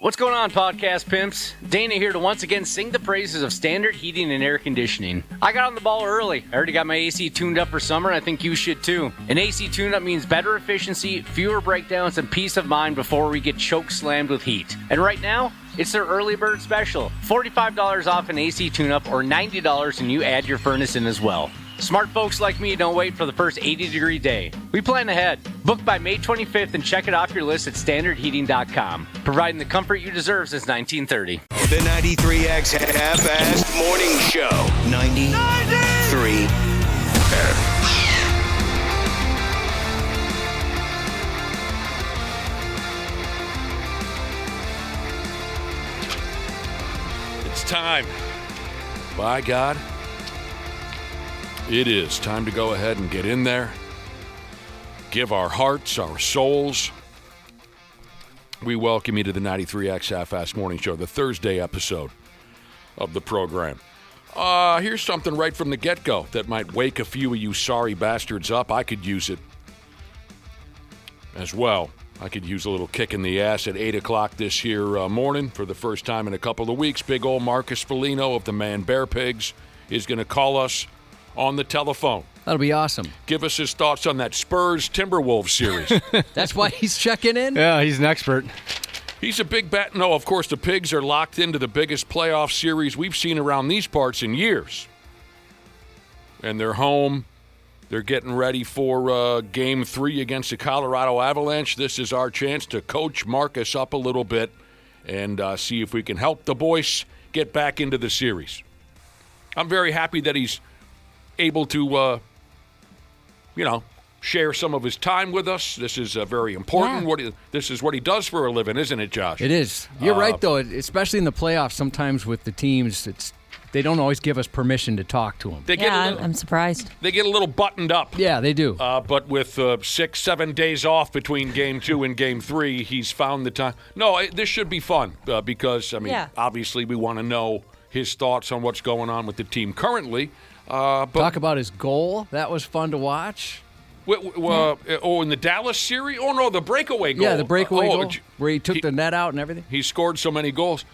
What's going on, podcast pimps? Dana here to once again sing the praises of Standard Heating and Air Conditioning. I got on the ball early. I already got my AC tuned up for summer, and I think you should too. An AC tune-up means better efficiency, fewer breakdowns, and peace of mind before we get choke slammed with heat. And right now, it's their early bird special. $45 off an AC tune-up or $90 and you add your furnace in as well. Smart folks like me don't wait for the first 80-degree day. We plan ahead. Book by May 25th and check it off your list at standardheating.com. Providing the comfort you deserve since 1930. The 93X Half-Assed Morning Show. 93. It's time. By God. It is time to go ahead and get in there, give our hearts, our souls. We welcome you to the 93X Half-Assed Morning Show, the Thursday episode of the program. Here's something right from the get-go that might wake a few of you sorry bastards up. I could use it as well. I could use a little kick in the ass at 8 o'clock this here morning for the first time in a couple of weeks. Big old Marcus Foligno of the Man Bear Pigs is going to call us on the telephone. That'll be awesome. Give us his thoughts on that Spurs-Timberwolves series. That's why he's checking in? Yeah, he's an expert. He's a big bat. No, of course, the Pigs are locked into the biggest playoff series we've seen around these parts in years. And they're home. They're getting ready for Game 3 against the Colorado Avalanche. This is our chance to coach Marcus up a little bit and see if we can help the boys get back into the series. I'm very happy that he's able to, share some of his time with us. This is very important. Yeah. This is what he does for a living, isn't it, Josh? It is. You're right, though. Especially in the playoffs, sometimes with the teams, they don't always give us permission to talk to them. I'm surprised. They get a little buttoned up. Yeah, they do. But with 6-7 days off between Game 2 and Game 3, he's found the time. No, this should be fun because, obviously we want to know his thoughts on what's going on with the team currently. Talk about his goal. That was fun to watch. In the Dallas series? Oh, no, the breakaway goal. Yeah, the breakaway goal where he took the net out and everything. He scored so many goals.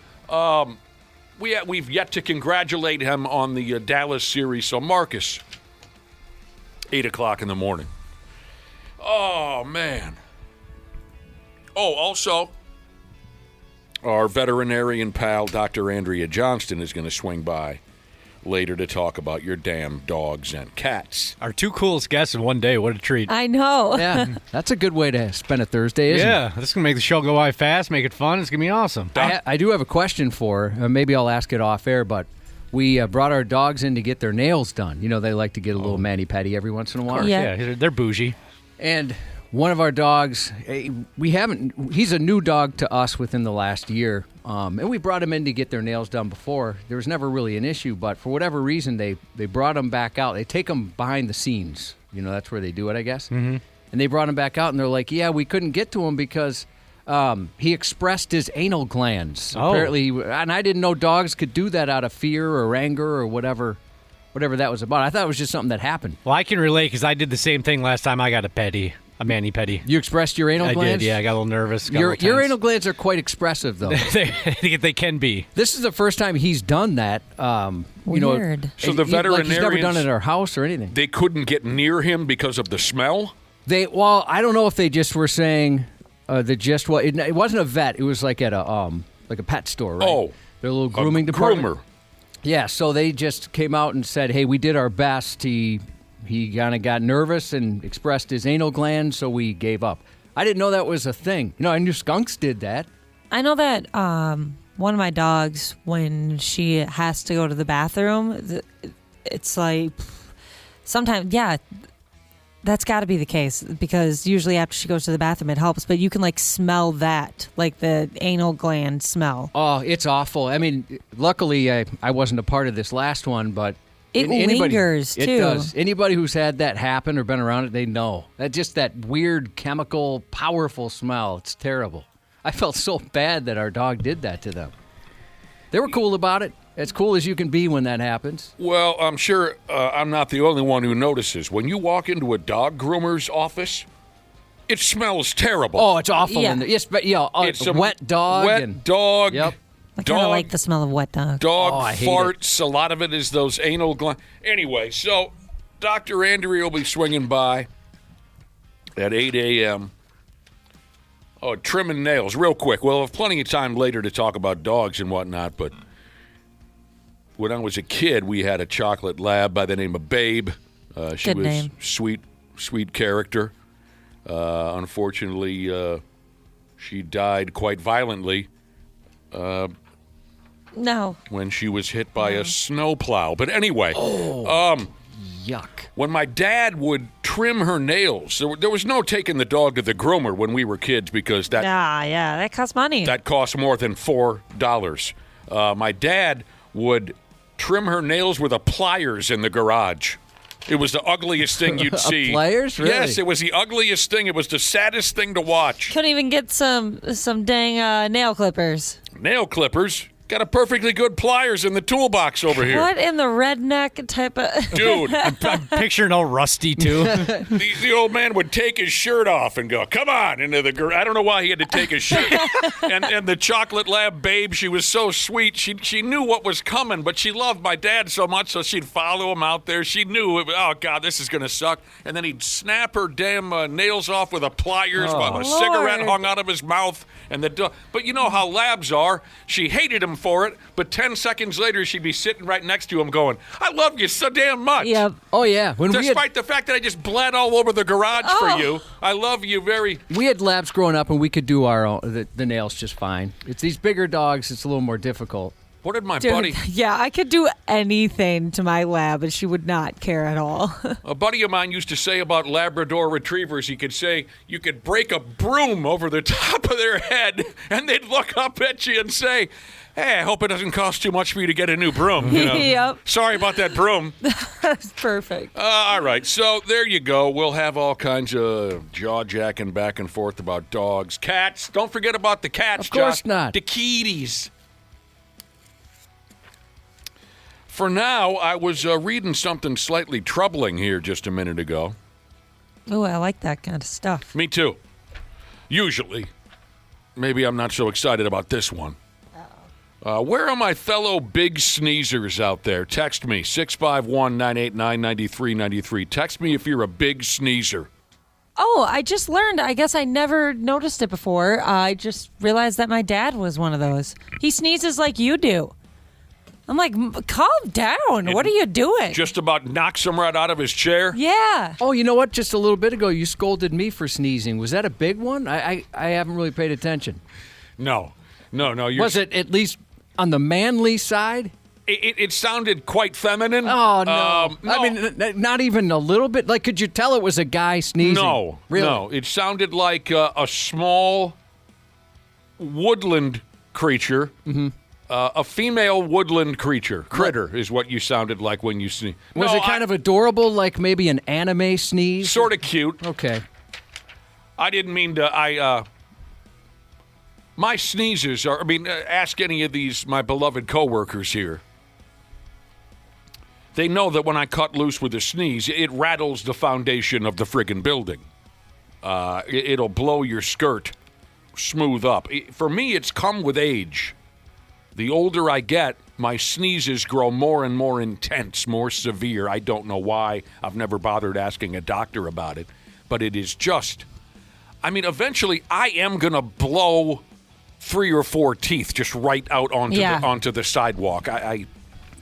We've yet to congratulate him on the Dallas series. So, Marcus, 8 o'clock in the morning. Oh, man. Oh, also, our veterinarian pal, Dr. Andrea Johnston, is going to swing by later to talk about your damn dogs and cats. Our two coolest guests in one day. What a treat. I know. Yeah, that's a good way to spend a Thursday, isn't it? Yeah, this is going to make the show go by fast, make it fun. It's going to be awesome. I do have a question for her. Maybe I'll ask it off air, but we brought our dogs in to get their nails done. You know, they like to get a little mani-pedi every once in a while. Yeah. They're bougie. And one of our dogs, he's a new dog to us within the last year. And we brought him in to get their nails done before. There was never really an issue, but for whatever reason, they brought him back out. They take him behind the scenes. You know, that's where they do it, I guess. Mm-hmm. And they brought him back out, and they're like, yeah, we couldn't get to him because he expressed his anal glands. Oh. Apparently, and I didn't know dogs could do that out of fear or anger or whatever that was about. I thought it was just something that happened. Well, I can relate because I did the same thing last time I got a mani-pedi. You expressed your anal glands? I did, yeah. I got a little nervous. Your anal glands are quite expressive, though. they can be. This is the first time he's done that. Weird. So the veterinarians, he's never done it at our house or anything. They couldn't get near him because of the smell? I don't know if they just were saying it wasn't a vet. It was like at a pet store, right? Oh. Their little grooming department. Groomer. Yeah, so they just came out and said, hey, we did our best. He kind of got nervous and expressed his anal gland, so we gave up. I didn't know that was a thing. I knew skunks did that. I know that one of my dogs, when she has to go to the bathroom, it's like sometimes, that's got to be the case because usually after she goes to the bathroom, it helps. But you can smell that, like the anal gland smell. Oh, it's awful. I mean, luckily I wasn't a part of this last one, but it lingers too. It does. Anybody who's had that happen or been around it, they know. Just that weird chemical, powerful smell. It's terrible. I felt so bad that our dog did that to them. They were cool about it. As cool as you can be when that happens. Well, I'm sure I'm not the only one who notices. When you walk into a dog groomer's office, It smells terrible. Oh, it's awful. Yeah. In there. Yes, but It's a wet dog. Wet dog. Yep. I kind of like the smell of wet dog. Dog I hate farts. A lot of it is those anal glands. Anyway, so Dr. Andrea will be swinging by at 8 a.m. Oh, trimming nails. Real quick. We'll have plenty of time later to talk about dogs and whatnot, but when I was a kid, we had a chocolate lab by the name of Babe. She Good was name. sweet character. Unfortunately, she died quite violently No. when she was hit by a snowplow. But anyway, Yuck. when my dad would trim her nails, there was no taking the dog to the groomer when we were kids because that Yeah, that costs money. that cost more than $4. My dad would trim her nails with a pliers in the garage. It was the ugliest thing you'd see. Pliers? Really? Yes, it was the ugliest thing. It was the saddest thing to watch. Couldn't even get some dang nail clippers. Nail clippers. Got a perfectly good pliers in the toolbox over here. What in the redneck type of... Dude, I'm picturing all rusty, too. the old man would take his shirt off and go, come on, into the garage. I don't know why he had to take his shirt. and the chocolate lab Babe, she was so sweet. She knew what was coming, but she loved my dad so much, so she'd follow him out there. She knew, oh, God, this is going to suck. And then he'd snap her damn nails off with a pliers while a cigarette hung out of his mouth. But you know how labs are. She hated him for it, but 10 seconds later, she'd be sitting right next to him going, I love you so damn much. Yep. Oh, yeah. Despite the fact that I just bled all over the garage for you, I love you very... We had labs growing up, and we could do our own, the nails just fine. It's these bigger dogs, it's a little more difficult. What did my Dude, buddy... yeah, I could do anything to my lab, and she would not care at all. A buddy of mine used to say about Labrador retrievers, he could say, you could break a broom over the top of their head, and they'd look up at you and say, hey, I hope it doesn't cost too much for you to get a new broom. You know? Yep. Sorry about that broom. That's perfect. All right, so there you go. We'll have all kinds of jaw-jacking back and forth about dogs. Cats, don't forget about the cats, Of course Josh. not. The kitties. For now, I was reading something slightly troubling here just a minute ago. Oh, I like that kind of stuff. Me too. Usually. Maybe I'm not so excited about this one. Where are my fellow big sneezers out there? Text me, 651-989-9393. Text me if you're a big sneezer. Oh, I just learned. I guess I never noticed it before. I just realized that my dad was one of those. He sneezes like you do. I'm like, calm down. What are you doing? Just about knocks him right out of his chair. Yeah. Oh, you know what? Just a little bit ago, you scolded me for sneezing. Was that a big one? I haven't really paid attention. No. Was it at least on the manly side? It sounded quite feminine. Oh, no. No. I mean, not even a little bit? Like, could you tell it was a guy sneezing? No. Really? No. It sounded like a small woodland creature. Mm-hmm. A female woodland critter is what you sounded like when you sneezed. Was it kind of adorable, like maybe an anime sneeze? Sort of cute. Okay. I didn't mean to. My sneezes are. I mean, ask any of these my beloved coworkers here. They know that when I cut loose with a sneeze, it rattles the foundation of the friggin' building. It'll blow your skirt smooth up. For me, it's come with age. The older I get, my sneezes grow more and more intense, more severe. I don't know why. I've never bothered asking a doctor about it. But it is just... I mean, eventually, I am going to blow 3 or 4 teeth just right out onto the sidewalk.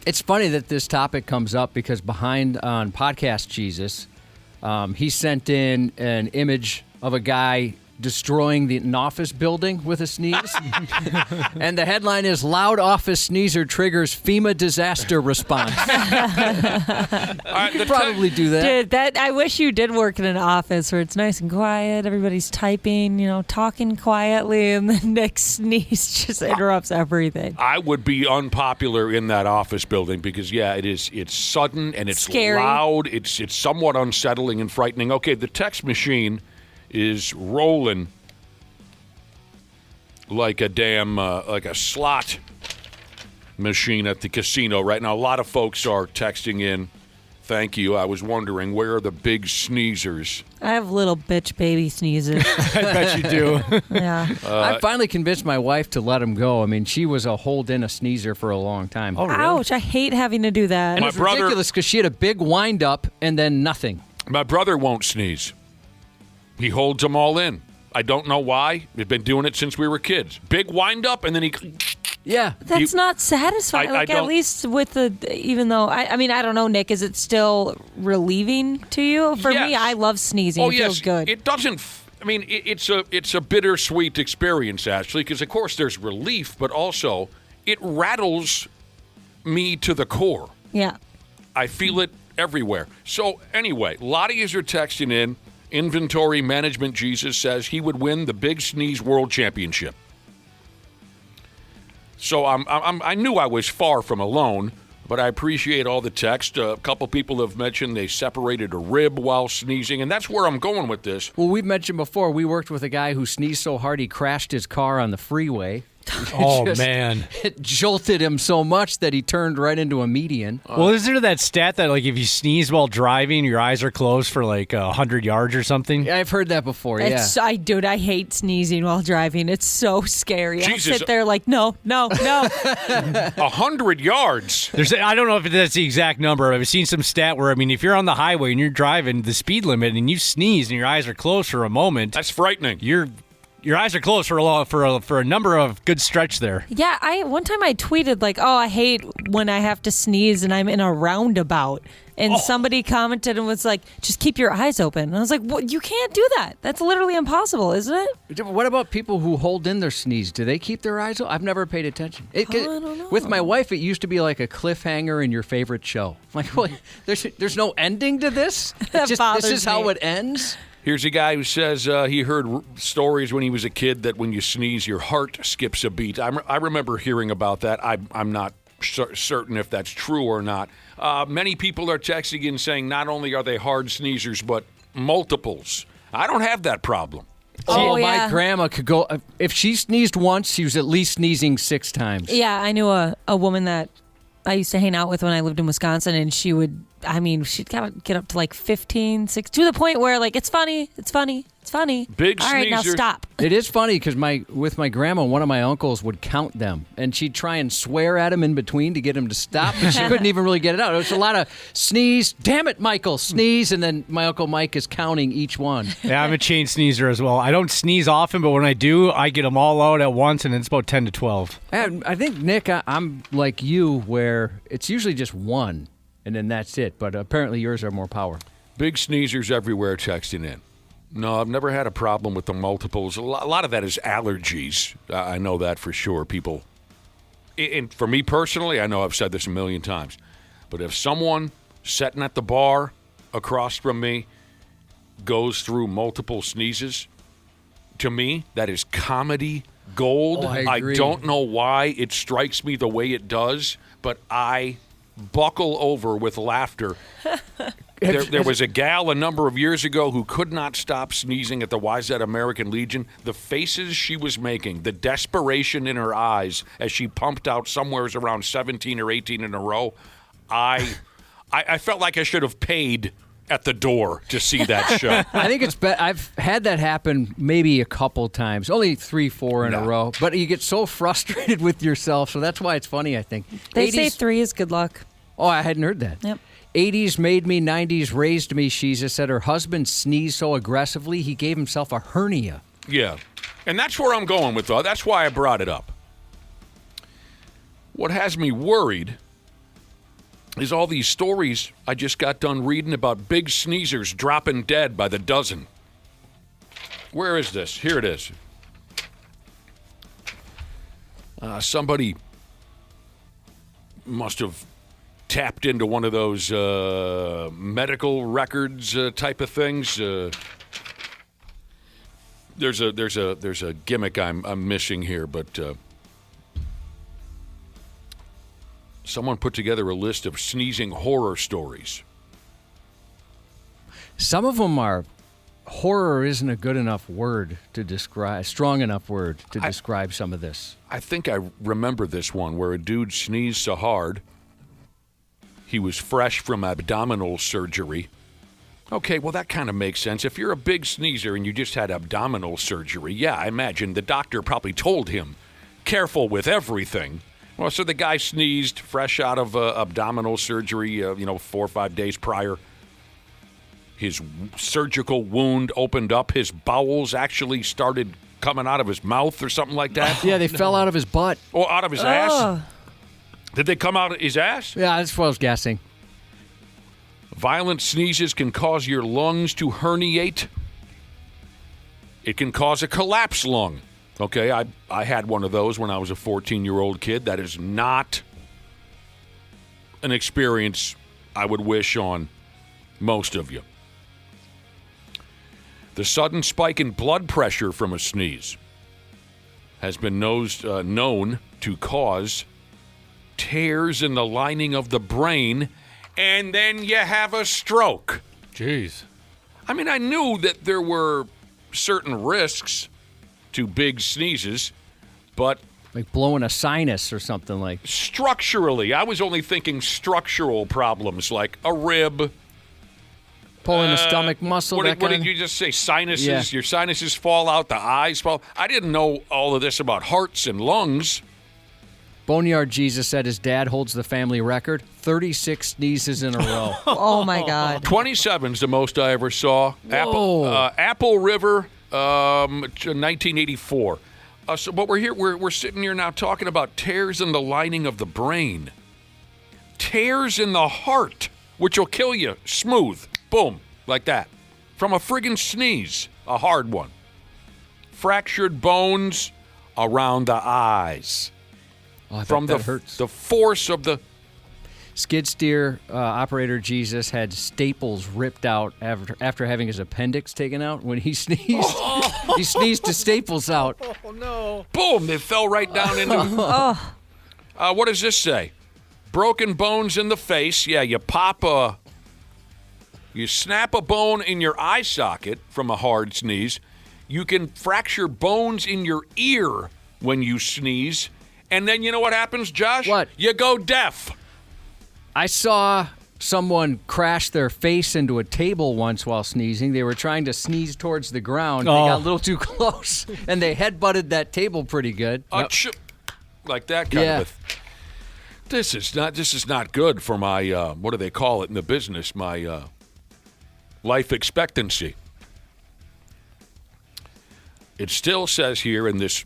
It's funny that this topic comes up because behind on Podcast Jesus, he sent in an image of a guy destroying an office building with a sneeze. And the headline is, Loud Office Sneezer Triggers FEMA Disaster Response. You could probably do that. Dude, I wish you did work in an office where it's nice and quiet, everybody's typing, talking quietly, and then Nick's sneeze just interrupts everything. I would be unpopular in that office building because, it's sudden and it's scary. Loud. It's somewhat unsettling and frightening. Okay, the text machine is rolling like a damn, like a slot machine at the casino right now. A lot of folks are texting in. Thank you. I was wondering, where are the big sneezers? I have little bitch baby sneezes. I bet you do. Yeah. I finally convinced my wife to let him go. I mean, she was a hold-in a sneezer for a long time. Oh, really? Ouch! I hate having to do that. And it was ridiculous because she had a big wind-up and then nothing. My brother won't sneeze. He holds them all in. I don't know why. We've been doing it since we were kids. Big wind-up, and then he... Yeah. That's not satisfying. I At least with the, even though, I mean, I don't know, Nick, is it still relieving to you? For me, Yes. I love sneezing. Oh, it yes. feels good. It doesn't... I mean, it's a bittersweet experience, actually, because, of course, there's relief, but also it rattles me to the core. Yeah. I feel it everywhere. So, anyway, Lotties are texting in. Inventory Management Jesus says he would win the Big Sneeze World Championship. So I knew I was far from alone, but I appreciate all the text. A couple people have mentioned they separated a rib while sneezing, and that's where I'm going with this. Well, we've mentioned before, we worked with a guy who sneezed so hard he crashed his car on the freeway. Oh, Just- man. It jolted him so much that he turned right into a median. Well, is there that stat that, like, if you sneeze while driving, your eyes are closed for, like, 100 yards or something? I've heard that before, yeah. I hate sneezing while driving. It's so scary. Jesus. I sit there like, no. 100 yards. I don't know if that's the exact number. I've seen some stat where, I mean, if you're on the highway and you're driving the speed limit and you sneeze and your eyes are closed for a moment, That's frightening. your eyes are closed for a number of good stretch there. Yeah, one time I tweeted like, "Oh, I hate when I have to sneeze and I'm in a roundabout." And somebody commented and was like, "Just keep your eyes open." And I was like, "What? You can't do that. That's literally impossible, isn't it?" What about people who hold in their sneeze? Do they keep their eyes open? I've never paid attention. I don't know. With my wife, it used to be like a cliffhanger in your favorite show. Like, what? There's no ending to this? That This bothers is how me. it ends? Here's a guy who says he heard stories when he was a kid that when you sneeze, your heart skips a beat. I remember hearing about that. I'm not certain if that's true or not. Many people are texting in saying not only are they hard sneezers, but multiples. I don't have that problem. Oh, my yeah. grandma could go. If she sneezed once, she was at least sneezing 6 times. Yeah, I knew a woman that I used to hang out with when I lived in Wisconsin, and she'd get up to like 15, 16, to the point where like, it's funny. Big All right, now sneezer. stop. It is funny because with my grandma, one of my uncles would count them, and she'd try and swear at him in between to get him to stop, but she couldn't even really get it out. It was a lot of sneeze, damn it, Michael, sneeze, and then my Uncle Mike is counting each one. Yeah, I'm a chain sneezer as well. I don't sneeze often, but when I do, I get them all out at once, and it's about 10 to 12. I think, Nick, I'm like you, where it's usually just one, and then that's it, but apparently yours are more power. Big sneezers everywhere texting in. No, I've never had a problem with the multiples. A lot of that is allergies. I know that for sure. People, and for me personally, I know I've said this a million times, but if someone sitting at the bar across from me goes through multiple sneezes, to me, that is comedy gold. Oh, I agree. don't know why it strikes me the way it does, but I buckle over with laughter. There was a gal a number of years ago who could not stop sneezing at the YZ American Legion. The faces she was making, the desperation in her eyes as she pumped out somewhere around 17 or 18 in a row, I felt like I should have paid at the door to see that show. I think it's I've had that happen maybe a couple times, only 3, 4 in a row, but you get so frustrated with yourself, so that's why it's funny, I think. They say 3 is good luck. Oh, I hadn't heard that. Yep. 80s made me, 90s raised me, Shiza said her husband sneezed so aggressively he gave himself a hernia. Yeah. And that's where I'm going with that. That's why I brought it up. What has me worried is all these stories I just got done reading about big sneezers dropping dead by the dozen. Where is this? Here it is. Somebody must have tapped into one of those medical records type of things. There's a gimmick I'm missing here, but someone put together a list of sneezing horror stories. Some of them are horror isn't a good enough word to describe, strong enough word to describe some of this. I think I remember this one where a dude sneezed so hard He was fresh from abdominal surgery. Okay, well, that kind of makes sense. If you're a big sneezer and you just had abdominal surgery, yeah, I imagine the doctor probably told him, careful with everything. Well, so the guy sneezed fresh out of abdominal surgery, 4 or 5 days prior. His surgical wound opened up. His bowels actually started coming out of his mouth or something like that. Yeah, they fell out of his butt. Or out of his ass? Did they come out of his ass? Yeah, that's what I was guessing. Violent sneezes can cause your lungs to herniate. It can cause a collapsed lung. Okay, I had one of those when I was a 14-year-old kid. That is not an experience I would wish on most of you. The sudden spike in blood pressure from a sneeze has been known to cause tears in the lining of the brain, and then you have a stroke. Jeez. I mean, I knew that there were certain risks to big sneezes, but Like blowing a sinus or something like. structurally, I was only thinking structural problems like a rib. Pulling the stomach muscle. What that did kind you just say? Sinuses? Yeah. Your sinuses fall out, the eyes fall. I didn't know all of this about hearts and lungs. Boneyard Jesus said his dad holds the family record, 36 sneezes in a row. Oh my God. 27's the most I ever saw. Apple River, 1984. But we're sitting here now talking about tears in the lining of the brain. Tears in the heart, which will kill you. Smooth. Boom. Like that. From a friggin' sneeze. A hard one. Fractured bones around the eyes. Oh, I From bet that hurts. the force of the... Skid steer operator Jesus had staples ripped out after having his appendix taken out when he sneezed. He sneezed the staples out. Boom! They fell right down into... What does this say? Broken bones in the face. Yeah, you you snap a bone in your eye socket from a hard sneeze. You can fracture bones in your ear when you sneeze. And then you know what happens, Josh? What? You go deaf. I saw someone crash their face into a table once while sneezing. They were trying to sneeze towards the ground. They got a little too close, and they headbutted that table pretty good. Like that kind of a... This is not good for my, what do they call it in the business? My life expectancy. It still says here in this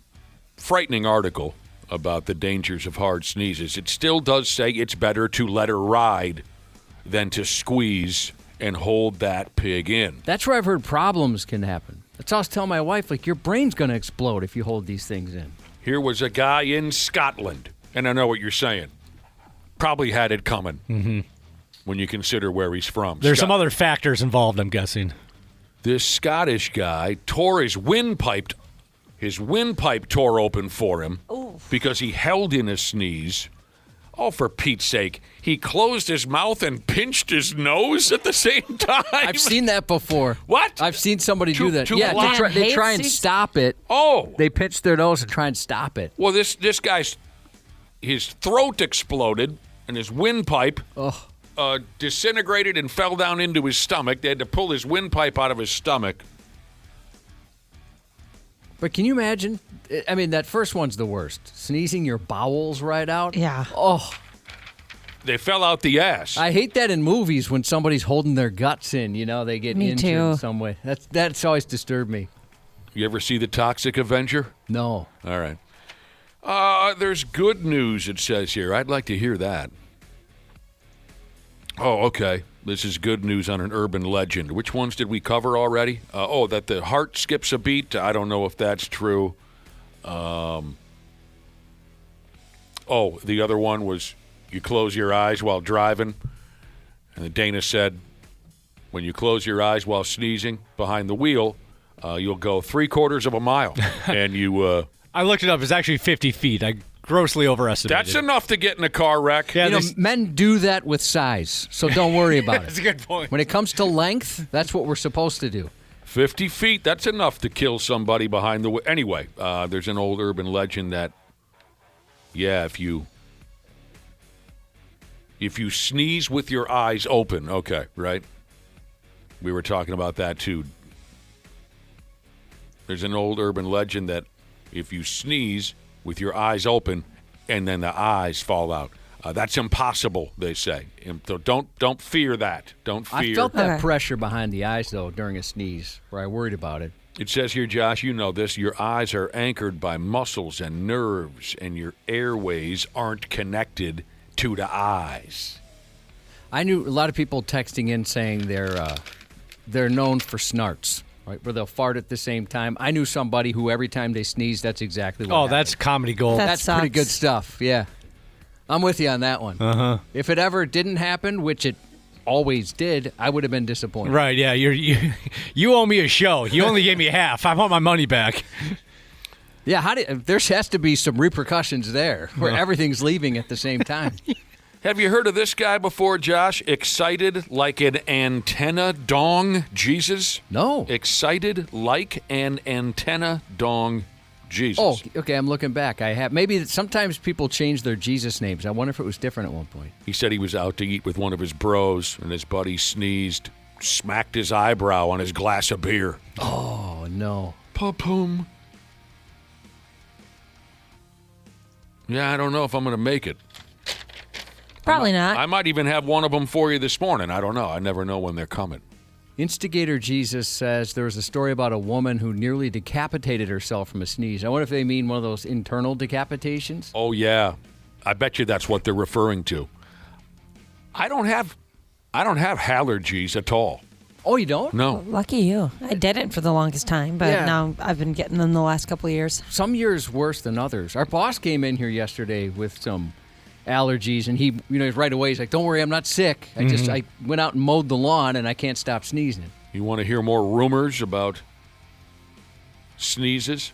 frightening article about the dangers of hard sneezes, it still does say it's better to let her ride than to squeeze and hold that pig in. That's where I've heard problems can happen. That's what I was telling my wife, like, your brain's going to explode if you hold these things in. Here was a guy in Scotland, and I know what you're saying. Probably had it coming when you consider where he's from. There's some other factors involved, I'm guessing. This Scottish guy tore his windpipe. His windpipe tore open for him because he held in a sneeze. Oh, for Pete's sake. He closed his mouth and pinched his nose at the same time. I've seen that before. What? I've seen somebody do that. Too Yeah, blind. they try and stop it. Oh. They pinch their nose and try and stop it. Well, this guy's, his throat exploded and his windpipe disintegrated and fell down into his stomach. They had to pull his windpipe out of his stomach. But can you imagine? I mean, that first one's the worst. Sneezing your bowels right out. Yeah. Oh, They fell out the ass. I hate that in movies when somebody's holding their guts in. You know, they get Me injured in too. some way. That's always disturbed me. You ever see The Toxic Avenger? No. All right. There's good news, it says here. I'd like to hear that. Oh, okay. This is good news on an urban legend. Which ones did we cover already? That the heart skips a beat. I don't know if that's true. The other one was you close your eyes while driving. And Dana said when you close your eyes while sneezing behind the wheel, you'll go 3/4 of a mile. And you... I looked it up. It's actually 50 feet. I grossly overestimated. That's enough to get in a car wreck. Yeah, Men do that with size, so don't worry about That's it. a good point. When it comes to length, that's what we're supposed to do. 50 feet, that's enough to kill somebody behind the wheel. Anyway, there's an old urban legend that, if you If you sneeze with your eyes open, okay, right? We were talking about that too. There's an old urban legend that if you sneeze with your eyes open and then the eyes fall out, that's impossible, they say. And so don't fear that. Don't fear. I felt that pressure behind the eyes, though, during a sneeze, where I worried about it. It says here, Josh, you know this, your eyes are anchored by muscles and nerves, and your airways aren't connected to the eyes. I knew a lot of people texting in saying they're known for snarts, right, where they'll fart at the same time. I knew somebody who every time they sneeze, that's exactly what happened. That's comedy gold. That That's sucks. pretty good stuff, yeah. I'm with you on that one. Uh-huh. If it ever didn't happen, which it always did, I would have been disappointed. Right, yeah. You owe me a show. You only gave me half. I want my money back. Yeah, there has to be some repercussions there where everything's leaving at the same time. Have you heard of this guy before, Josh? Excited like an antenna dong Jesus? No. Excited like an antenna dong Jesus. Oh, okay, I'm looking back. I have. Maybe sometimes people change their Jesus names. I wonder if it was different at one point. He said he was out to eat with one of his bros, and his buddy sneezed, smacked his eyebrow on his glass of beer. Oh, no. Pa-pum. Yeah, I don't know if I'm going to make it. Probably not. I might even have one of them for you this morning. I don't know. I never know when they're coming. Instigator Jesus says there was a story about a woman who nearly decapitated herself from a sneeze. I wonder if they mean one of those internal decapitations. Oh, yeah. I bet you that's what they're referring to. I don't have allergies at all. Oh, you don't? No. Lucky you. I didn't for the longest time, but Yeah. now I've been getting them the last couple of years. Some years worse than others. Our boss came in here yesterday with some allergies, and he, right away, he's like, "Don't worry, I'm not sick. I went out and mowed the lawn, and I can't stop sneezing." You want to hear more rumors about sneezes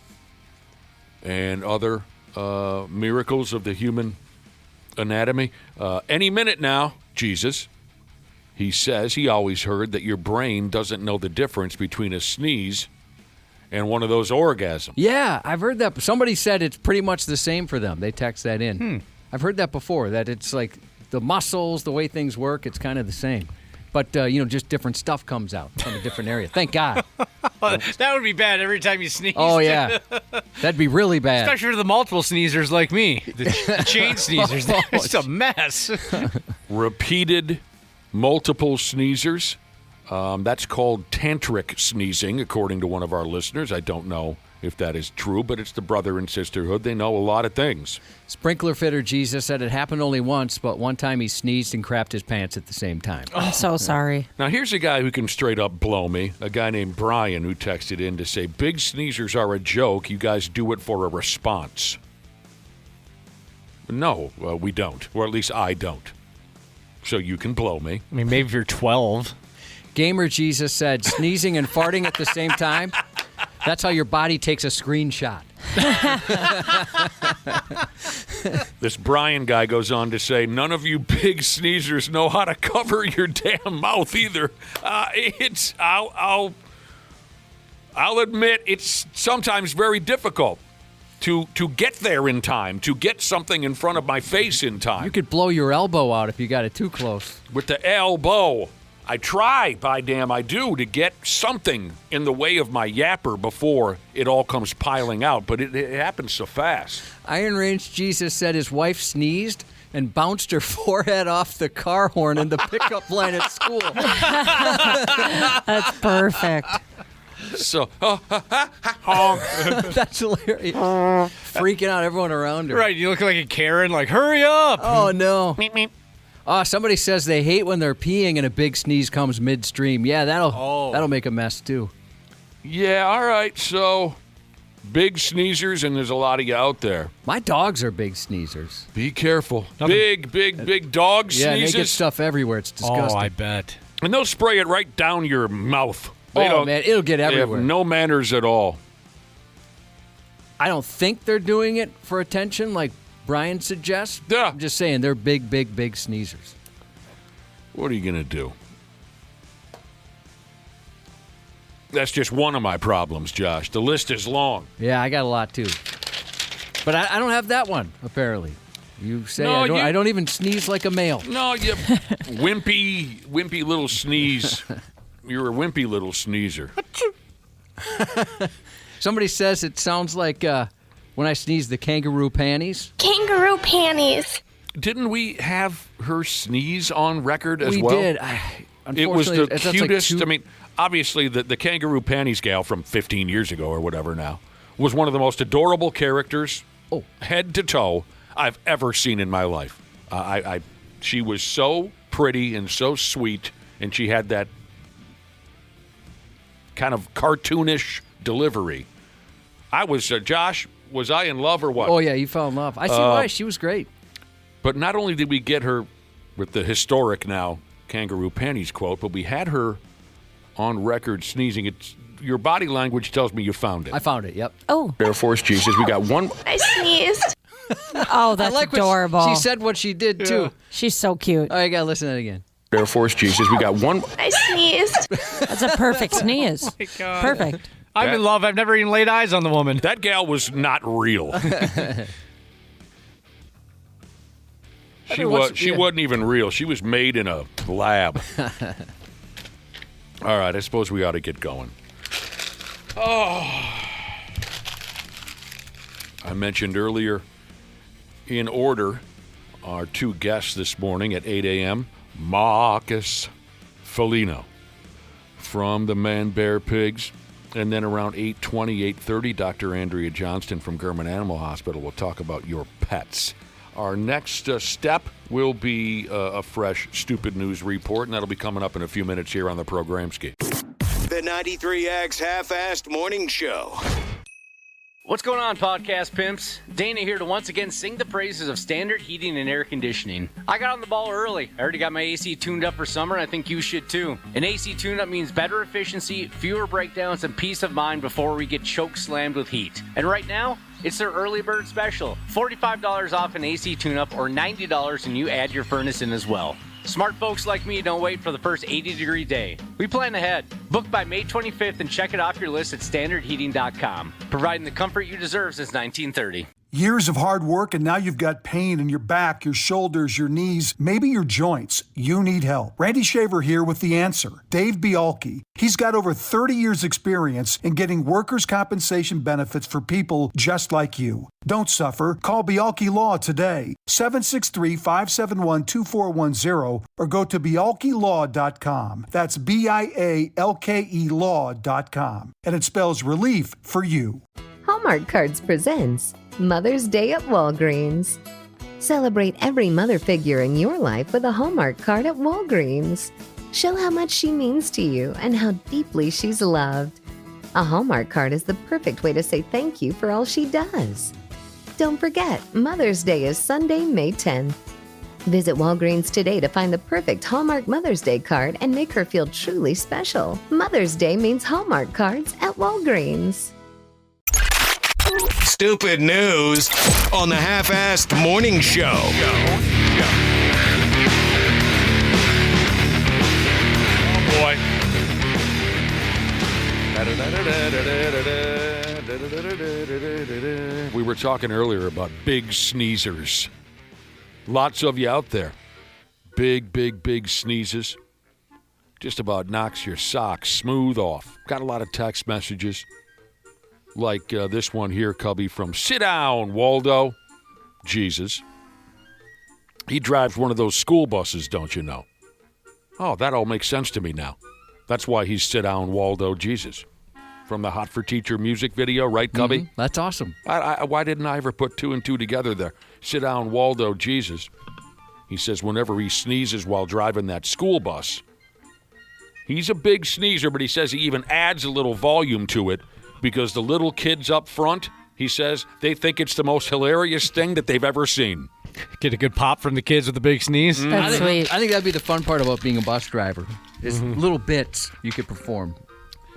and other miracles of the human anatomy? Any minute now, Jesus, he says he always heard that your brain doesn't know the difference between a sneeze and one of those orgasms. Yeah, I've heard that. Somebody said it's pretty much the same for them. They text that in. I've heard that before, that it's like the muscles, the way things work, it's kind of the same. But, just different stuff comes out from a different area. Thank God. That would be bad every time you sneeze. Oh, yeah. That'd be really bad. Especially for the multiple sneezers like me. The chain sneezers. It's a mess. Repeated multiple sneezers. That's called tantric sneezing, according to one of our listeners. I don't know if that is true, but it's the brother and sisterhood. They know a lot of things. Sprinkler Fitter Jesus said it happened only once, but one time he sneezed and crapped his pants at the same time. I'm so sorry. Now, here's a guy who can straight up blow me, a guy named Brian, who texted in to say, big sneezers are a joke. You guys do it for a response. No, we don't, or at least I don't. So you can blow me. I mean, maybe if you're 12. Gamer Jesus said sneezing and farting at the same time, that's how your body takes a screenshot. This Brian guy goes on to say, none of you big sneezers know how to cover your damn mouth either. I'll admit it's sometimes very difficult to get there in time, to get something in front of my face in time. You could blow your elbow out if you got it too close. With the elbow. I try, by damn I do, to get something in the way of my yapper before it all comes piling out, but it happens so fast. Iron Range Jesus said his wife sneezed and bounced her forehead off the car horn in the pickup line at school. That's perfect. So, That's hilarious. Freaking out everyone around her. Right, you look like a Karen, like, hurry up. Oh, no. Somebody says they hate when they're peeing and a big sneeze comes midstream. Yeah, that'll make a mess, too. yeah, all right, so big sneezers, and there's a lot of you out there. My dogs are big sneezers. Be careful. Big dog Yeah, sneezes. they get stuff everywhere. It's disgusting. Oh, I bet. And they'll spray it right down your mouth. Man, it'll get They everywhere. have no manners at all. I don't think they're doing it for attention like Brian suggests. Yeah. I'm just saying they're big sneezers. What are you going to do? That's just one of my problems, Josh. The list is long. Yeah, I got a lot, too. But I don't have that one, apparently. You say No, I don't even sneeze like a male. No, you wimpy little sneeze. You're a wimpy little sneezer. Somebody says it sounds like when I sneeze the kangaroo panties. Kangaroo panties. Didn't we have her sneeze on record as We well? did. It was the Unfortunately, that's like cutest. I mean, obviously, the kangaroo panties gal from 15 years ago or whatever now was one of the most adorable characters, head to toe, I've ever seen in my life. She was so pretty and so sweet, and she had that kind of cartoonish delivery. I was, Josh, was I in love or what? Oh, yeah, you fell in love. I see why. She was great. But not only did we get her with the historic now kangaroo panties quote, but we had her on record sneezing. Your body language tells me you found it. I found it, yep. Oh. Air Force Jesus. We got one. I sneezed. Oh, that's adorable. She said what she did, too. She's so cute. Oh, you got to listen to that again. Air Force Jesus. We got one. I sneezed. That's a perfect sneeze. my God. Perfect. I'm in love. I've never even laid eyes on the woman. That gal was not real. She wasn't even real. She was made in a lab. All right, I suppose we ought to get going. Oh. I mentioned earlier, in order, our two guests this morning at 8 a.m., Marcus Foligno from the Man Bear Pigs. And then around 8:20, 8:30, Dr. Andrea Johnston from German Animal Hospital will talk about your pets. Our next step will be a fresh Stupid News report, and that'll be coming up in a few minutes here on the program ski. The 93X Half-Assed Morning Show. What's going on, podcast pimps? Dana here to once again sing the praises of standard heating and air conditioning. I got on the ball early. I already got my AC tuned up for summer, and I think you should too. An AC tune-up means better efficiency, fewer breakdowns, and peace of mind before we get choke slammed with heat. And right now, it's their early bird special. $45 off an AC tune-up or $90 and you add your furnace in as well. Smart folks like me don't wait for the first 80-degree day. We plan ahead. Book by May 25th and check it off your list at standardheating.com. Providing the comfort you deserve since 1930. Years of hard work, and now you've got pain in your back, your shoulders, your knees, maybe your joints. You need help. Randy Shaver here with the answer. Dave Bialke. He's got over 30 years experience in getting workers' compensation benefits for people just like you. Don't suffer. Call Bialke Law today. 763-571-2410 or go to bialkelaw.com. That's BIALKE law.com. And it spells relief for you. Hallmark Cards presents Mother's Day at Walgreens. Celebrate every mother figure in your life with a Hallmark card at Walgreens. Show how much she means to you and how deeply she's loved. A Hallmark card is the perfect way to say thank you for all she does. Don't forget, Mother's Day is Sunday, May 10th. Visit Walgreens today to find the perfect Hallmark Mother's Day card and make her feel truly special. Mother's Day means Hallmark cards at Walgreens. Stupid news on the Half-Assed Morning Show. Oh, boy. We were talking earlier about big sneezers. Lots of you out there. Big sneezes. Just about knocks your socks smooth off. Got a lot of text messages. Like this one here, Cubby, from Sit Down, Waldo. Jesus. He drives one of those school buses, don't you know? Oh, that all makes sense to me now. That's why he's Sit Down, Waldo, Jesus. From the Hot for Teacher music video, right, Cubby? Mm-hmm. That's awesome. Why didn't I ever put two and two together there? Sit Down, Waldo, Jesus. He says whenever he sneezes while driving that school bus, he's a big sneezer, but he says he even adds a little volume to it because the little kids up front, he says, they think it's the most hilarious thing that they've ever seen. Get a good pop from the kids with the big sneeze. That's sweet. I think that'd be the fun part about being a bus driver, is little bits you could perform.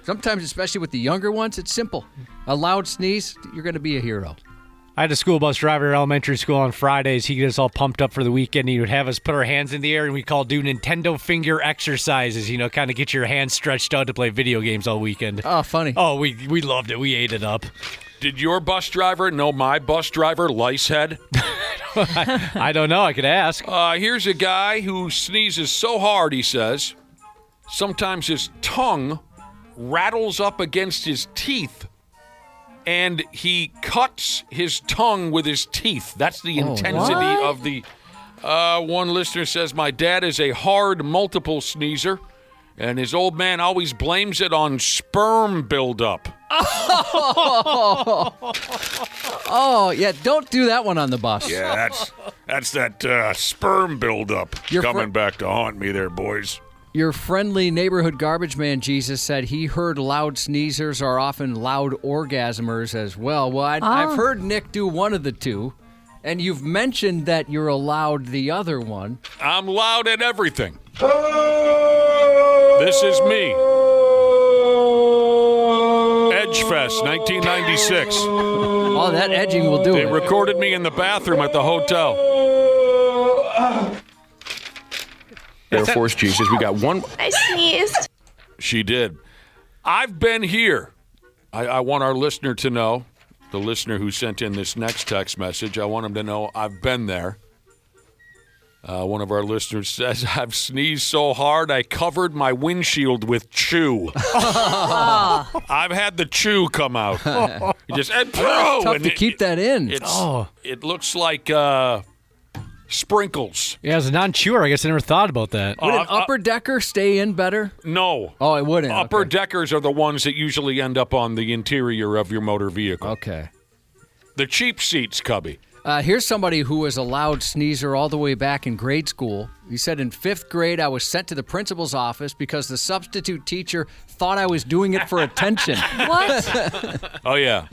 Sometimes, especially with the younger ones, it's simple. A loud sneeze, you're going to be a hero. I had a school bus driver at elementary school on Fridays. He'd get us all pumped up for the weekend. He would have us put our hands in the air, and we'd do Nintendo finger exercises, kind of get your hands stretched out to play video games all weekend. Oh, funny. Oh, we loved it. We ate it up. Did your bus driver know my bus driver, Licehead? I don't know. I could ask. Here's a guy who sneezes so hard, he says, sometimes his tongue rattles up against his teeth, and he cuts his tongue with his teeth. That's the intensity of the... one listener says, my dad is a hard multiple sneezer, and his old man always blames it on sperm buildup. Oh, yeah, don't do that one on the bus. Yeah, that's that sperm buildup coming back to haunt me there, boys. Your friendly neighborhood garbage man, Jesus, said he heard loud sneezers are often loud orgasmers as well. Well, I've heard Nick do one of the two, and you've mentioned that you're allowed the other one. I'm loud at everything. This is me. Edgefest, 1996. Oh, that edging will do it. They recorded me in the bathroom at the hotel. Air Force Jesus, we got one. I sneezed. She did. I've been here. I want our listener to know, the listener who sent in this next text message, I want him to know I've been there. One of our listeners says, I've sneezed so hard I covered my windshield with chew. I've had the chew come out. Just, it's tough to keep that in. It looks like sprinkles. Yeah, as a non-chewer, I guess I never thought about that. Would an upper decker stay in better? No. Oh, it wouldn't. Upper deckers are the ones that usually end up on the interior of your motor vehicle. Okay. The cheap seats, Cubby. Here's somebody who was a loud sneezer all the way back in grade school. He said, in 5th grade, I was sent to the principal's office because the substitute teacher thought I was doing it for attention. What? Oh, yeah.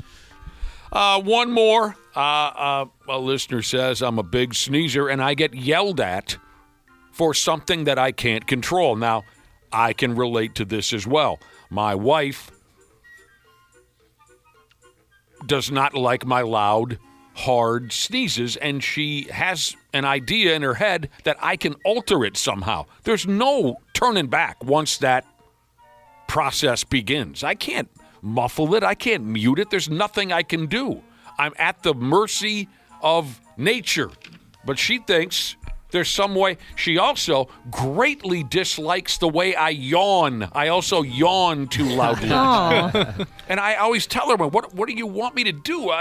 One more. A listener says, I'm a big sneezer, and I get yelled at for something that I can't control. Now, I can relate to this as well. My wife does not like my loud, hard sneezes, and she has an idea in her head that I can alter it somehow. There's no turning back once that process begins. I can't muffle it. I can't mute it. There's nothing I can do. I'm at the mercy of nature. But she thinks there's some way. She also greatly dislikes the way I yawn. I also yawn too loudly. And I always tell her, what do you want me to do?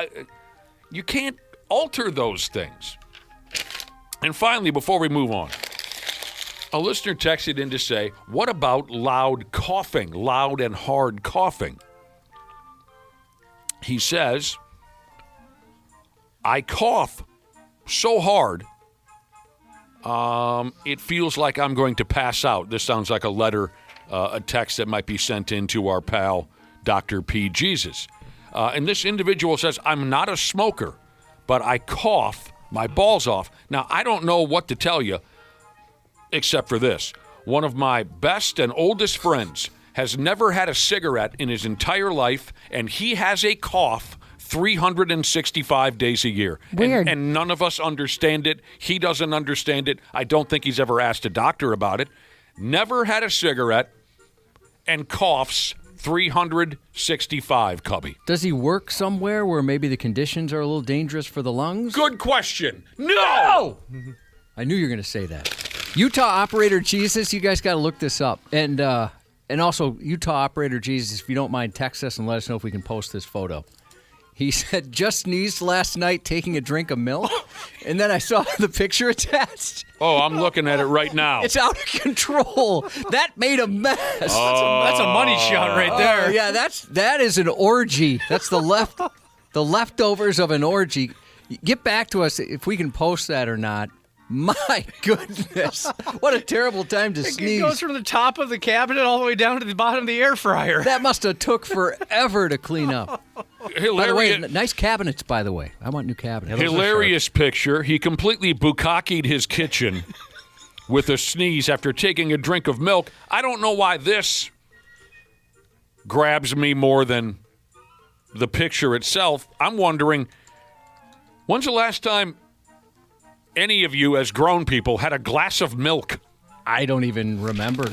You can't alter those things. And finally, before we move on, a listener texted in to say, what about loud coughing, loud and hard coughing? He says, I cough so hard, it feels like I'm going to pass out. This sounds like a letter, a text that might be sent in to our pal, Dr. P. Jesus. And this individual says, I'm not a smoker, but I cough my balls off. Now, I don't know what to tell you except for this. One of my best and oldest friends has never had a cigarette in his entire life, and he has a cough 365 days a year. Weird. And none of us understand it. He doesn't understand it. I don't think he's ever asked a doctor about it. Never had a cigarette and coughs 365, Cubby. Does he work somewhere where maybe the conditions are a little dangerous for the lungs? Good question. No! I knew you were going to say that. Utah Operator Jesus, you guys got to look this up. And also, Utah Operator Jesus, if you don't mind, text us and let us know if we can post this photo. He said, just sneezed last night taking a drink of milk, and then I saw the picture attached. Oh, I'm looking at it right now. It's out of control. That made a mess. That's a money shot right there. Yeah, that is an orgy. That's the leftovers of an orgy. Get back to us if we can post that or not. My goodness. What a terrible time to sneeze. It goes from the top of the cabinet all the way down to the bottom of the air fryer. That must have took forever to clean up. By the way, nice cabinets, by the way. I want new cabinets. Hilarious picture. He completely bukkakied his kitchen with a sneeze after taking a drink of milk. I don't know why this grabs me more than the picture itself. I'm wondering, when's the last time any of you as grown people had a glass of milk? I don't even remember.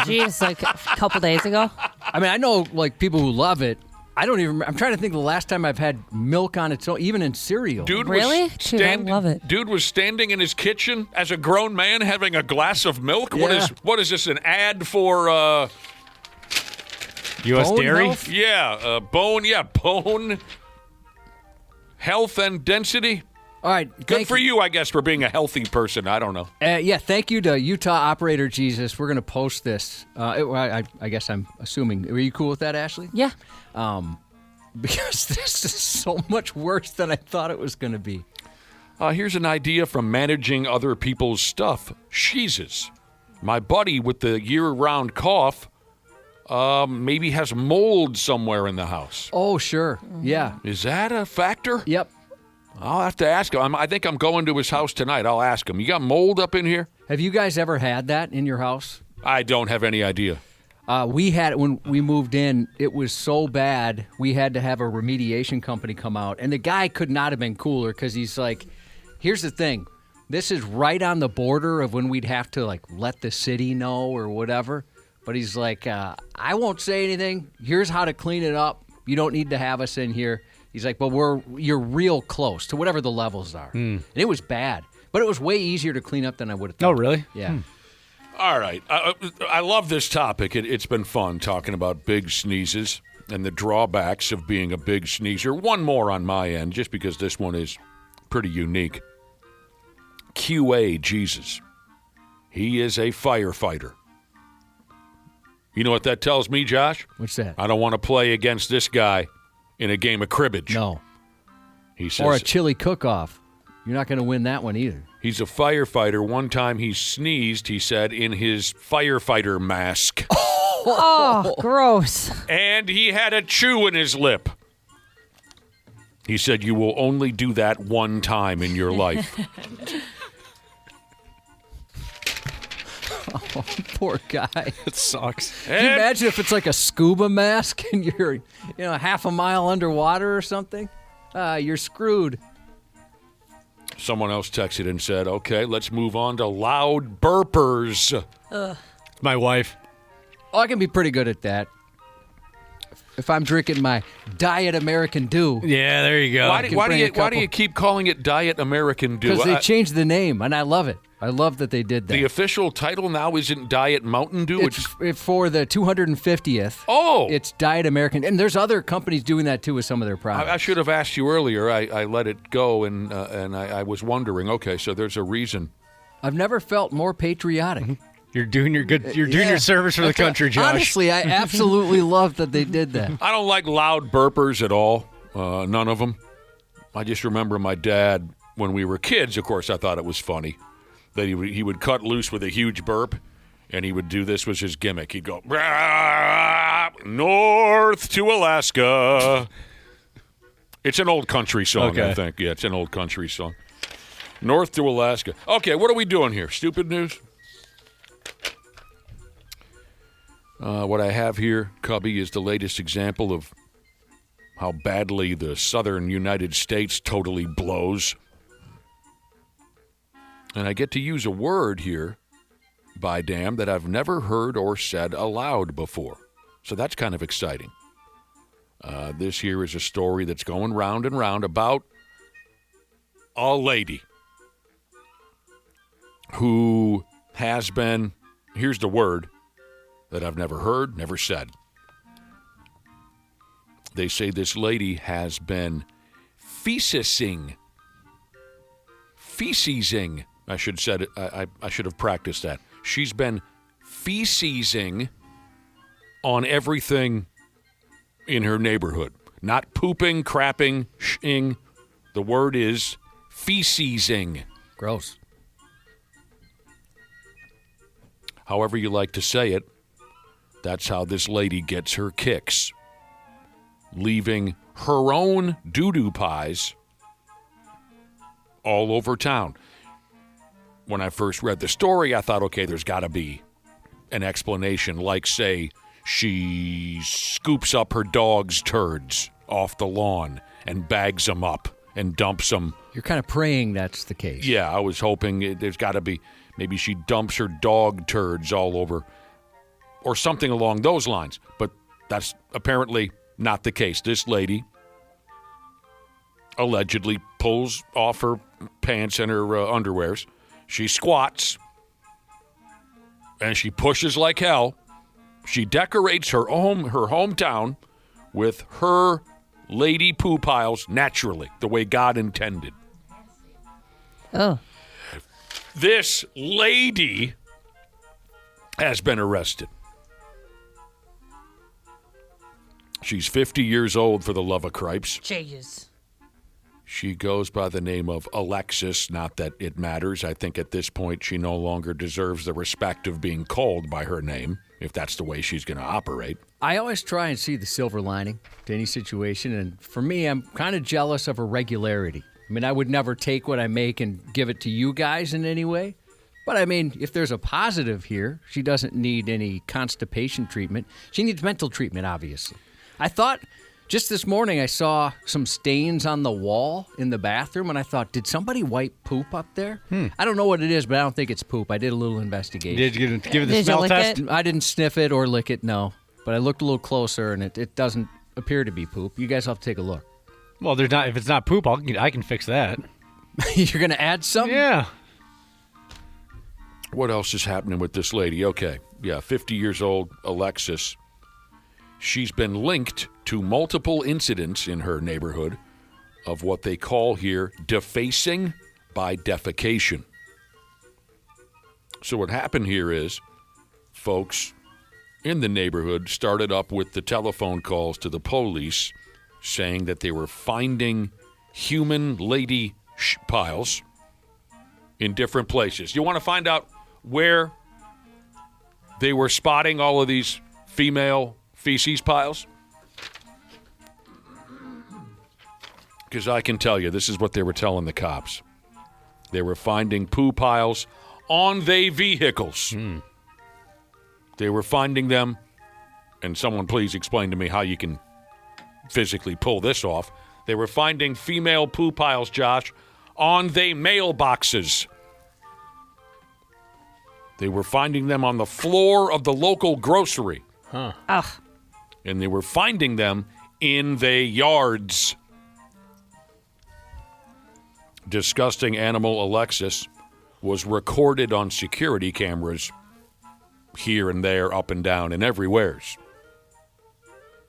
Geez, like a couple days ago. I mean, I know like people who love it. I don't even. I'm trying to think of the last time I've had milk on its own, even in cereal. Dude Really? was Dude, I love it. Dude was standing in his kitchen as a grown man having a glass of milk. Yeah. What is this? An ad for? U.S. Bone Dairy? health? Yeah, bone. Yeah, bone health and density. All right. Good for you, I guess, for being a healthy person. I don't know. Yeah, thank you to Utah Operator Jesus. We're going to post this. I guess I'm assuming. Are you cool with that, Ashley? Yeah. Because this is so much worse than I thought it was going to be. Here's an idea from managing other people's stuff. Sheezes. My buddy with the year-round cough maybe has mold somewhere in the house. Oh, sure. Yeah. Is that a factor? Yep. I'll have to ask him. I think I'm going to his house tonight. I'll ask him. You got mold up in here? Have you guys ever had that in your house? I don't have any idea. We had it when we moved in. It was so bad, we had to have a remediation company come out. And the guy could not have been cooler because he's like, here's the thing. This is right on the border of when we'd have to, like, let the city know or whatever. But he's like, I won't say anything. Here's how to clean it up. You don't need to have us in here. He's like, but you're real close to whatever the levels are. And it was bad. But it was way easier to clean up than I would have thought. Oh, really? Yeah. All right. I love this topic. It's been fun talking about big sneezes and the drawbacks of being a big sneezer. One more on my end, just because this one is pretty unique. QA Jesus. He is a firefighter. You know what that tells me, Josh? What's that? I don't want to play against this guy in a game of cribbage. No. He says, Or a chili cook-off. You're not going to win that one either. he's a firefighter. One time he sneezed, he said, in his firefighter mask. Oh, gross. And he had a chew in his lip. He said, you will only do that one time in your life. Oh, poor guy. It sucks. Can you imagine if it's like a scuba mask and you're, half a mile underwater or something? You're screwed. Someone else texted and said, okay, let's move on to loud burpers. My wife. Oh, I can be pretty good at that. If I'm drinking my Diet American Dew. Yeah, there you go. Why do you keep calling it Diet American Dew? Because they changed the name, and I love it. I love that they did that. The official title now isn't Diet Mountain Dew? It's for the 250th. Oh! It's Diet American. And there's other companies doing that, too, with some of their products. I should have asked you earlier. I let it go, and I was wondering, okay, so there's a reason. I've never felt more patriotic. You're doing your service for the country, Josh. Honestly, I absolutely love that they did that. I don't like loud burpers at all. None of them. I just remember my dad, when we were kids, of course, I thought it was funny that he would cut loose with a huge burp, and he would do this was his gimmick. He'd go, north to Alaska. It's an old country song, okay. I think. Yeah, it's an old country song. North to Alaska. Okay, what are we doing here? Stupid news? What I have here, Cubby, is the latest example of how badly the southern United States totally blows. And I get to use a word here, by damn, that I've never heard or said aloud before. So that's kind of exciting. This here is a story that's going round and round about a lady who has been, here's the word that I've never heard, never said. They say this lady has been feces-ing. Feces-ing. I should said it. I should have practiced that. She's been feces-ing on everything in her neighborhood. Not pooping, crapping, shing. The word is feces-ing. Gross. However you like to say it, that's how this lady gets her kicks. Leaving her own doo-doo pies all over town. When I first read the story, I thought, okay, there's got to be an explanation, like, say, she scoops up her dog's turds off the lawn and bags them up and dumps them. You're kind of praying that's the case. Yeah, I was hoping there's got to be, maybe she dumps her dog turds all over or something along those lines. But that's apparently not the case. This lady allegedly pulls off her pants and her underwears. She squats, and she pushes like hell. She decorates her hometown with her lady poo piles naturally, the way God intended. Oh. This lady has been arrested. She's 50 years old, for the love of cripes. Jeez. She goes by the name of Alexis. Not that it matters. I think at this point she no longer deserves the respect of being called by her name, if that's the way she's going to operate. I always try and see the silver lining to any situation, and for me, I'm kind of jealous of her regularity. I mean, I would never take what I make and give it to you guys in any way. But, I mean, if there's a positive here, she doesn't need any constipation treatment. She needs mental treatment, obviously. I thought just this morning I saw some stains on the wall in the bathroom, and I thought, did somebody wipe poop up there? I don't know what it is, but I don't think it's poop. I did a little investigation. Did you give it the Did you smell lick test? it? I didn't sniff it or lick it, no. But I looked a little closer, and it doesn't appear to be poop. You guys have to take a look. Well, there's not. If it's not poop, I can fix that. You're going to add something? Yeah. What else is happening with this lady? Okay, yeah, 50 years old, Alexis. She's been linked to multiple incidents in her neighborhood of what they call here defacing by defecation. So what happened here is folks in the neighborhood started up with the telephone calls to the police saying that they were finding human lady piles in different places. You want to find out where they were spotting all of these female feces piles? Because I can tell you, this is what they were telling the cops. They were finding poo piles on their vehicles. They were finding them, and someone please explain to me how you can physically pull this off. They were finding female poo piles, Josh, on their mailboxes. They were finding them on the floor of the local grocery. Ugh. And they were finding them in their yards. Disgusting animal Alexis was recorded on security cameras here and there, up and down, and everywheres.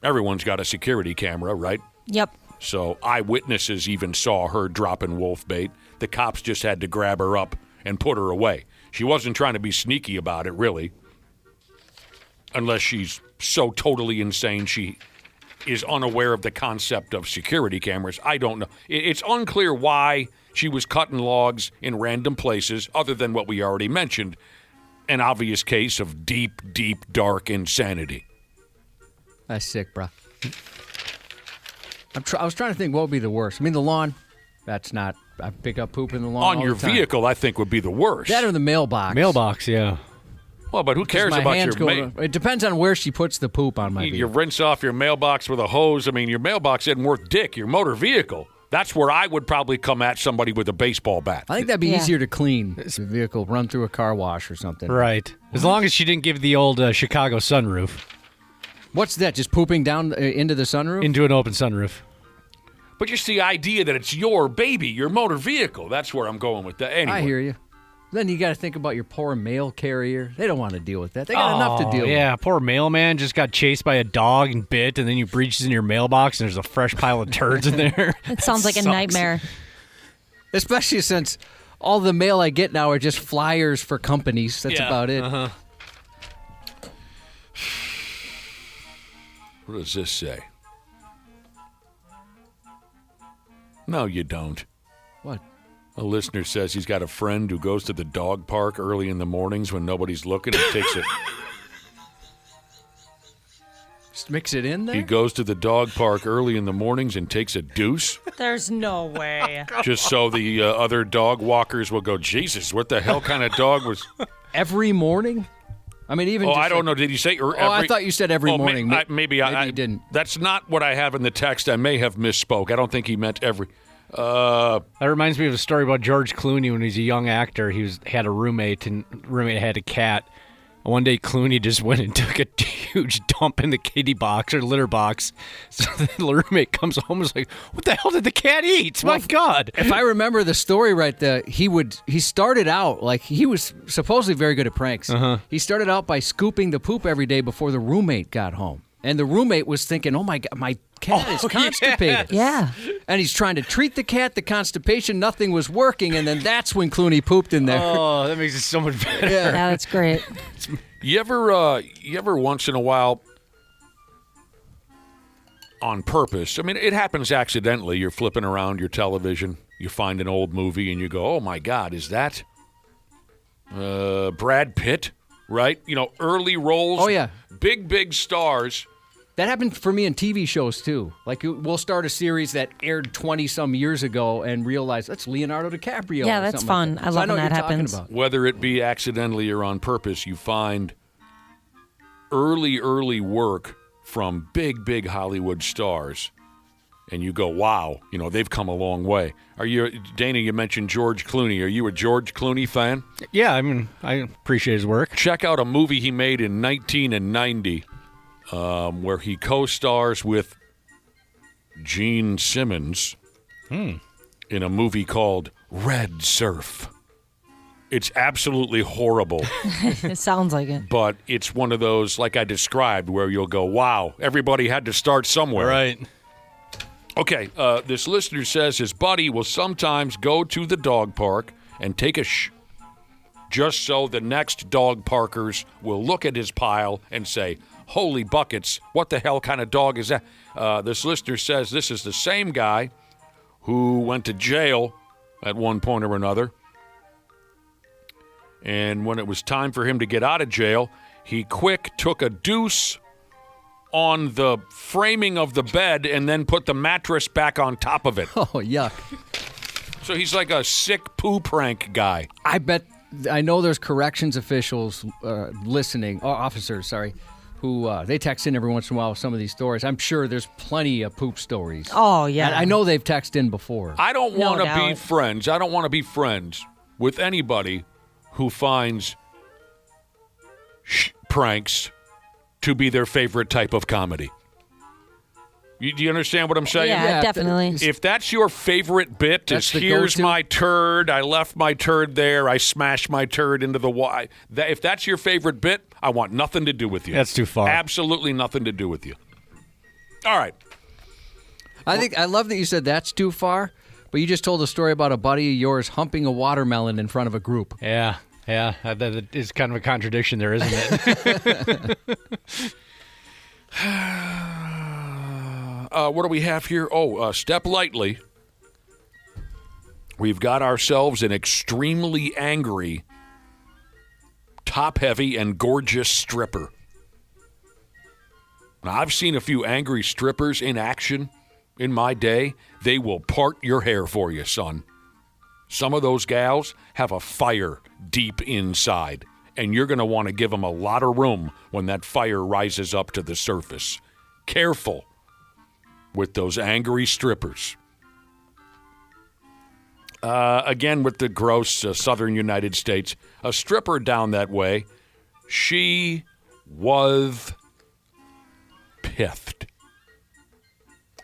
Everyone's got a security camera, right? Yep. So eyewitnesses even saw her dropping wolf bait. The cops just had to grab her up and put her away. She wasn't trying to be sneaky about it, really. Unless she's so totally insane she is unaware of the concept of security cameras. I don't know. It's unclear why she was cutting logs in random places, other than what we already mentioned, an obvious case of deep, deep, dark insanity. That's sick, bro. I was trying to think what would be the worst. I mean, the lawn, that's not. I pick up poop in the lawn On all your the time. vehicle, I think, would be the worst. That or the mailbox. Mailbox, yeah. Well, but who cares My about hands your go to- It depends on where she puts the poop on my You vehicle. rinse off your mailbox with a hose. I mean, your mailbox isn't worth dick. Your motor vehicle. That's where I would probably come at somebody with a baseball bat. I think that'd be Yeah. easier to clean. The vehicle, run through a car wash or something. Right. As long as she didn't give the old Chicago sunroof What's that? Just pooping down into the sunroof? into an open sunroof. But just the idea that it's your baby, your motor vehicle. That's where I'm going with that. Anyway. I hear you. Then you got to think about your poor mail carrier. They don't want to deal with that. They got enough to deal with. Yeah, poor mailman just got chased by a dog and bit, and then you reaches in your mailbox and there's a fresh pile of turds in there. It sounds like a Sucks. nightmare. Especially since all the mail I get now are just flyers for companies. That's Yeah, about it. What does this say? No, you don't. What? A listener says he's got a friend who goes to the dog park early in the mornings when nobody's looking and takes it. Just mix it in there? He goes to the dog park early in the mornings and takes a deuce There's no way. just so the other dog walkers will go, Jesus, what the hell kind of dog was... Every morning? I mean, even. Oh, just I don't like- know. Did he say? Or I thought you said every Oh, morning. Maybe you didn't. That's not what I have in the text. I may have misspoke. I don't think he meant every. That reminds me of a story about George Clooney when he was a young actor. He had a roommate, and roommate had a cat. One day, Clooney just went and took a huge dump in the kitty box or litter box. So the roommate comes home and is like, "What the hell did the cat eat? My God!" If I remember the story right, he started out like he was supposedly very good at pranks. He started out by scooping the poop every day before the roommate got home, and the roommate was thinking, "Oh my God, my cat is constipated." Yeah. And he's trying to treat the cat, the constipation, nothing was working, and then that's when Clooney pooped in there. Oh, that makes it so much better. Yeah, that's great. You ever once in a while, on purpose, I mean, it happens accidentally, you're flipping around your television, you find an old movie, and you go, "Oh, my God, is that Brad Pitt?" Right? You know, early roles. Oh, yeah. Big stars. That happened for me in TV shows, too. Like, we'll start a series that aired 20-some years ago and realize that's Leonardo DiCaprio. Yeah, or that's something fun. like that. I So love know when what that you're talking happens. about. Whether it be accidentally or on purpose, you find early work from big Hollywood stars, and you go, "Wow, you know, they've come a long way." Dana, you mentioned George Clooney. Are you a George Clooney fan? Yeah, I mean, I appreciate his work. Check out a movie he made in 1990 where he co-stars with Gene Simmons in a movie called Red Surf. It's absolutely horrible. It sounds like it. But it's one of those, like I described, where you'll go, "Wow, everybody had to start somewhere." Right. Okay, this listener says his buddy will sometimes go to the dog park and take a just so the next dog parkers will look at his pile and say, "Holy buckets, what the hell kind of dog is that?" This listener says this is the same guy who went to jail at one point or another. And when it was time for him to get out of jail, he took a deuce on the framing of the bed and then put the mattress back on top of it. Oh, yuck. So he's like a sick poo prank guy. I know there's corrections officials officers, who they text in every once in a while with some of these stories. I'm sure there's plenty of poop stories. Oh, yeah. And I know they've texted in before. I don't want to be doubt. friends. I don't want to be friends with anybody who finds pranks to be their favorite type of comedy. Do you understand what I'm saying? Yeah, definitely. If that's your favorite bit, That's is the here's go-to. my turd, I left my turd there, I smashed my turd into the wall. If that's your favorite bit, I want nothing to do with you. That's too far. Absolutely nothing to do with you. All right. I love that you said that's too far, but you just told a story about a buddy of yours humping a watermelon in front of a group. Yeah. That is kind of a contradiction there, isn't it? What do we have here? Step lightly. We've got ourselves an extremely angry, top-heavy, and gorgeous stripper. Now, I've seen a few angry strippers in action in my day. They will part your hair for you, son. Some of those gals have a fire deep inside, and you're going to want to give them a lot of room when that fire rises up to the surface. Careful with those angry strippers. Again, with the gross southern United States, a stripper down that way, she was pithed.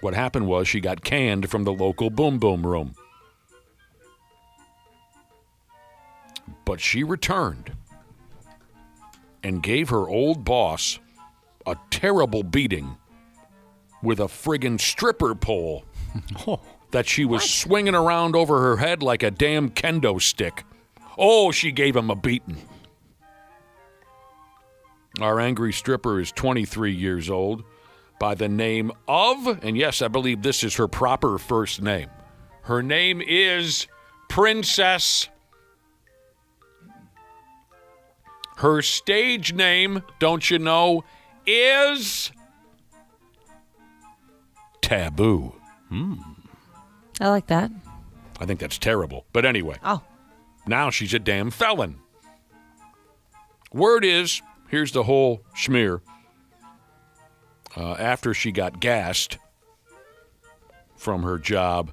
What happened was she got canned from the local boom boom room. But she returned and gave her old boss a terrible beating with a friggin' stripper pole that she was swinging around over her head like a damn kendo stick. Oh, she gave him a beating. Our angry stripper is 23 years old by the name of, and yes, I believe this is her proper first name. Her name is Princess. Her stage name, don't you know, is Taboo. I like that. I think that's terrible. But anyway. Oh. Now she's a damn felon. Word is, here's the whole schmear. After she got gassed from her job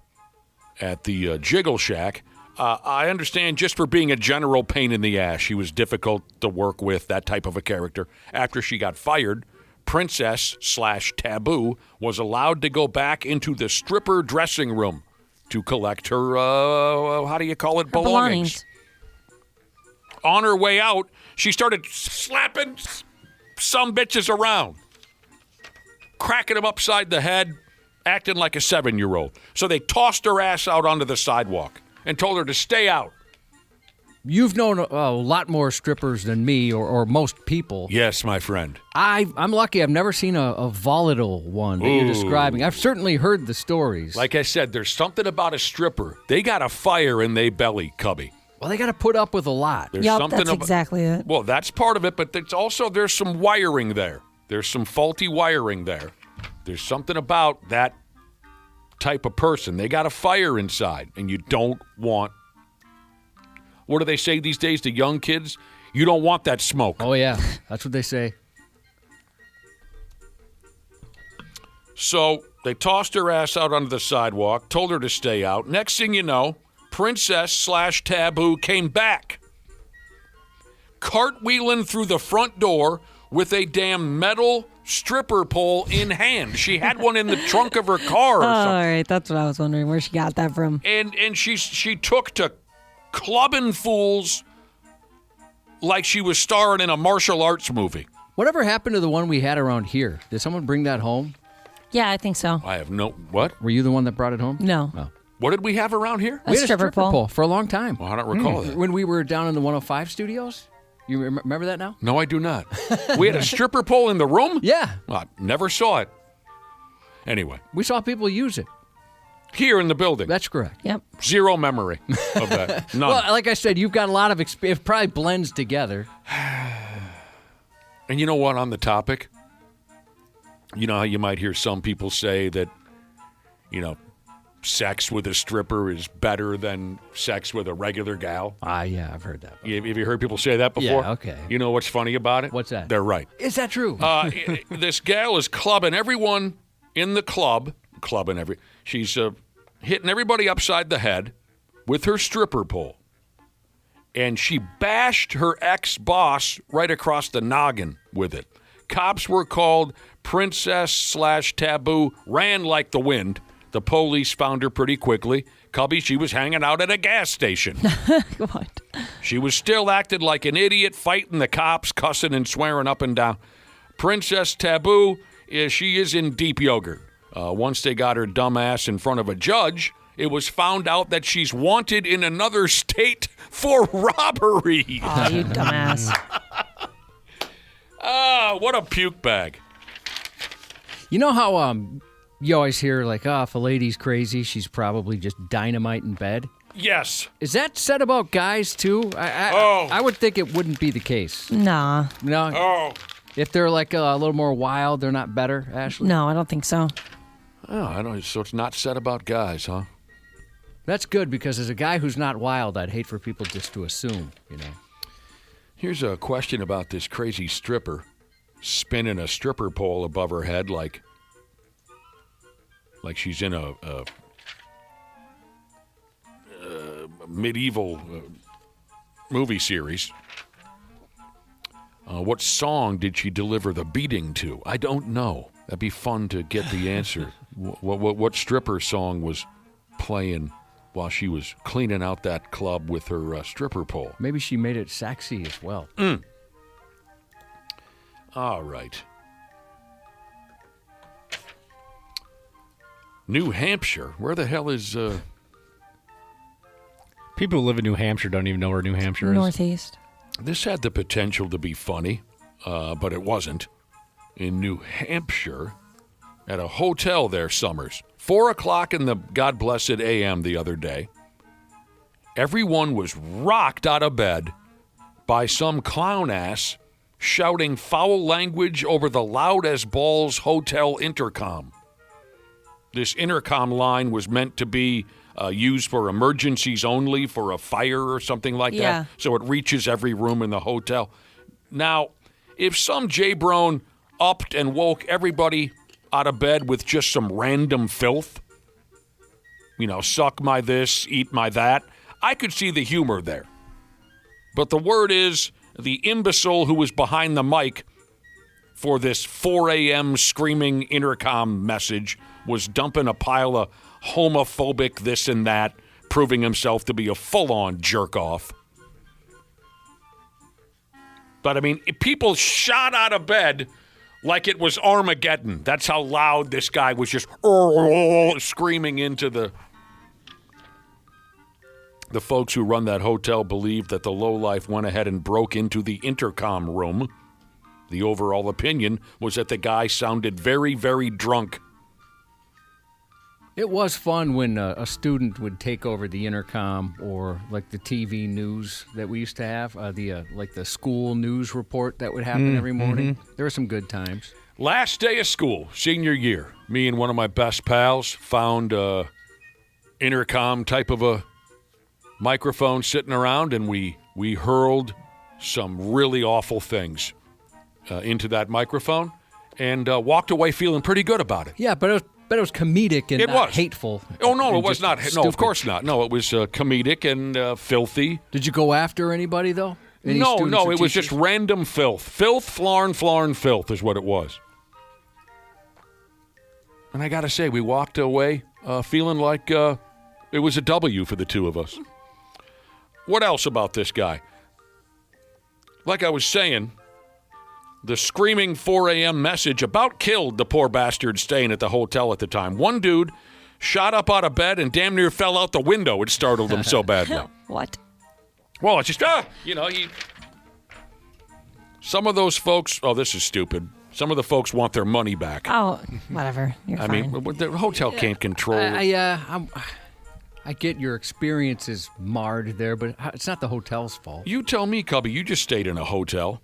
at the Jiggle Shack, I understand just for being a general pain in the ass, she was difficult to work with, that type of a character. After she got fired, Princess/Taboo was allowed to go back into the stripper dressing room to collect her, how do you call it, belongings. On her way out, she started slapping some bitches around, cracking them upside the head, acting like a 7-year-old. So they tossed her ass out onto the sidewalk and told her to stay out. You've known a lot more strippers than me or most people. Yes, my friend. I'm lucky. I've never seen a volatile one that you're describing. I've certainly heard the stories. Like I said, there's something about a stripper. They got a fire in their belly, Cubby. Well, they got to put up with a lot. There's Yep, something that's exactly it. Well, that's part of it, but there's some wiring there. There's some faulty wiring there. There's something about that type of person. They got a fire inside, and you don't want... What do they say these days to young kids? You don't want that smoke. Oh, yeah. That's what they say. So they tossed her ass out onto the sidewalk, told her to stay out. Next thing you know, Princess/Taboo came back, cartwheeling through the front door with a damn metal stripper pole in hand. She had one in the trunk of her car or something. All right, that's what I was wondering, where she got that from. And she took to clubbing fools like she was starring in a martial arts movie. Whatever happened to the one we had around here? Did someone bring that home? Yeah, I think so. I have no... What? Were you the one that brought it home? No. Oh. What did we have around here? A We had stripper pole. for a long time. Well, I don't recall that. When we were down in the 105 studios? You remember that now? No, I do not. We had a stripper pole in the room? Yeah. I never saw it. Anyway, We saw people use it. here in the building. That's correct. Yep. Zero memory of that. None. Well, like I said, you've got a lot of experience. It probably blends together. And you know what, on the topic? You know how you might hear some people say that, sex with a stripper is better than sex with a regular gal? Yeah, I've heard that. Have you heard people say that before? Yeah, okay. You know what's funny about it? What's that? They're right. Is that true? This gal is clubbing everyone in the club. She's hitting everybody upside the head with her stripper pole. And she bashed her ex-boss right across the noggin with it. Cops were called. Princess/Taboo ran like the wind. The police found her pretty quickly. Cubby, she was hanging out at a gas station. What? She was still acting like an idiot, fighting the cops, cussing and swearing up and down. Princess Taboo, she is in deep yogurt. Once they got her dumb ass in front of a judge, it was found out that she's wanted in another state for robbery. Oh, you dumbass. What a puke bag. You know how you always hear, like, if a lady's crazy, she's probably just dynamite in bed? Yes. Is that said about guys, too? I would think it wouldn't be the case. Nah. No. Oh. If they're, like, a little more wild, they're not better, Ashley? No, I don't think so. Oh, I don't. So it's not said about guys, huh? That's good, because as a guy who's not wild, I'd hate for people just to assume, Here's a question about this crazy stripper spinning a stripper pole above her head like she's in a medieval movie series. What song did she deliver the beating to? I don't know. That'd be fun to get the answer. What stripper song was playing while she was cleaning out that club with her stripper pole? Maybe she made it sexy as well. All right. New Hampshire. Where the hell is... People who live in New Hampshire don't even know where New Hampshire is. Northeast. This had the potential to be funny, but it wasn't. In New Hampshire, at a hotel there, Summers, 4 o'clock in the God blessed a.m. the other day, everyone was rocked out of bed by some clown ass shouting foul language over the loud as balls hotel intercom. This intercom line was meant to be used for emergencies only, for a fire or something like that. So it reaches every room in the hotel. Now, if some J-Brone upped and woke everybody out of bed with just some random filth, suck my this, eat my that, I could see the humor there. But the word is the imbecile who was behind the mic for this 4 a.m. screaming intercom message was dumping a pile of homophobic this and that, proving himself to be a full-on jerk-off. But, I mean, people shot out of bed like it was Armageddon. That's how loud this guy was just screaming into the folks who run that hotel believe that the lowlife went ahead and broke into the intercom room. The overall opinion was that the guy sounded very, very drunk. It was fun when a student would take over the intercom or like the TV news that we used to have, like the school news report that would happen every morning. There were some good times. Last day of school, senior year, me and one of my best pals found a intercom type of a microphone sitting around, and we hurled some really awful things into that microphone and walked away feeling pretty good about it. Yeah, but it was comedic and not hateful. Oh, no, it was just not. stupid. No, of course not. No, it was comedic and filthy. Did you go after anybody, though? Any No, students or it was just teachers? random filth. Filth, flarn, filth is what it was. And I got to say, we walked away feeling like it was a W for the two of us. What else about this guy? Like I was saying, the screaming 4 a.m. message about killed the poor bastard staying at the hotel at the time. One dude shot up out of bed and damn near fell out the window. It startled him so badly. What? Well, it's just, some of those folks, this is stupid. Some of the folks want their money back. Oh, whatever. You're fine. I mean, the hotel can't control it. I get your experience is marred there, but it's not the hotel's fault. You tell me, Cubby, you just stayed in a hotel.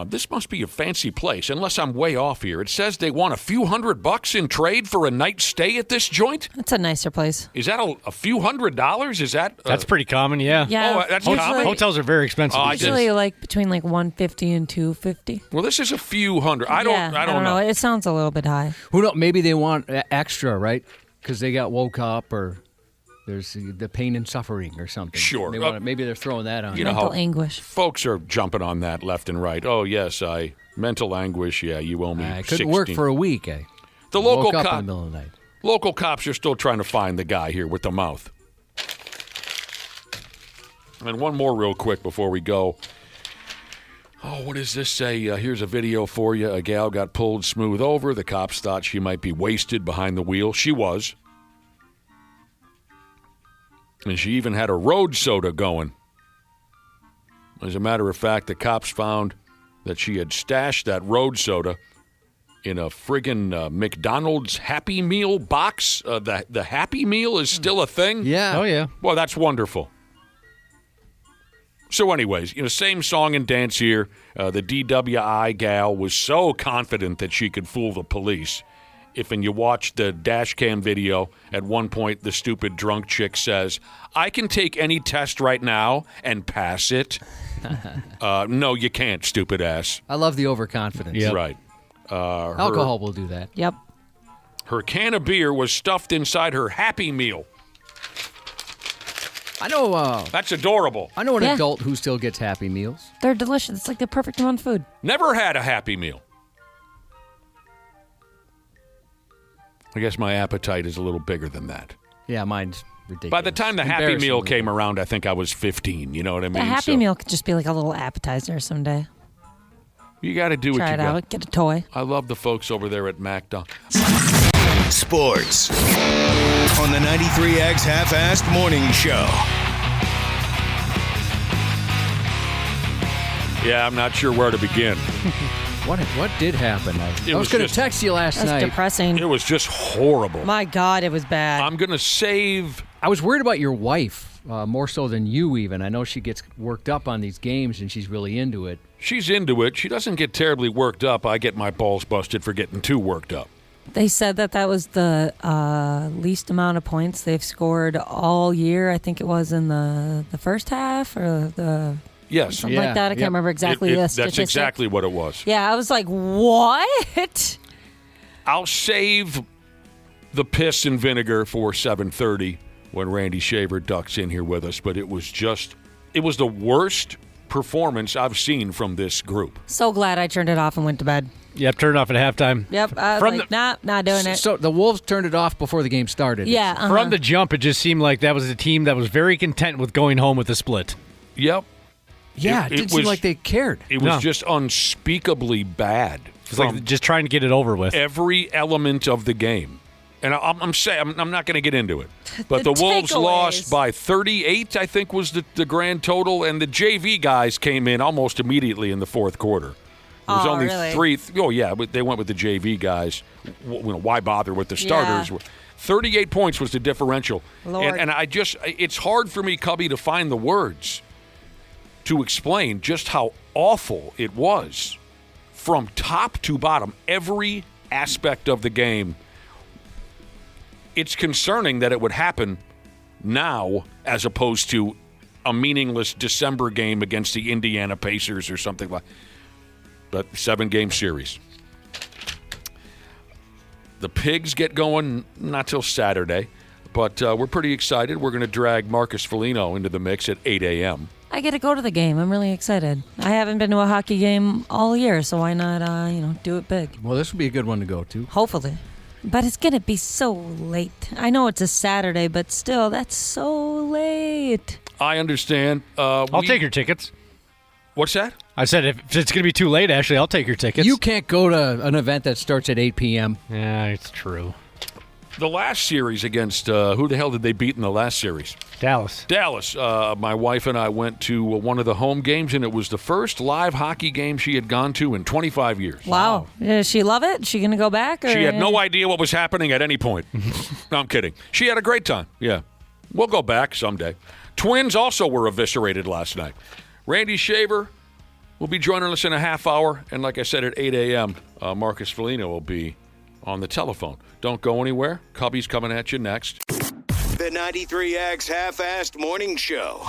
This must be a fancy place, unless I'm way off here. It says they want a few $100 in trade for a night stay at this joint? It's a nicer place. Is that a few $100? Is that... That's pretty common, yeah. Yeah. Oh, that's usually, common? Hotels are very expensive. Usually like between like $150 and $250. Well, this is a few hundred. I don't know. It sounds a little bit high. Who knows? Maybe they want extra, right? Because they got woke up or... There's the pain and suffering or something. Sure. Maybe they're throwing that on. Mental anguish. Folks are jumping on that left and right. Oh, yes, mental anguish. Yeah, you owe me I couldn't 16. work for a week. The local woke up in the middle of the night. Local cops are still trying to find the guy here with the mouth. And one more real quick before we go. Oh, what does this say? Here's a video for you. A gal got pulled smooth over. The cops thought she might be wasted behind the wheel. She was. And she even had a road soda going. As a matter of fact, the cops found that she had stashed that road soda in a friggin' McDonald's Happy Meal box. The Happy Meal is still a thing? Yeah. Oh, yeah. Well, that's wonderful. So anyways, same song and dance here. The DWI gal was so confident that she could fool the police. When you watch the dash cam video, at one point the stupid drunk chick says, "I can take any test right now and pass it." No, you can't, stupid ass. I love the overconfidence. Yep. Right. Alcohol will do that. Yep. Her can of beer was stuffed inside her Happy Meal. I know. That's adorable. I know an adult who still gets Happy Meals. They're delicious. It's like the perfect amount of food. Never had a Happy Meal. I guess my appetite is a little bigger than that. Yeah, mine's ridiculous. By the time the Happy Meal came around, I think I was 15. You know what I mean? A Happy Meal could just be like a little appetizer someday. You got to do what Try you it got. out. Get a toy. I love the folks over there at MacDonald's. Sports on the 93X Half-Assed Morning Show. Yeah, I'm not sure where to begin. What did happen? I was going to text you last That's night. depressing. It was just horrible. My God, it was bad. I'm going to save... I was worried about your wife, more so than you even. I know she gets worked up on these games, and she's really into it. She's into it. She doesn't get terribly worked up. I get my balls busted for getting too worked up. They said that was the least amount of points they've scored all year. I think it was in the first half or the... Yes. Something like that. I can't remember exactly the statistic. That's exactly what it was. Yeah, I was like, what? I'll save the piss and vinegar for 7:30 when Randy Shaver ducks in here with us, but it was the worst performance I've seen from this group. So glad I turned it off and went to bed. Yep, turned off at halftime. Yep, I was not doing it. So the Wolves turned it off before the game started. Yeah. Uh-huh. From the jump, it just seemed like that was a team that was very content with going home with a split. Yep. Yeah, it didn't seem like they cared. It was just unspeakably bad. It's like just trying to get it over with. Every element of the game. And I'm saying I'm not going to get into it, but the Wolves takeaways. lost by 38, I think was the grand total, and the JV guys came in almost immediately in the fourth quarter. There was only really? three. Oh yeah, but they went with the JV guys. Why bother with the starters? Yeah. 38 points was the differential, Lord. and it's hard for me, Cubby, to find the words to explain just how awful it was from top to bottom, every aspect of the game. It's concerning that it would happen now as opposed to a meaningless December game against the Indiana Pacers or something like that. But 7-game series. The Pigs get going not till Saturday, but we're pretty excited. We're going to drag Marcus Foligno into the mix at 8 a.m. I get to go to the game. I'm really excited. I haven't been to a hockey game all year, so why not, do it big? Well, this would be a good one to go to. Hopefully. But it's going to be so late. I know it's a Saturday, but still, that's so late. I understand. I'll take your tickets. What's that? I said if it's going to be too late, Ashley, I'll take your tickets. You can't go to an event that starts at 8 p.m. Yeah, it's true. The last series against, who the hell did they beat in the last series? Dallas. My wife and I went to one of the home games, and it was the first live hockey game she had gone to in 25 years. Wow. Does she love it? Is she going to go back? Or? She had no idea what was happening at any point. No, I'm kidding. She had a great time. Yeah. We'll go back someday. Twins also were eviscerated last night. Randy Shaver will be joining us in a half hour, and like I said, at 8 a.m., Marcus Foligno will be on the telephone. Don't go anywhere. Cubby's coming at you next. The 93X Half-Assed Morning Show.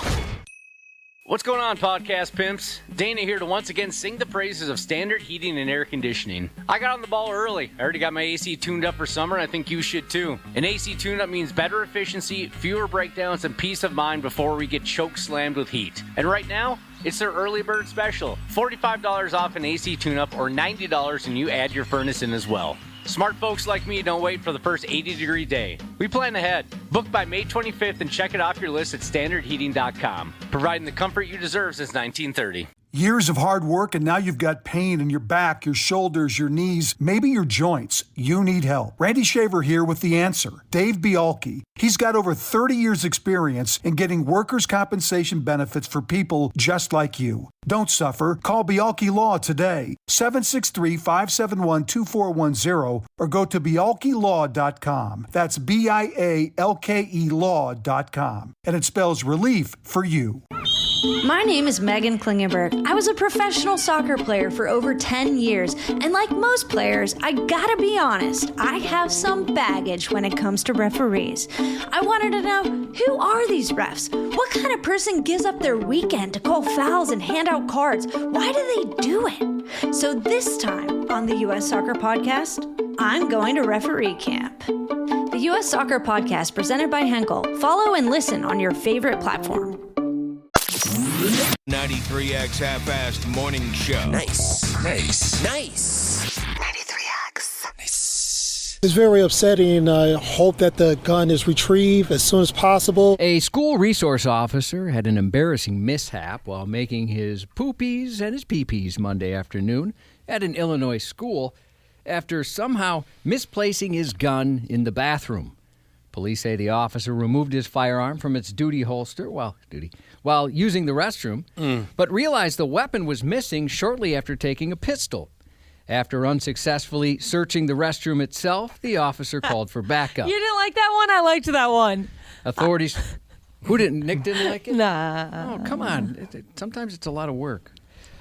What's going on, podcast pimps? Dana here to once again sing the praises of standard heating and air conditioning. I got on the ball early. I already got my AC tuned up for summer, and I think you should too. An AC tune-up means better efficiency, fewer breakdowns, and peace of mind before we get choke slammed with heat. And right now, it's their early bird special. $45 off an AC tune-up or $90 and you add your furnace in as well. Smart folks like me don't wait for the first 80-degree day. We plan ahead. Book by May 25th and check it off your list at standardheating.com. Providing the comfort you deserve since 1930. Years of hard work, and now you've got pain in your back, your shoulders, your knees, maybe your joints. You need help. Randy Shaver here with the answer. Dave Bialke. He's got over 30 years experience in getting workers' compensation benefits for people just like you. Don't suffer. Call Bialke Law today. 763-571-2410 or go to bialkelaw.com. That's BIALKE law.com. And it spells relief for you. My name is Megan Klingenberg. I was a professional soccer player for over 10 years, and like most players, I gotta be honest, I have some baggage when it comes to referees. I wanted to know, who are these refs? What kind of person gives up their weekend to call fouls and hand out cards? Why do they do it? So this time on the U.S. Soccer Podcast, I'm going to referee camp. The U.S. Soccer Podcast presented by Henkel. Follow and listen on your favorite platform. 93X Half-Assed Morning Show. Nice. 93X. It's very upsetting. I hope that the gun is retrieved as soon as possible. A school resource officer had an embarrassing mishap while making his poopies and his pee-pees Monday afternoon at an Illinois school after somehow misplacing his gun in the bathroom. Police say the officer removed his firearm from its duty holster while using the restroom, but realized the weapon was missing shortly after taking a pistol. After unsuccessfully searching the restroom itself, the officer called for backup. You didn't like that one? I liked that one. Authorities... Who didn't? Nick didn't like it? Nah. Oh, come on. Sometimes it's a lot of work.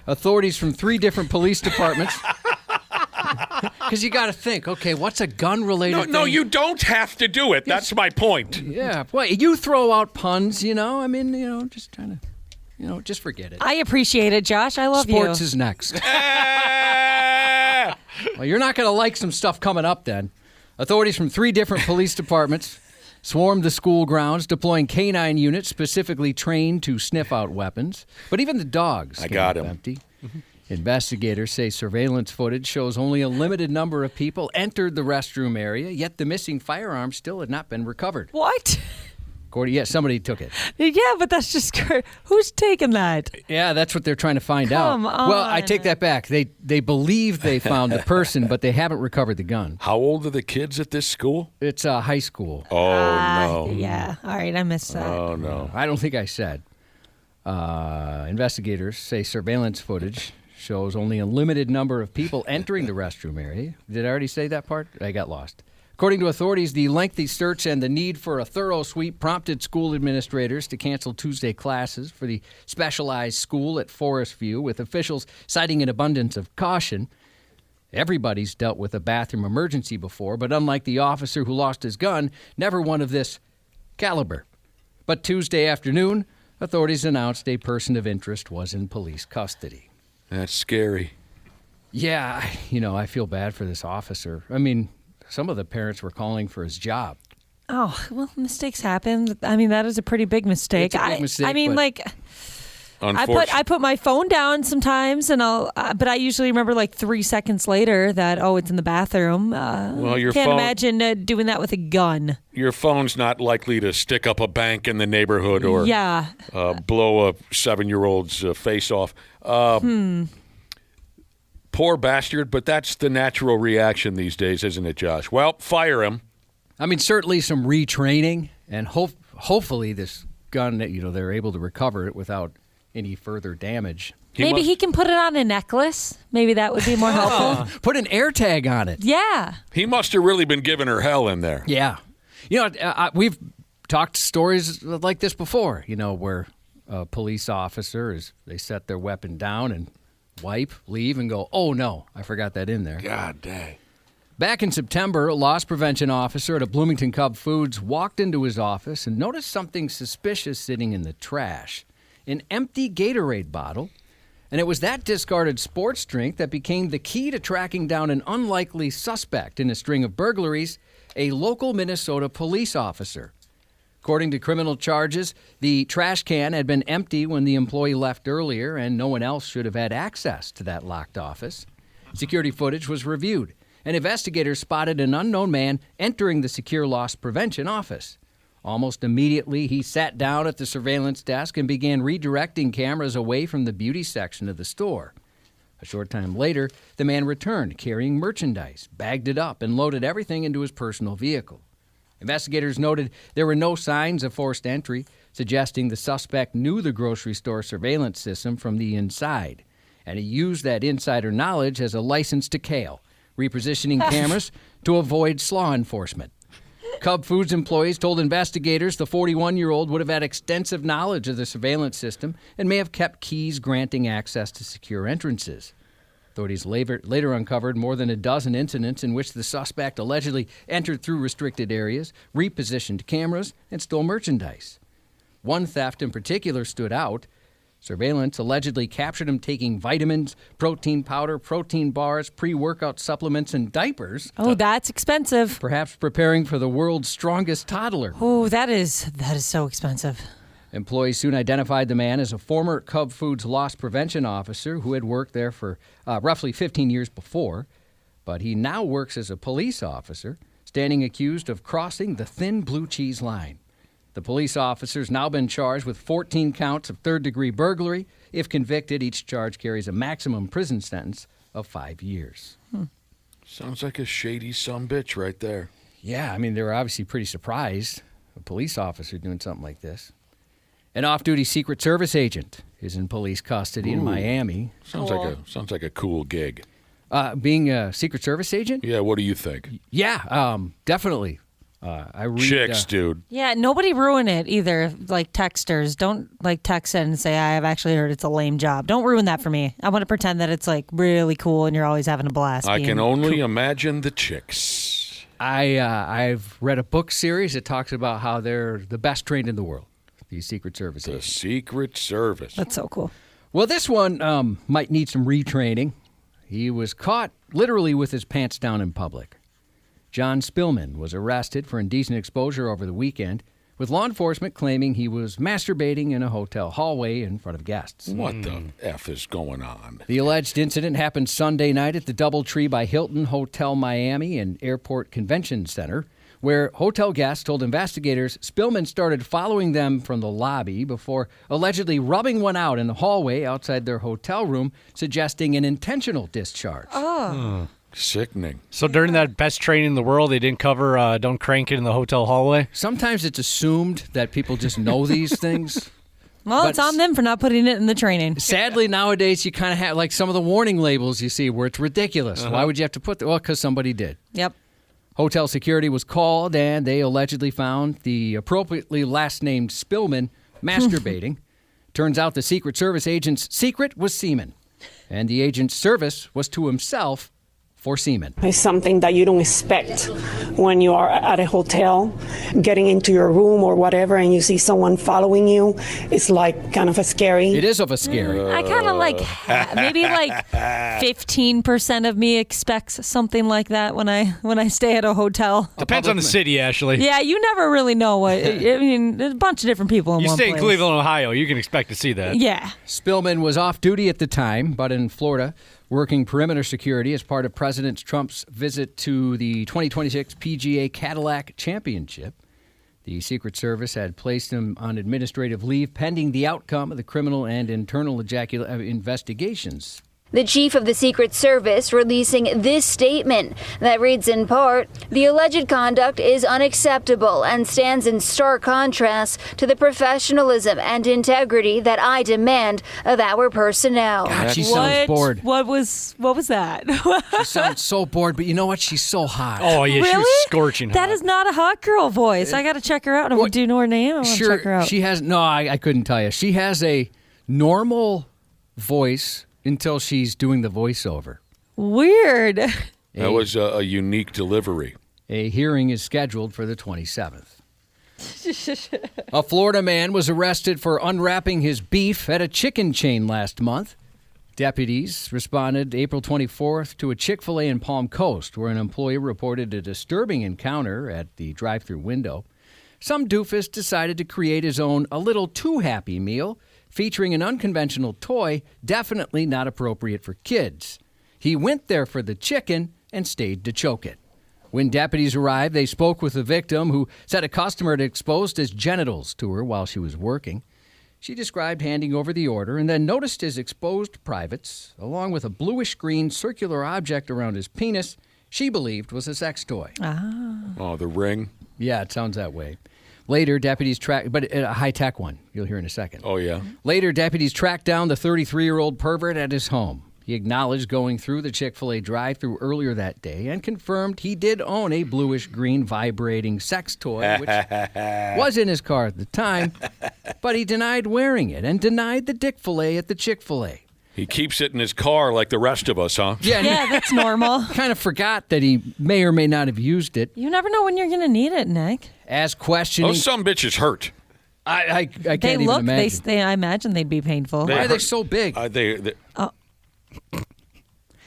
Authorities from 3 different police departments... Because you got to think, okay, what's a gun-related thing? No, you don't have to do it. That's my point. Yeah. Well, you throw out puns, just trying to, just forget it. I appreciate it, Josh. I love Sports you. is next. Well, you're not going to like some stuff coming up then. Authorities from 3 different police departments swarmed the school grounds, deploying canine units specifically trained to sniff out weapons. But even the dogs came up empty. Investigators say surveillance footage shows only a limited number of people entered the restroom area, yet the missing firearm still had not been recovered. What? Somebody took it. Yeah, but that's just who's taking that? Yeah, that's what they're trying to find out. Come on. Well, I take that back. They believe they found the person, but they haven't recovered the gun. How old are the kids at this school? It's high school. Oh, no. Yeah. All right, I missed that. Oh, no. I don't think I said. Investigators say surveillance footage shows only a limited number of people entering the restroom area. Did I already say that part? I got lost. According to authorities, the lengthy search and the need for a thorough sweep prompted school administrators to cancel Tuesday classes for the specialized school at Forest View, with officials citing an abundance of caution. Everybody's dealt with a bathroom emergency before, but unlike the officer who lost his gun, never one of this caliber. But Tuesday afternoon, authorities announced a person of interest was in police custody. That's scary. Yeah, I feel bad for this officer. I mean, some of the parents were calling for his job. Oh, well, mistakes happen. I mean, that is a pretty big mistake. It's a big mistake, I mean, but I put my phone down sometimes, and but I usually remember like 3 seconds later that it's in the bathroom. Well, your can't phone, imagine doing that with a gun. Your phone's not likely to stick up a bank in the neighborhood or blow a 7-year-old's face off. Poor bastard, but that's the natural reaction these days, isn't it, Josh? Well, fire him. I mean, certainly some retraining, and hopefully this gun, they're able to recover it without any further damage. Maybe he can put it on a necklace. Maybe that would be more helpful. Put an air tag on it. Yeah. He must have really been giving her hell in there. Yeah. We've talked stories like this before, where a police officer they set their weapon down and wipe, leave, and go, oh, no, I forgot that in there. God dang. Back in September, a loss prevention officer at a Bloomington Cub Foods walked into his office and noticed something suspicious sitting in the trash. An empty Gatorade bottle. And it was that discarded sports drink that became the key to tracking down an unlikely suspect in a string of burglaries, a local Minnesota police officer. According to criminal charges, the trash can had been empty when the employee left earlier, and no one else should have had access to that locked office. Security footage was reviewed, and investigators spotted an unknown man entering the secure loss prevention office. Almost immediately, he sat down at the surveillance desk and began redirecting cameras away from the beauty section of the store. A short time later, the man returned carrying merchandise, bagged it up, and loaded everything into his personal vehicle. Investigators noted there were no signs of forced entry, suggesting the suspect knew the grocery store surveillance system from the inside, and he used that insider knowledge as a license to kill, repositioning cameras to avoid law enforcement. Cub Foods employees told investigators the 41-year-old would have had extensive knowledge of the surveillance system and may have kept keys granting access to secure entrances. Authorities later uncovered more than a dozen incidents in which the suspect allegedly entered through restricted areas, repositioned cameras, and stole merchandise. One theft in particular stood out. Surveillance allegedly captured him taking vitamins, protein powder, protein bars, pre-workout supplements, and diapers. Oh, that's expensive. Perhaps preparing for the world's strongest toddler. Oh, that is so expensive. Employees soon identified the man as a former Cub Foods loss prevention officer who had worked there for roughly 15 years before. But he now works as a police officer, standing accused of crossing the thin blue cheese line. The police officer's now been charged with 14 counts of third-degree burglary. If convicted, each charge carries a maximum prison sentence of 5 years. Sounds like a shady sumbitch right there. Yeah, I mean, they were obviously pretty surprised. A police officer doing something like this. An off-duty Secret Service agent is in police custody in Miami. Sounds like a cool gig. Being a Secret Service agent? Yeah, what do you think? Yeah, definitely. I read, Chicks, dude. Yeah, nobody ruin it either. Like texters, don't text in and say, "I've actually heard it's a lame job." Don't ruin that for me. I want to pretend that it's really cool and you're always having a blast. I can only imagine the chicks. I've read a book series that talks about how they're the best trained in the world. The Secret Service agents. The Secret Service. That's so cool. Well, this one might need some retraining. He was caught literally with his pants down in public. John Spillman was arrested for indecent exposure over the weekend, with law enforcement claiming he was masturbating in a hotel hallway in front of guests. What the F is going on? The alleged incident happened Sunday night at the DoubleTree by Hilton Hotel Miami and Airport Convention Center, where hotel guests told investigators Spillman started following them from the lobby before allegedly rubbing one out in the hallway outside their hotel room, suggesting an intentional discharge. Sickening. So during that best training in the world, they didn't cover don't crank it in the hotel hallway? Sometimes it's assumed that people just know these things. Well, But it's on them for not putting it in the training. Sadly, nowadays, you kind of have like some of the warning labels you see where it's ridiculous. Why would you have to put that? Well, because somebody did. Yep. Hotel security was called, and they allegedly found the appropriately last-named Spillman masturbating. Turns out the Secret Service agent's secret was semen, and the agent's service was to himself for semen. It's something that you don't expect when you are at a hotel, getting into your room or whatever, and you see someone following you. It's like kind of a scary. It is of a scary. I kind of like, maybe like 15% of me expects something like that when I stay at a hotel. Depends on the city, Ashley. Yeah, you never really know what. I mean, there's a bunch of different people in You one stay place. in Cleveland, Ohio, you can expect to see that. Yeah. Spillman was off duty at the time, but in Florida, working perimeter security as part of President Trump's visit to the 2026 PGA Cadillac Championship. The Secret Service had placed him on administrative leave pending the outcome of the criminal and internal investigations. The chief of the Secret Service releasing this statement that reads in part, "The alleged conduct is unacceptable and stands in stark contrast to the professionalism and integrity that I demand of our personnel." God, she sounds bored. What was that? She sounds so bored, but you know what? She's so hot. Oh, yeah, she was Really? scorching hot. That is not a hot girl voice. I got to check her out. Do you know her name? I want to Sure, check her out. she has, no, I couldn't tell you. She has a normal voice until she's doing the voiceover. Weird. That was a unique delivery. A hearing is scheduled for the 27th. A Florida man was arrested for unwrapping his beef at a chicken chain last month. Deputies responded April 24th to a Chick-fil-A in Palm Coast, where an employee reported a disturbing encounter at the drive-thru window. Some doofus decided to create his own a little too happy meal, featuring an unconventional toy definitely not appropriate for kids. He went there for the chicken and stayed to choke it. When deputies arrived, they spoke with the victim, who said a customer had exposed his genitals to her while she was working. She described handing over the order and then noticed his exposed privates, along with a bluish-green circular object around his penis she believed was a sex toy. Oh, the ring? Yeah, it sounds that way. Later, deputies tracked, but a high-tech one. You'll hear in a second. Oh, yeah? Later, deputies tracked down the 33-year-old pervert at his home. He acknowledged going through the Chick-fil-A drive-thru earlier that day and confirmed he did own a bluish-green vibrating sex toy, which was in his car at the time, but he denied wearing it and denied the dick fillet at the Chick-fil-A. He keeps it in his car like the rest of us, huh? Yeah, that's normal. Kind of forgot that he may or may not have used it. You never know when you're going to need it, Nick. As questioning... Oh, some bitches hurt. I can't They even look, imagine. I imagine they'd be painful. Why are they so big?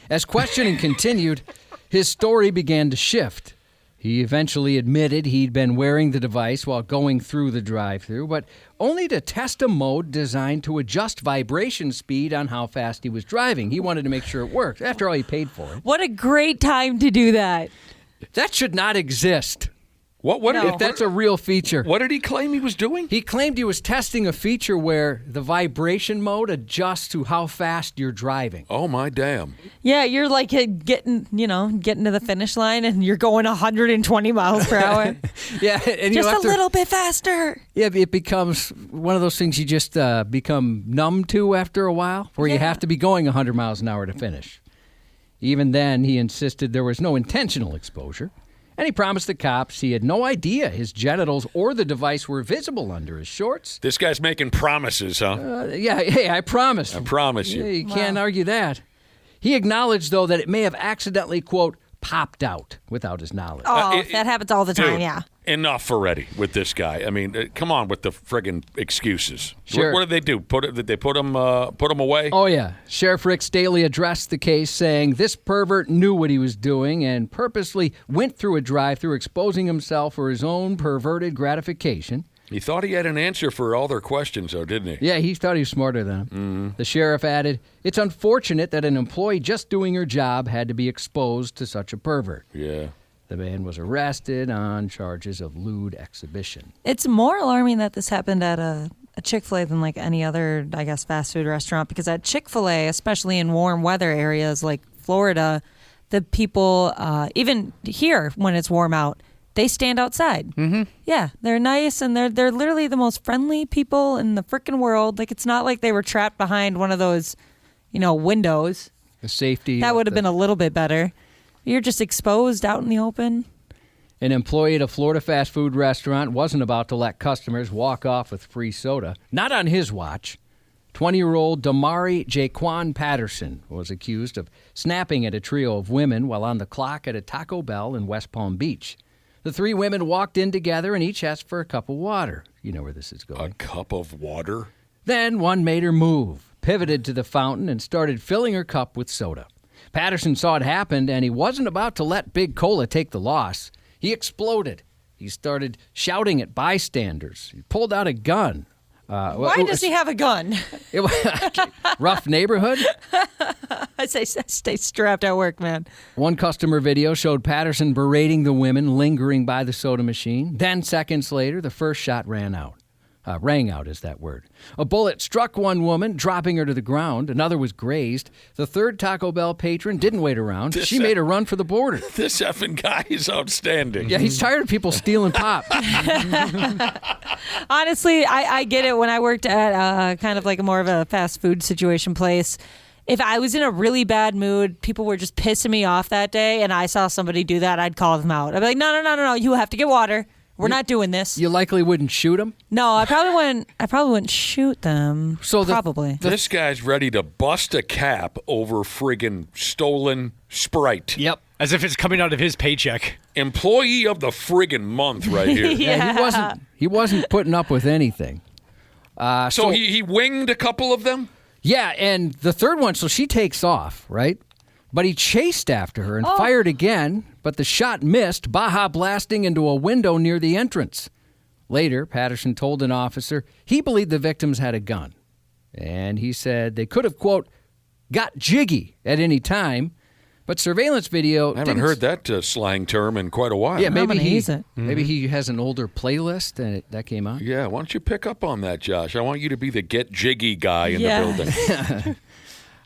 As questioning continued, his story began to shift. He eventually admitted he'd been wearing the device while going through the drive-thru, but only to test a mode designed to adjust vibration speed on how fast he was driving. He wanted to make sure it worked. After all, he paid for it. What a great time to do that. That should not exist. What if that's a real feature? What did he claim he was doing? He claimed he was testing a feature where the vibration mode adjusts to how fast you're driving. Oh, my damn. Yeah, you're like getting to the finish line and you're going 120 miles per hour. Yeah, and just a little bit faster. Yeah, it becomes one of those things you just become numb to after a while, where you have to be going 100 miles an hour to finish. Even then, he insisted there was no intentional exposure. And he promised the cops he had no idea his genitals or the device were visible under his shorts. This guy's making promises, huh? Hey, I promise. I promise you. Yeah, you can't argue that. He acknowledged, though, that it may have accidentally, quote, popped out without his knowledge. Oh, that happens all the time, dude, yeah. enough already with this guy. I mean, come on with the friggin' excuses. Sure. What did they do? Did they put him away? Oh, yeah. Sheriff Rick Staley addressed the case, saying this pervert knew what he was doing and purposely went through a drive-thru, exposing himself for his own perverted gratification. He thought he had an answer for all their questions, though, didn't he? Yeah, he thought he was smarter than him. Mm-hmm. The sheriff added, it's unfortunate that an employee just doing her job had to be exposed to such a pervert. Yeah. The man was arrested on charges of lewd exhibition. It's more alarming that this happened at a Chick-fil-A than like any other, I guess, fast food restaurant, because at Chick-fil-A, especially in warm weather areas like Florida, the people, even here when it's warm out, they stand outside. Mm-hmm. Yeah, they're nice, and they're literally the most friendly people in the freaking world. Like, it's not like they were trapped behind one of those, windows. The safety. That would have been a little bit better. You're just exposed out in the open. An employee at a Florida fast food restaurant wasn't about to let customers walk off with free soda. Not on his watch. 20-year-old Damari Jaquan Patterson was accused of snapping at a trio of women while on the clock at a Taco Bell in West Palm Beach. The three women walked in together and each asked for a cup of water. You know where this is going. A cup of water? Then one made her move, pivoted to the fountain, and started filling her cup with soda. Patterson saw it happen, and he wasn't about to let Big Cola take the loss. He exploded. He started shouting at bystanders. He pulled out a gun. Why does he have a gun? Rough neighborhood? I say stay strapped at work, man. One customer video showed Patterson berating the women lingering by the soda machine. Then, seconds later, the first shot rang out is that word. A bullet struck one woman, dropping her to the ground. Another was grazed. The third Taco Bell patron didn't wait around. She made a run for the border. This effing guy is outstanding. Yeah, he's tired of people stealing pop. Honestly, I get it. When I worked at kind of like more of a fast food situation place, if I was in a really bad mood, people were just pissing me off that day, and I saw somebody do that, I'd call them out. I'd be like, no, you have to get water. We're not doing this. You likely wouldn't shoot him? No, I probably wouldn't shoot them. Probably. This guy's ready to bust a cap over friggin' stolen Sprite. Yep. As if it's coming out of his paycheck. Employee of the friggin' month right here. Yeah. He wasn't putting up with anything. So he winged a couple of them? Yeah, and the third one, so she takes off, right? But he chased after her and fired again, but the shot missed, Baja blasting into a window near the entrance. Later, Patterson told an officer he believed the victims had a gun. And he said they could have, quote, got jiggy at any time, but surveillance video... I haven't heard that slang term in quite a while. Yeah, maybe maybe he has an older playlist and that came out. Yeah, why don't you pick up on that, Josh? I want you to be the get jiggy guy in the building.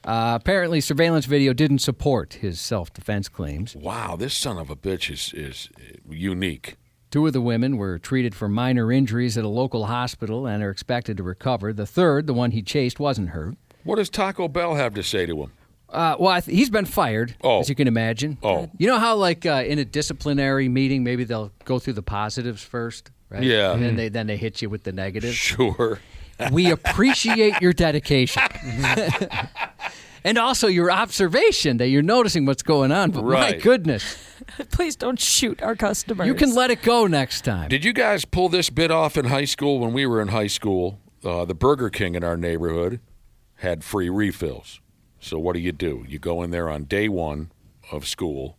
Apparently, surveillance video didn't support his self-defense claims. Wow, this son of a bitch is unique. Two of the women were treated for minor injuries at a local hospital and are expected to recover. The third, the one he chased, wasn't hurt. What does Taco Bell have to say to him? He's been fired, as you can imagine. Oh. You know how, like, in a disciplinary meeting, maybe they'll go through the positives first, right? Yeah. And then they hit you with the negatives. Sure. We appreciate your dedication. And also your observation that you're noticing what's going on. But my goodness. Please don't shoot our customers. You can let it go next time. Did you guys pull this bit off in high school? When we were in high school, the Burger King in our neighborhood had free refills. So what do? You go in there on day one of school.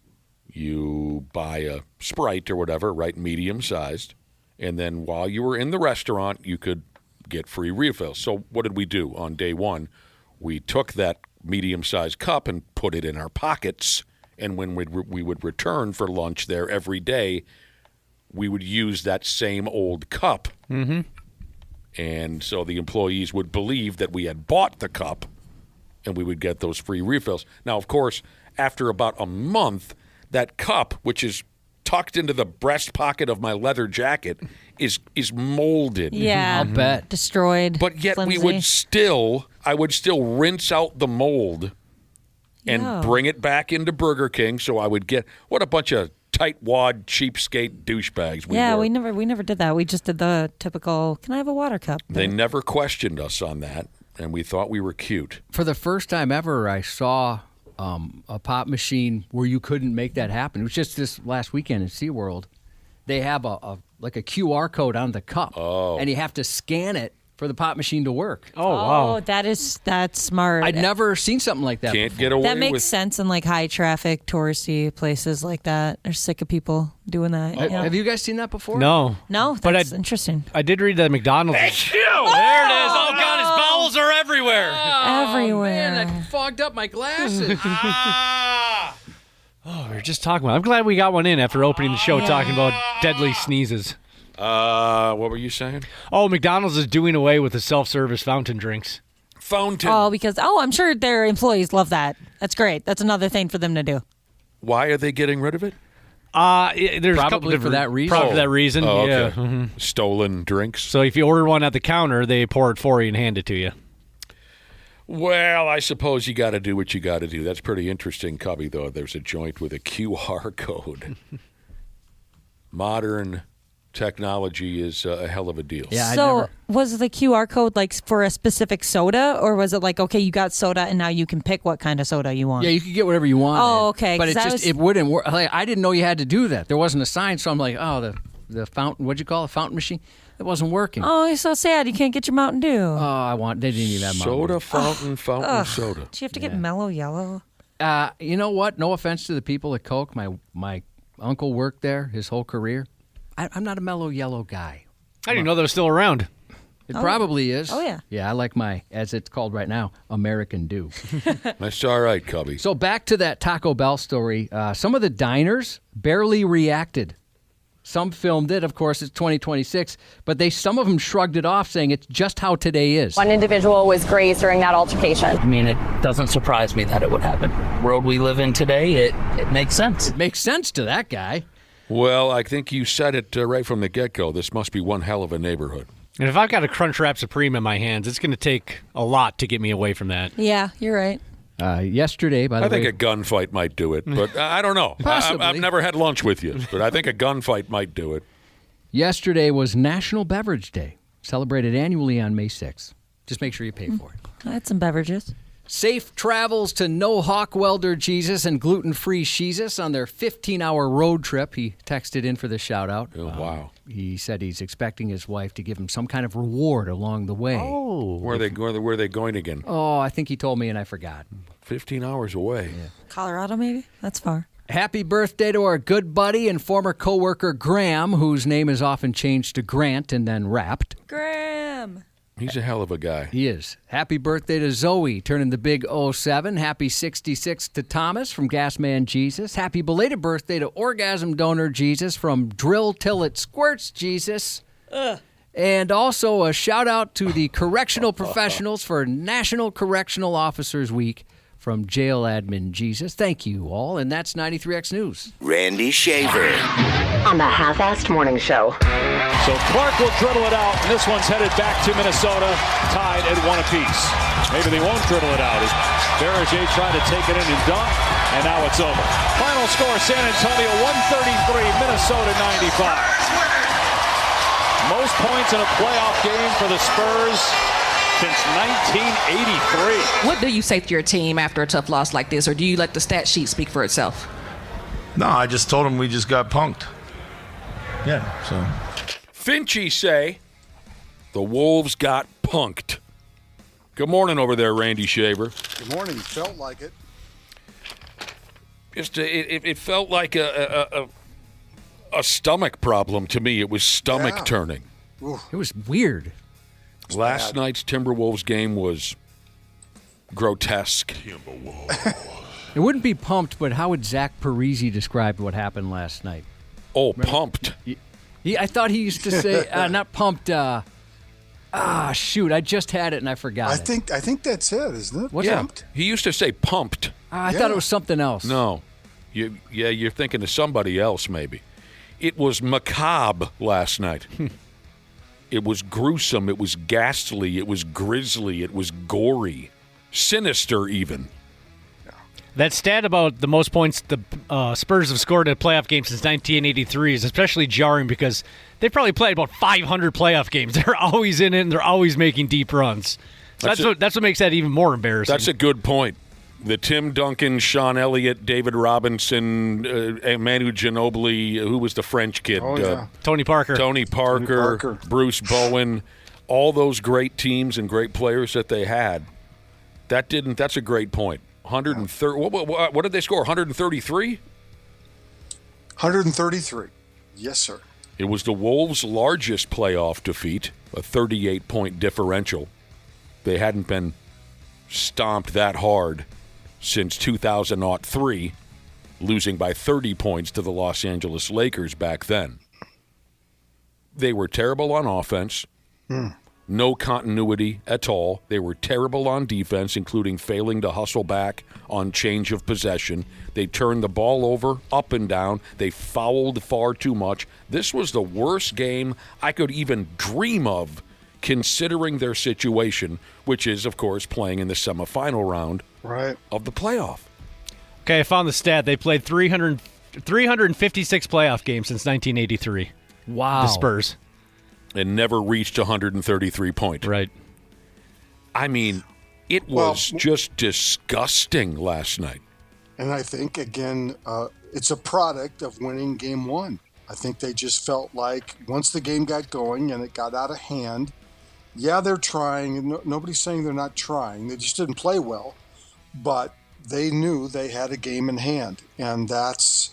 You buy a Sprite or whatever, right, medium-sized. And then while you were in the restaurant, you could get free refills. So what did we do on day one? We took that medium-sized cup and put it in our pockets, and when we would return for lunch there every day, we would use that same old cup. Mm-hmm. And so the employees would believe that we had bought the cup, and we would get those free refills. Now, of course, after about a month, that cup, which is tucked into the breast pocket of my leather jacket, is molded. Yeah, I'll bet. Destroyed. But yet flimsy. I would still rinse out the mold and bring it back into Burger King. So I would get, what a bunch of tightwad, cheapskate douchebags we were. we never did that. We just did the typical, can I have a water cup? They never questioned us on that, and we thought we were cute. For the first time ever, I saw a pop machine where you couldn't make that happen. It was just this last weekend in SeaWorld. They have a like a QR code on the cup. Oh. And you have to scan it for the pop machine to work. Oh, wow. That's smart. I'd never seen something like that Can't before. get away That makes with sense in like high traffic, touristy places like that. They're sick of people doing that. Have you guys seen that before? No. No, that's interesting. I did read that McDonald's. Thank you! There it is. Oh, God, his bowels are everywhere. Everywhere. Man, that fogged up my glasses. Oh, we were just talking about it. I'm glad we got one in after opening the show talking about deadly sneezes. What were you saying? Oh, McDonald's is doing away with the self-service fountain drinks. Fountain. Oh, because I'm sure their employees love that. That's great. That's another thing for them to do. Why are they getting rid of it? There's a couple Probably for different- that reason. Probably for that reason. Oh, Yeah. okay. Mhm. Stolen drinks. So if you order one at the counter, they pour it for you and hand it to you. Well, I suppose you got to do what you got to do. That's pretty interesting, Cubby, though. There's a joint with a QR code. Modern technology is a hell of a deal. Yeah, So was the QR code like for a specific soda, or was it like, okay, you got soda and now you can pick what kind of soda you want? Yeah, you could get whatever you want. Oh, okay, But 'cause it I just was- it wouldn't work. Like, I didn't know you had to do that. There wasn't a sign, so I'm like, oh, the fountain. What'd you call it? Fountain machine. It wasn't working. Oh, you're so sad. You can't get your Mountain Dew. They didn't even have Soda fountain, fountain soda. Do you have to get Mellow Yellow? You know what? No offense to the people at Coke. My uncle worked there his whole career. I'm not a Mellow Yellow guy. I didn't know that was still around. It probably is. Oh, yeah. Yeah, I like my, as it's called right now, American Dew. That's all right, Cubby. So back to that Taco Bell story. Some of the diners barely reacted. Some filmed it. Of course, it's 2026. But some of them shrugged it off, saying it's just how today is. One individual was grazed during that altercation. I mean, it doesn't surprise me that it would happen. The world we live in today, it makes sense. It makes sense to that guy. Well, I think you said it right from the get-go. This must be one hell of a neighborhood. And if I've got a Crunchwrap Supreme in my hands, it's going to take a lot to get me away from that. Yeah, you're right. Yesterday, by the I way. think a gunfight might do it, but I don't know. Possibly. I've never had lunch with you, but I think a gunfight might do it. Yesterday was National Beverage Day, celebrated annually on May 6th. Just make sure you pay for it. I had some beverages. Safe travels to No Hawk Welder Jesus and Gluten-Free Sheezus on their 15-hour road trip. He texted in for the shout-out. Oh, wow. He said he's expecting his wife to give him some kind of reward along the way. Oh. Where are they going again? Oh, I think he told me and I forgot. 15 hours away. Yeah. Colorado, maybe? That's far. Happy birthday to our good buddy and former coworker Graham, whose name is often changed to Grant and then wrapped. Graham. He's a hell of a guy. He is. Happy birthday to Zoe, turning the big 07. Happy 66 to Thomas from Gasman Jesus. Happy belated birthday to Orgasm Donor Jesus from Drill Till It Squirts Jesus. And also a shout out to the correctional professionals for National Correctional Officers Week from Jail Admin Jesus. Thank you all, and that's 93X News. Randy Shaver on the Half-Assed Morning Show. So Clark will dribble it out, and this one's headed back to Minnesota, tied at 1 apiece. Maybe they won't dribble it out. Berger tried to take it in and dunk, and now it's over. Final score, San Antonio 133, Minnesota 95. Most points in a playoff game for the Spurs since 1983. What do you say to your team after a tough loss like this, or do you let the stat sheet speak for itself? No, I just told them we just got punked. Yeah, so. Finchy say the Wolves got punked. Good morning over there, Randy Shaver. Good morning. Felt like it. Just it felt like a stomach problem to me. It was stomach turning. It was weird. Last night's Timberwolves game was grotesque. It wouldn't be pumped, but how would Zach Parisi describe what happened last night? Oh, pumped. I thought he used to say, not pumped, shoot, I just had it and I forgot it. I think that's it, isn't it? What's pumped? He used to say pumped. I thought it was something else. No. You're thinking of somebody else maybe. It was macabre last night. It was gruesome. It was ghastly. It was grisly. It was gory. Sinister, even. That stat about the most points the Spurs have scored in a playoff game since 1983 is especially jarring because they've probably played about 500 playoff games. They're always in it, and they're always making deep runs. So that's what makes that even more embarrassing. That's a good point. The Tim Duncan, Sean Elliott, David Robinson, Manu Ginobili, who was the French kid? Oh, yeah. Tony Parker. Tony Parker, Bruce Bowen, all those great teams and great players that they had. That's a great point. 130. What did they score? 133? 133. Yes, sir. It was the Wolves' largest playoff defeat, a 38-point differential. They hadn't been stomped that hard since 2003, losing by 30 points to the Los Angeles Lakers back then. They were terrible on offense. No continuity at all. They were terrible on defense, including failing to hustle back on change of possession. They turned the ball over up and down. They fouled far too much. This was the worst game I could even dream of, considering their situation, which is, of course, playing in the semifinal round of the playoff. Okay, I found the stat. They played 356 playoff games since 1983. Wow. The Spurs. And never reached 133 points. Right. I mean, it was just disgusting last night. And I think, again, it's a product of winning game one. I think they just felt like once the game got going and it got out of hand, yeah, they're trying. Nobody's saying they're not trying. They just didn't play well. But they knew they had a game in hand. And that's,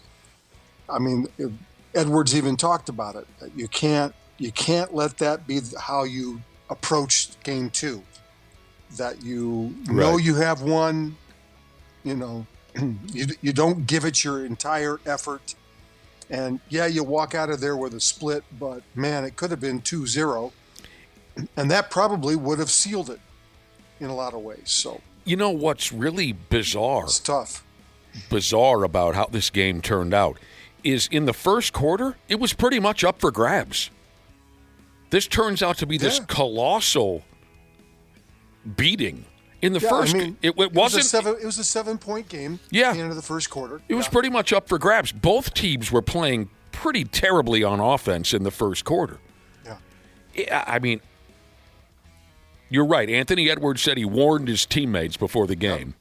I mean, Edwards even talked about it. You can't let that be how you approach game two. That you know you have one, you don't give it your entire effort. And, yeah, you walk out of there with a split, but, man, it could have been 2-0. And that probably would have sealed it in a lot of ways. So, you know what's really bizarre? It's tough. Bizarre about how this game turned out is in the first quarter, it was pretty much up for grabs. This turns out to be this colossal beating. In the first, I mean, it wasn't. It was a 7-point game. Yeah, at the end of the first quarter. It was pretty much up for grabs. Both teams were playing pretty terribly on offense in the first quarter. Yeah, I mean, you're right. Anthony Edwards said he warned his teammates before the game.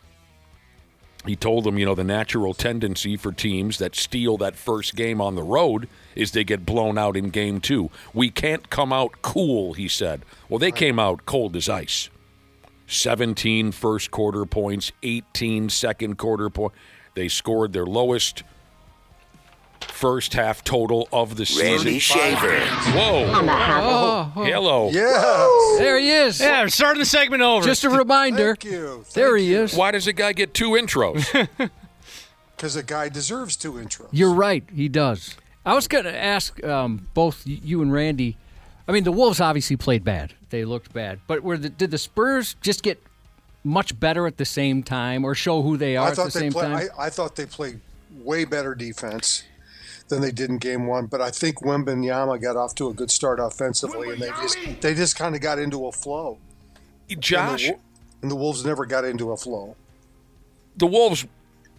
He told them, the natural tendency for teams that steal that first game on the road is they get blown out in game two. We can't come out cool, he said. Well, they came out cold as ice. 17 first quarter points, 18 second quarter points. They scored their lowest first half total of the season. Randy Shaver. Whoa. Hello. Yes. There he is. Yeah, we're starting the segment over. Just a reminder. Thank you. There he is. Why does a guy get 2 intros? Because a guy deserves 2 intros. You're right. He does. I was going to ask both you and Randy. I mean, the Wolves obviously played bad. They looked bad. But did the Spurs just get much better at the same time or show who they are at the same time? I thought they played way better defense than they did in game one. But I think Wembanyama got off to a good start offensively, and they just kind of got into a flow. Josh? And the Wolves never got into a flow. The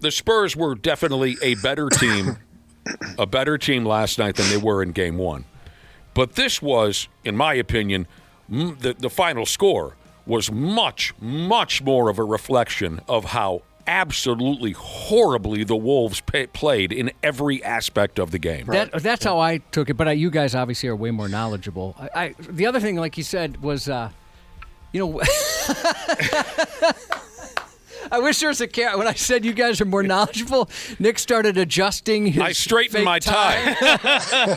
Spurs were definitely a better team last night than they were in game one. But this was, in my opinion, the final score was much, much more of a reflection of how absolutely horribly the Wolves played in every aspect of the game. That's how I took it, but you guys obviously are way more knowledgeable. The other thing, like you said, was, I wish there was a camera. When I said you guys are more knowledgeable, Nick started adjusting his I straightened my tie.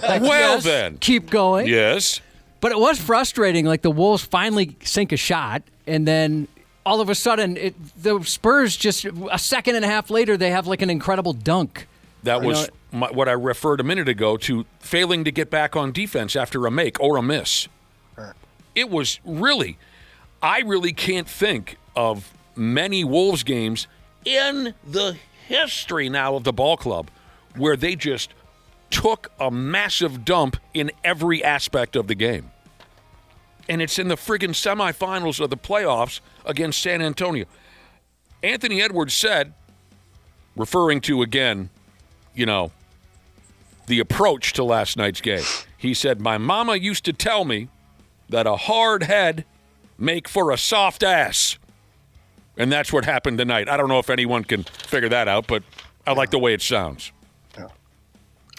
Like, Well, then. Keep going. Yes. But it was frustrating. Like, the Wolves finally sink a shot, and then all of a sudden, the Spurs just a second and a half later, they have like an incredible dunk. That was what I referred a minute ago to failing to get back on defense after a make or a miss. It was I really can't think of many Wolves games in the history now of the ball club where they just took a massive dump in every aspect of the game. And it's in the friggin' semifinals of the playoffs against San Antonio. Anthony Edwards said, referring to, again, the approach to last night's game, he said, "My mama used to tell me that a hard head make for a soft ass." And that's what happened tonight. I don't know if anyone can figure that out, but I like the way it sounds. Yeah.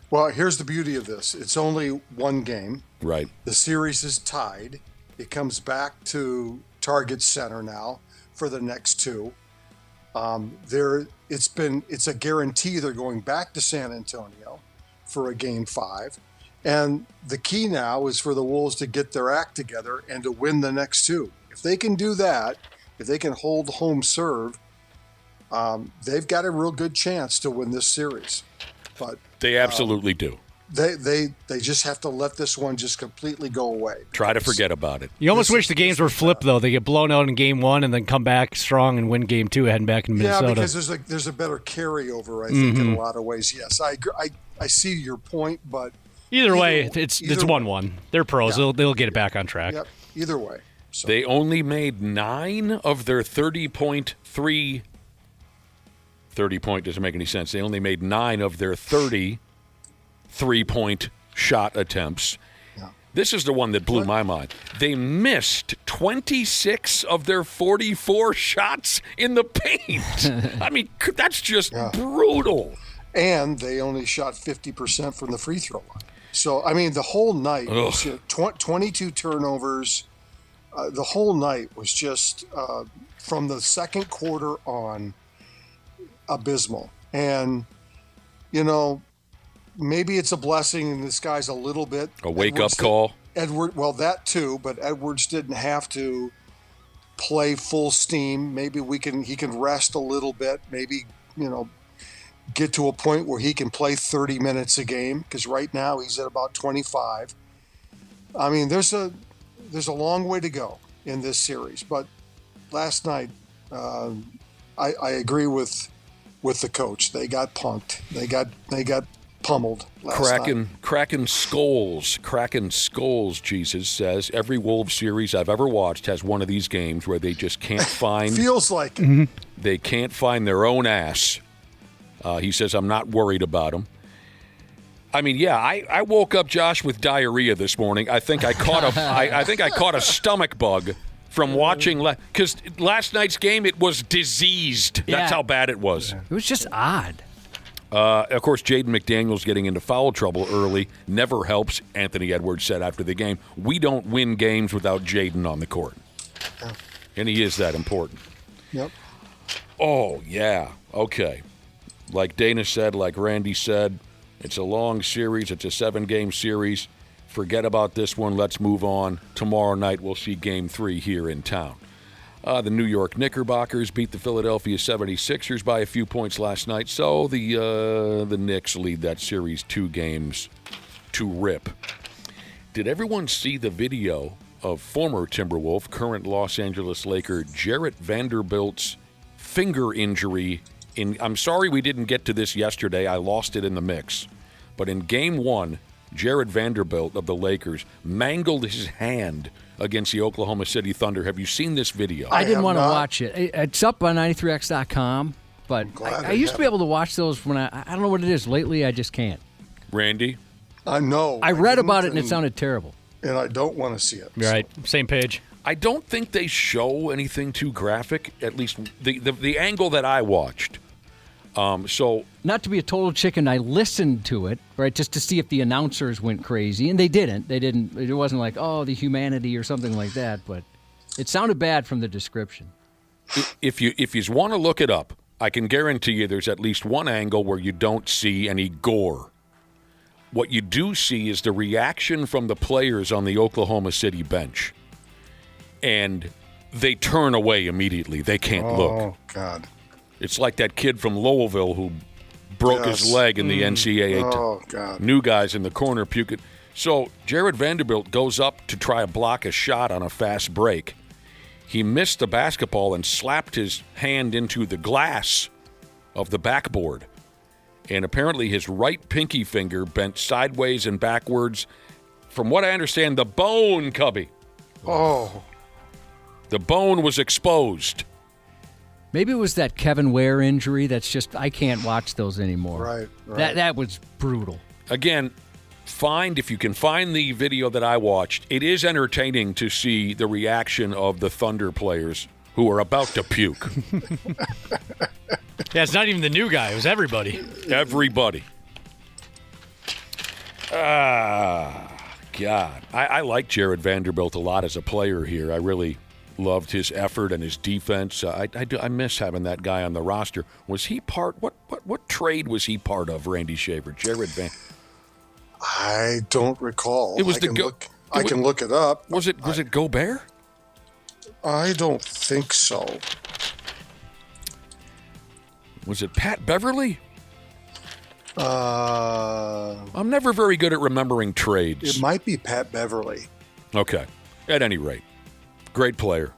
Well, here's the beauty of this. It's only one game. Right. The series is tied. It comes back to Target Center now for the next two. It's a guarantee they're going back to San Antonio for a Game 5. And the key now is for the Wolves to get their act together and to win the next two. If they can do that, if they can hold home serve, they've got a real good chance to win this series. But they absolutely do. They just have to let this one just completely go away. Try to forget about it. You almost wish the games were flipped, though. They get blown out in Game 1 and then come back strong and win Game 2 heading back in Minnesota. Yeah, because there's a better carryover, I think, in a lot of ways. Yes, I see your point, but either way, it's 1-1. They're pros. Yeah. They'll get it back on track. Yep. Either way. So. They only made 9 of their 30-point doesn't make any sense. They only made 9 of their 30 3-point shot attempts. Yeah. This is the one that blew my mind. They missed 26 of their 44 shots in the paint. I mean, that's just brutal. And they only shot 50% from the free throw line. So, I mean, the whole night was 22 turnovers. The whole night was just, from the second quarter on, abysmal. And, maybe it's a blessing in disguise a little bit. A wake-up call. Well, that too, but Edwards didn't have to play full steam. Maybe he can rest a little bit. Maybe, get to a point where he can play 30 minutes a game, because right now he's at about 25. I mean, there's a long way to go in this series. But last night, I agree with the coach. They got punked. They got pummeled last night. Kraken Skulls, Jesus says, every Wolves series I've ever watched has one of these games where they just can't find... Feels like it. They can't find their own ass. He says, I'm not worried about them. I mean, yeah, I woke up, Josh, with diarrhea this morning. I think I caught a stomach bug from watching, because last night's game, it was diseased. That's how bad it was. It was just odd. Of course, Jaden McDaniels getting into foul trouble early never helps, Anthony Edwards said after the game. We don't win games without Jaden on the court. Yeah. And he is that important. Yep. Oh, yeah. Okay. Like Dana said, like Randy said, it's a long series. It's a 7-game series. Forget about this one. Let's move on. Tomorrow night, we'll see Game 3 here in town. The New York Knickerbockers beat the Philadelphia 76ers by a few points last night, so the Knicks lead that series 2 games to rip. Did everyone see the video of former Timberwolf, current Los Angeles Laker Jarrett Vanderbilt's finger injury? I'm sorry we didn't get to this yesterday. I lost it in the mix. But in Game 1, Jarrett Vanderbilt of the Lakers mangled his hand against the Oklahoma City Thunder. Have you seen this video? I didn't want to watch it. It's up on 93x.com, but I used to be able to watch those when I don't know what it is. Lately, I just can't. Randy? I know. I read about it, and it sounded terrible. And I don't want to see it. Right. Same page. I don't think they show anything too graphic, at least the angle that I watched. So not to be a total chicken, I listened to it, right, just to see if the announcers went crazy, and they didn't. It wasn't like, oh, the humanity or something like that, but it sounded bad from the description. If you want to look it up, I can guarantee you there's at least one angle where you don't see any gore. What you do see is the reaction from the players on the Oklahoma City bench. And they turn away immediately. They can't look. Oh, God. It's like that kid from Louisville who broke his leg in the NCAA. Oh, God. New guys in the corner puking. So Jarrett Vanderbilt goes up to try to block a shot on a fast break. He missed the basketball and slapped his hand into the glass of the backboard. And apparently his right pinky finger bent sideways and backwards. From what I understand, the bone, Cubby. Oh. The bone was exposed. Maybe it was that Kevin Ware injury that's just, I can't watch those anymore. Right. That was brutal. Again, if you can find the video that I watched, it is entertaining to see the reaction of the Thunder players who are about to puke. Yeah, it's not even the new guy. It was everybody. Everybody. God. I like Jared Vanderbilt a lot as a player here. I really loved his effort and his defense. I miss having that guy on the roster. Was he part? What trade was he part of, Randy Shaver? Jared Van. I don't recall. It was I can look it up. Was it Gobert? I don't think so. Was it Pat Beverly? I'm never very good at remembering trades. It might be Pat Beverly. Okay. At any rate, great player.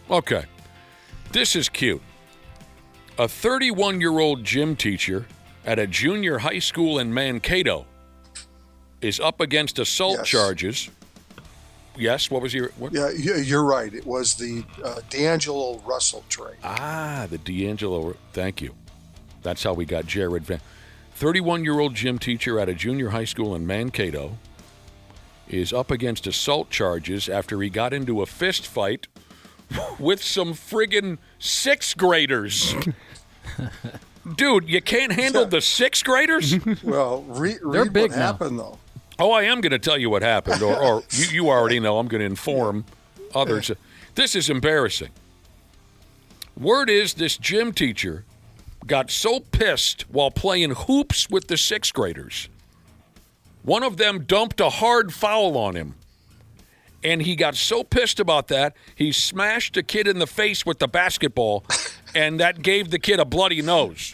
Okay. This is cute. A 31-year-old gym teacher at a junior high school in Mankato is up against assault charges. Yes, what was your... What? Yeah, you're right. It was the D'Angelo Russell trade. The D'Angelo... Thank you. That's how we got Jared Van... 31-year-old gym teacher at a junior high school in Mankato is up against assault charges after he got into a fist fight with some friggin' sixth graders. Dude, you can't handle the sixth graders? Well, read what happened, though. Oh, I am going to tell you what happened, or you already know. I'm going to inform others. This is embarrassing. Word is this gym teacher got so pissed while playing hoops with the sixth graders. One of them dumped a hard foul on him. And he got so pissed about that, he smashed a kid in the face with the basketball, and that gave the kid a bloody nose.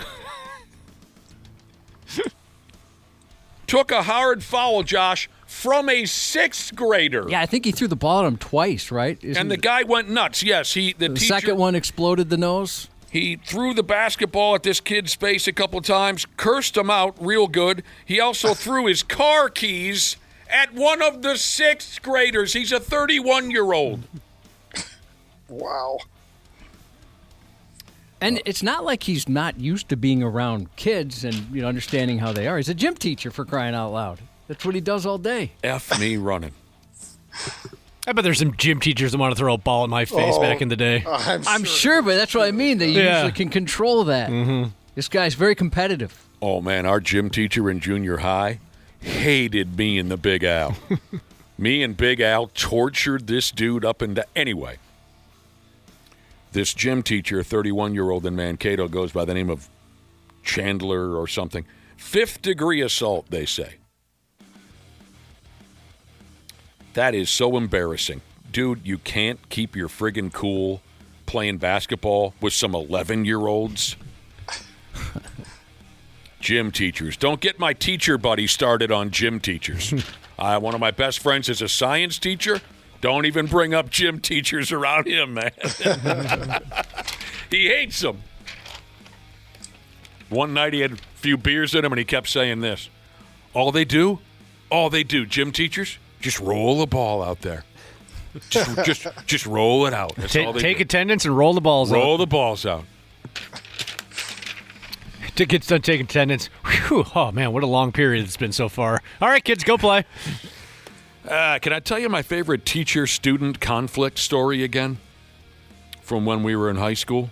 Took a hard foul, Josh, from a sixth grader. Yeah, I think he threw the ball at him twice, right? And the guy went nuts. Yes, the teacher, second one exploded the nose. He threw the basketball at this kid's face a couple times, cursed him out real good. He also threw his car keys at one of the sixth graders. He's a 31-year-old. Wow. And it's not like he's not used to being around kids and understanding how they are. He's a gym teacher, for crying out loud. That's what he does all day. F me running. I bet there's some gym teachers that want to throw a ball in my face back in the day. I'm sure, but that's what I mean. They usually can control that. Mm-hmm. This guy's very competitive. Oh, man, our gym teacher in junior high hated me and the Big Al. Me and Big Al tortured this dude up and down. Anyway, this gym teacher, 31-year-old in Mankato, goes by the name of Chandler or something. 5th-degree assault, they say. That is so embarrassing. Dude, you can't keep your friggin' cool playing basketball with some 11-year-olds. Gym teachers. Don't get my teacher buddy started on gym teachers. One of my best friends is a science teacher. Don't even bring up gym teachers around him, man. He hates them. One night he had a few beers in him and he kept saying this. All they do, gym teachers, just roll the ball out there. Just roll it out. That's all they take do. attendance and roll the balls out. Roll the balls out. To get done taking attendance. Whew, oh, man, what a long period it's been so far. All right, kids, go play. Can I tell you my favorite teacher-student conflict story again from when we were in high school?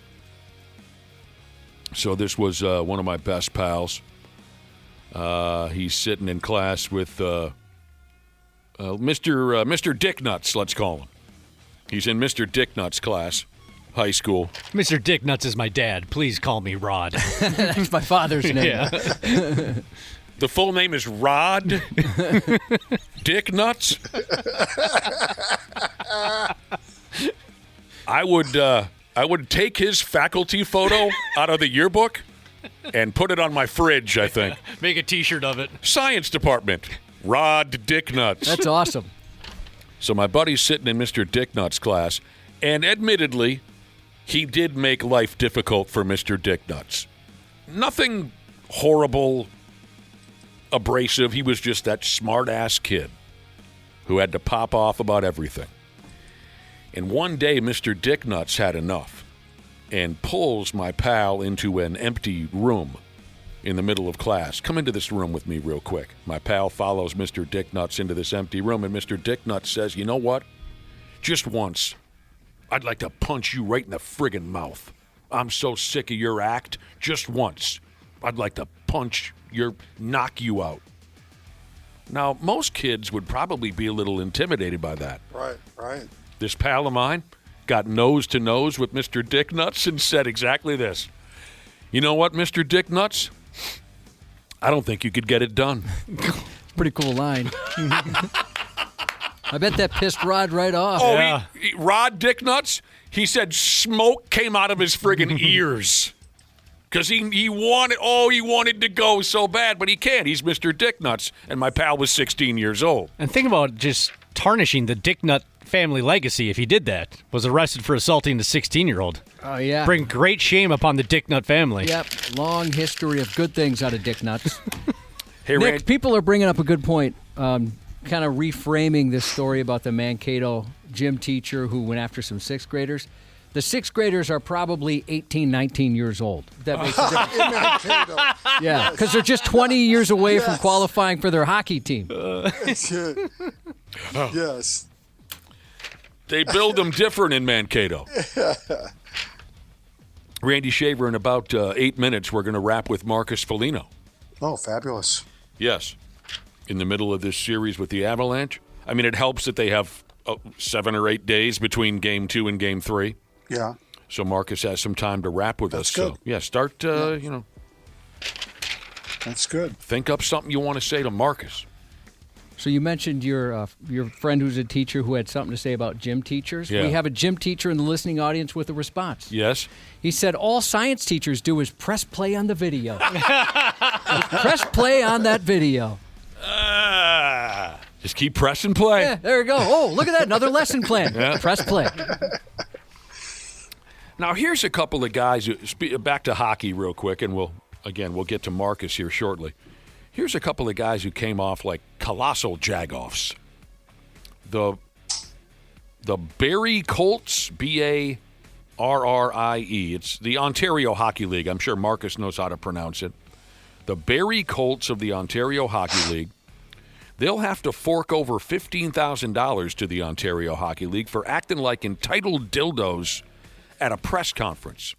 So this was one of my best pals. He's sitting in class with Mr. Dicknuts, let's call him. He's in Mr. Dicknuts' class, high school. Mr. Dicknuts is my dad. Please call me Rod. That's my father's name. Yeah. The full name is Rod Dicknuts. I would take his faculty photo out of the yearbook and put it on my fridge, I think. Make a T-shirt of it. Science department. Rod Dicknuts. That's awesome. So my buddy's sitting in Mr. Dicknuts' class, and admittedly, he did make life difficult for Mr. Dicknuts. Nothing horrible, abrasive. He was just that smart-ass kid who had to pop off about everything. And one day, Mr. Dicknuts had enough and pulls my pal into an empty room in the middle of class. Come into this room with me real quick. My pal follows Mr. Dicknuts into this empty room, and Mr. Dicknuts says, you know what? Just once, I'd like to punch you right in the friggin' mouth. I'm so sick of your act. Just once. I'd like to knock you out. Now, most kids would probably be a little intimidated by that. Right. This pal of mine got nose-to-nose with Mr. Dick Nuts and said exactly this. You know what, Mr. Dick Nuts? I don't think you could get it done. Pretty cool line. I bet that pissed Rod right off. Oh, yeah. Rod Dick Nuts, he said smoke came out of his friggin' ears. Because he wanted to go so bad, but he can't. He's Mr. Dick Nuts, and my pal was 16 years old. And think about just tarnishing the Dick Nut family legacy if he did that. Was arrested for assaulting the 16-year-old. Oh, yeah. Bring great shame upon the Dick Nut family. Yep. Long history of good things out of Dick Nuts. Hey, Nick, people are bringing up a good point, kind of reframing this story about the Mankato gym teacher who went after some sixth graders. The sixth graders are probably 18, 19 years old. That makes a difference. Yeah, because they're just 20 years away from qualifying for their hockey team. Yes. They build them different in Mankato. Randy Shaver, in about 8 minutes, we're going to wrap with Marcus Foligno. Oh, fabulous. Yes. In the middle of this series with the Avalanche. I mean, it helps that they have 7 or 8 days between Game 2 and Game 3. Yeah. So Marcus has some time to wrap with us. Good. So, yeah, start, That's good. Think up something you want to say to Marcus. So you mentioned your friend who's a teacher who had something to say about gym teachers. Yeah. We have a gym teacher in the listening audience with a response. Yes. He said all science teachers do is press play on the video. Press play on that video. Just keep pressing play. Yeah, there you go. Oh, look at that. Another lesson plan. Yeah. Press play. Now, here's a couple of guys. Back to hockey real quick, and we'll get to Marcus here shortly. Here's a couple of guys who came off like colossal jagoffs. The Barrie Colts, Barrie. It's the Ontario Hockey League. I'm sure Marcus knows how to pronounce it. The Barrie Colts of the Ontario Hockey League. They'll have to fork over $15,000 to the Ontario Hockey League for acting like entitled dildos at a press conference.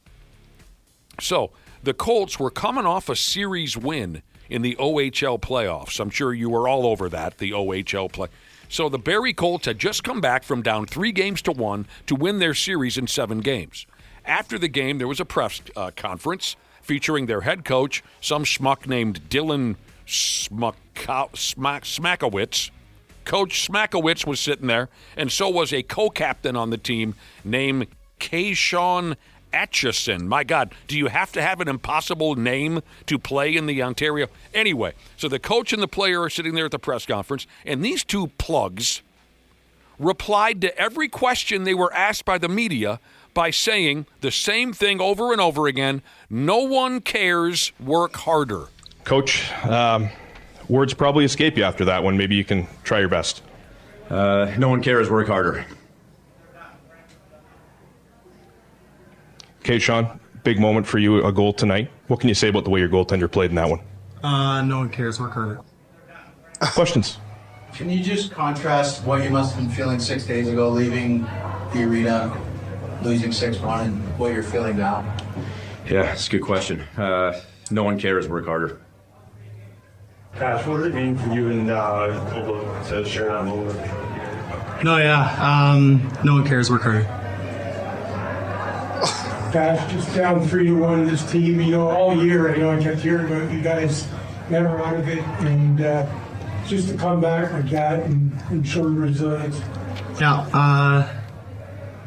So, the Colts were coming off a series win in the OHL playoffs. I'm sure you were all over that, the OHL play. So the Barrie Colts had just come back from down 3-1 to win their series in 7 games. After the game, there was a press conference featuring their head coach, some schmuck named Dylan Smakowicz. Coach Smakowicz was sitting there, and so was a co-captain on the team named Kayshawn Atchison. My God, do you have to have an impossible name to play in the Ontario? Anyway, so the coach and the player are sitting there at the press conference, and these two plugs replied to every question they were asked by the media by saying the same thing over and over again: no one cares, work harder. Coach, words probably escape you after that one. Maybe you can try your best. No one cares, work harder. Okay, Sean, big moment for you, a goal tonight. What can you say about the way your goaltender played in that one? No one cares, work harder. Questions? Can you just contrast what you must have been feeling 6 days ago, leaving the arena, losing 6-1, and what you're feeling now? Yeah, that's a good question. No one cares, work harder. Cash, what does it mean for you and to share that moment? No one cares, work harder. Cash, just down 3-1 this team, all year, I kept hearing about you guys never out of it, and just to come back like that and show resilience. Yeah,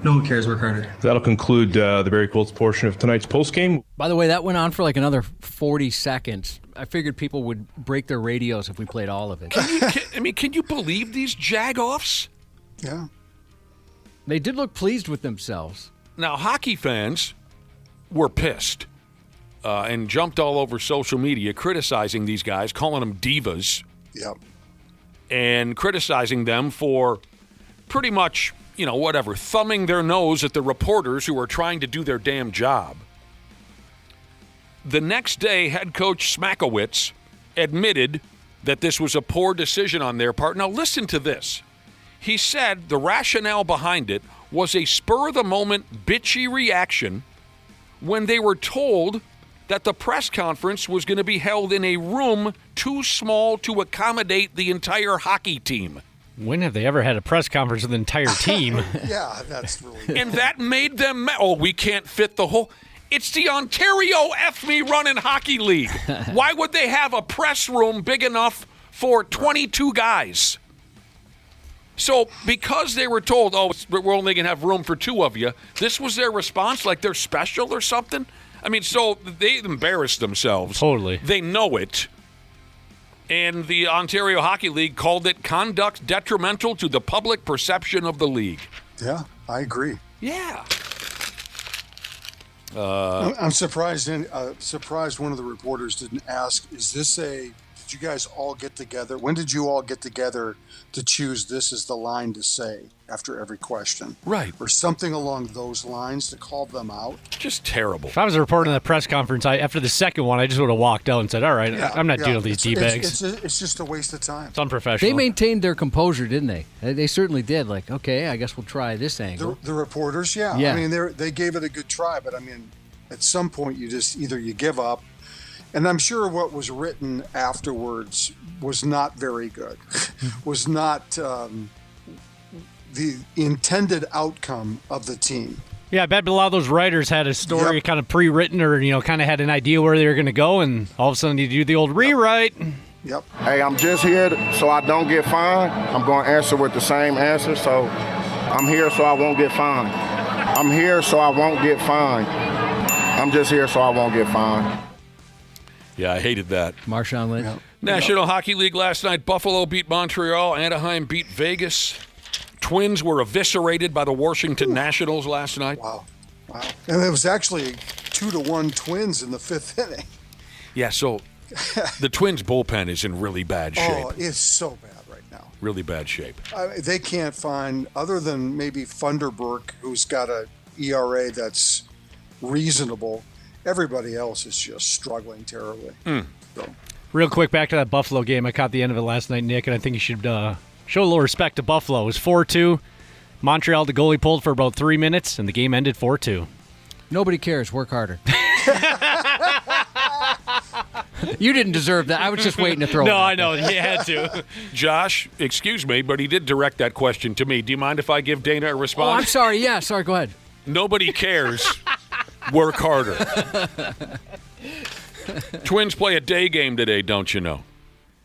no one cares, work harder. That'll conclude the Barrie Colts portion of tonight's postgame. By the way, that went on for like another 40 seconds. I figured people would break their radios if we played all of it. Can you believe these jagoffs? Yeah. They did look pleased with themselves. Now, hockey fans were pissed and jumped all over social media criticizing these guys, calling them divas. Yep. And criticizing them for pretty much, thumbing their nose at the reporters who are trying to do their damn job. The next day, head coach Smakowicz admitted that this was a poor decision on their part. Now, listen to this. He said the rationale behind it was a spur-of-the-moment bitchy reaction when they were told that the press conference was going to be held in a room too small to accommodate the entire hockey team. When have they ever had a press conference with an entire team? Yeah, that's really... And that made them... we can't fit the whole... It's the Ontario F Me Running Hockey League. Why would they have a press room big enough for 22 guys? So because they were told, we're only going to have room for 2 of you, this was their response, like they're special or something? I mean, so they embarrassed themselves. Totally. They know it. And the Ontario Hockey League called it conduct detrimental to the public perception of the league. Yeah, I agree. Yeah. I'm surprised. Surprised one of the reporters didn't ask, did you guys all get together? When did you all get together to choose this as the line to say after every question? Right. Or something along those lines to call them out. Just terrible. If I was a reporter in the press conference, after the second one, I just would have walked out and said, all right, I'm not dealing with these D-bags. It's just a waste of time. It's unprofessional. They maintained their composure, didn't they? They certainly did. Like, okay, I guess we'll try this angle. The reporters, yeah. I mean, they gave it a good try, but I mean, at some point you just either you give up. And I'm sure what was written afterwards was not very good, was not the intended outcome of the team. Yeah, I bet a lot of those writers had a story kind of pre-written or, kind of had an idea where they were going to go, and all of a sudden you do the old rewrite. Yep. Hey, I'm just here so I don't get fined. I'm going to answer with the same answer, so I'm here so I won't get fined. I'm here so I won't get fined. I'm just here so I won't get fined. Yeah, I hated that. Marshawn Lynch. Yep. National Hockey League last night. Buffalo beat Montreal. Anaheim beat Vegas. Twins were eviscerated by the Washington Nationals last night. Wow. And it was actually 2-1 Twins in the 5th inning. Yeah, so the Twins' bullpen is in really bad shape. Oh, it's so bad right now. Really bad shape. They can't find, other than maybe Funderburk, who's got a ERA that's reasonable, everybody else is just struggling terribly. So. Real quick, back to that Buffalo game. I caught the end of it last night, Nick, and I think you should show a little respect to Buffalo. It was 4-2. Montreal, the goalie pulled for about 3 minutes, and the game ended 4-2. Nobody cares. Work harder. You didn't deserve that. I was just waiting to throw it. No, I know. You had to. Josh, excuse me, but he did direct that question to me. Do you mind if I give Dana a response? Oh, I'm sorry. Yeah, sorry. Go ahead. Nobody cares. Work harder. Twins play a day game today, don't you know?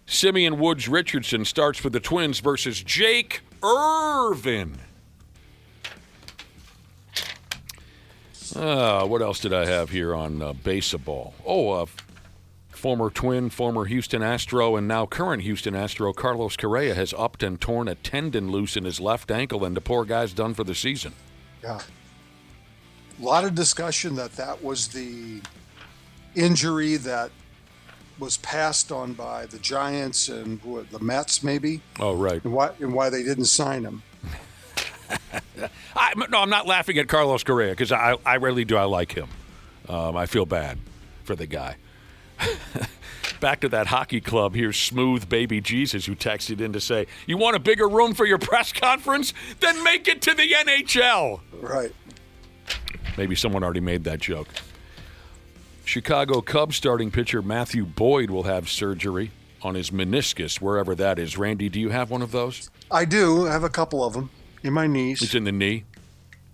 Simeon Woods Richardson starts for the Twins versus Jake Irvin. What else did I have here on baseball? Former Twin, former Houston Astro, and now current Houston Astro, Carlos Correa has upped and torn a tendon loose in his left ankle, and the poor guy's done for the season. Yeah. A lot of discussion that was the injury that was passed on by the Giants and the Mets, maybe. Oh, right. And why they didn't sign him. I'm not laughing at Carlos Correa because I really do. I like him. I feel bad for the guy. Back to that hockey club. Here's Smooth Baby Jesus, who texted in to say, you want a bigger room for your press conference? Then make it to the NHL. Right. Maybe someone already made that joke. Chicago Cubs starting pitcher Matthew Boyd will have surgery on his meniscus, wherever that is. Randy, do you have one of those? I do. I have a couple of them in my knees. It's in the knee?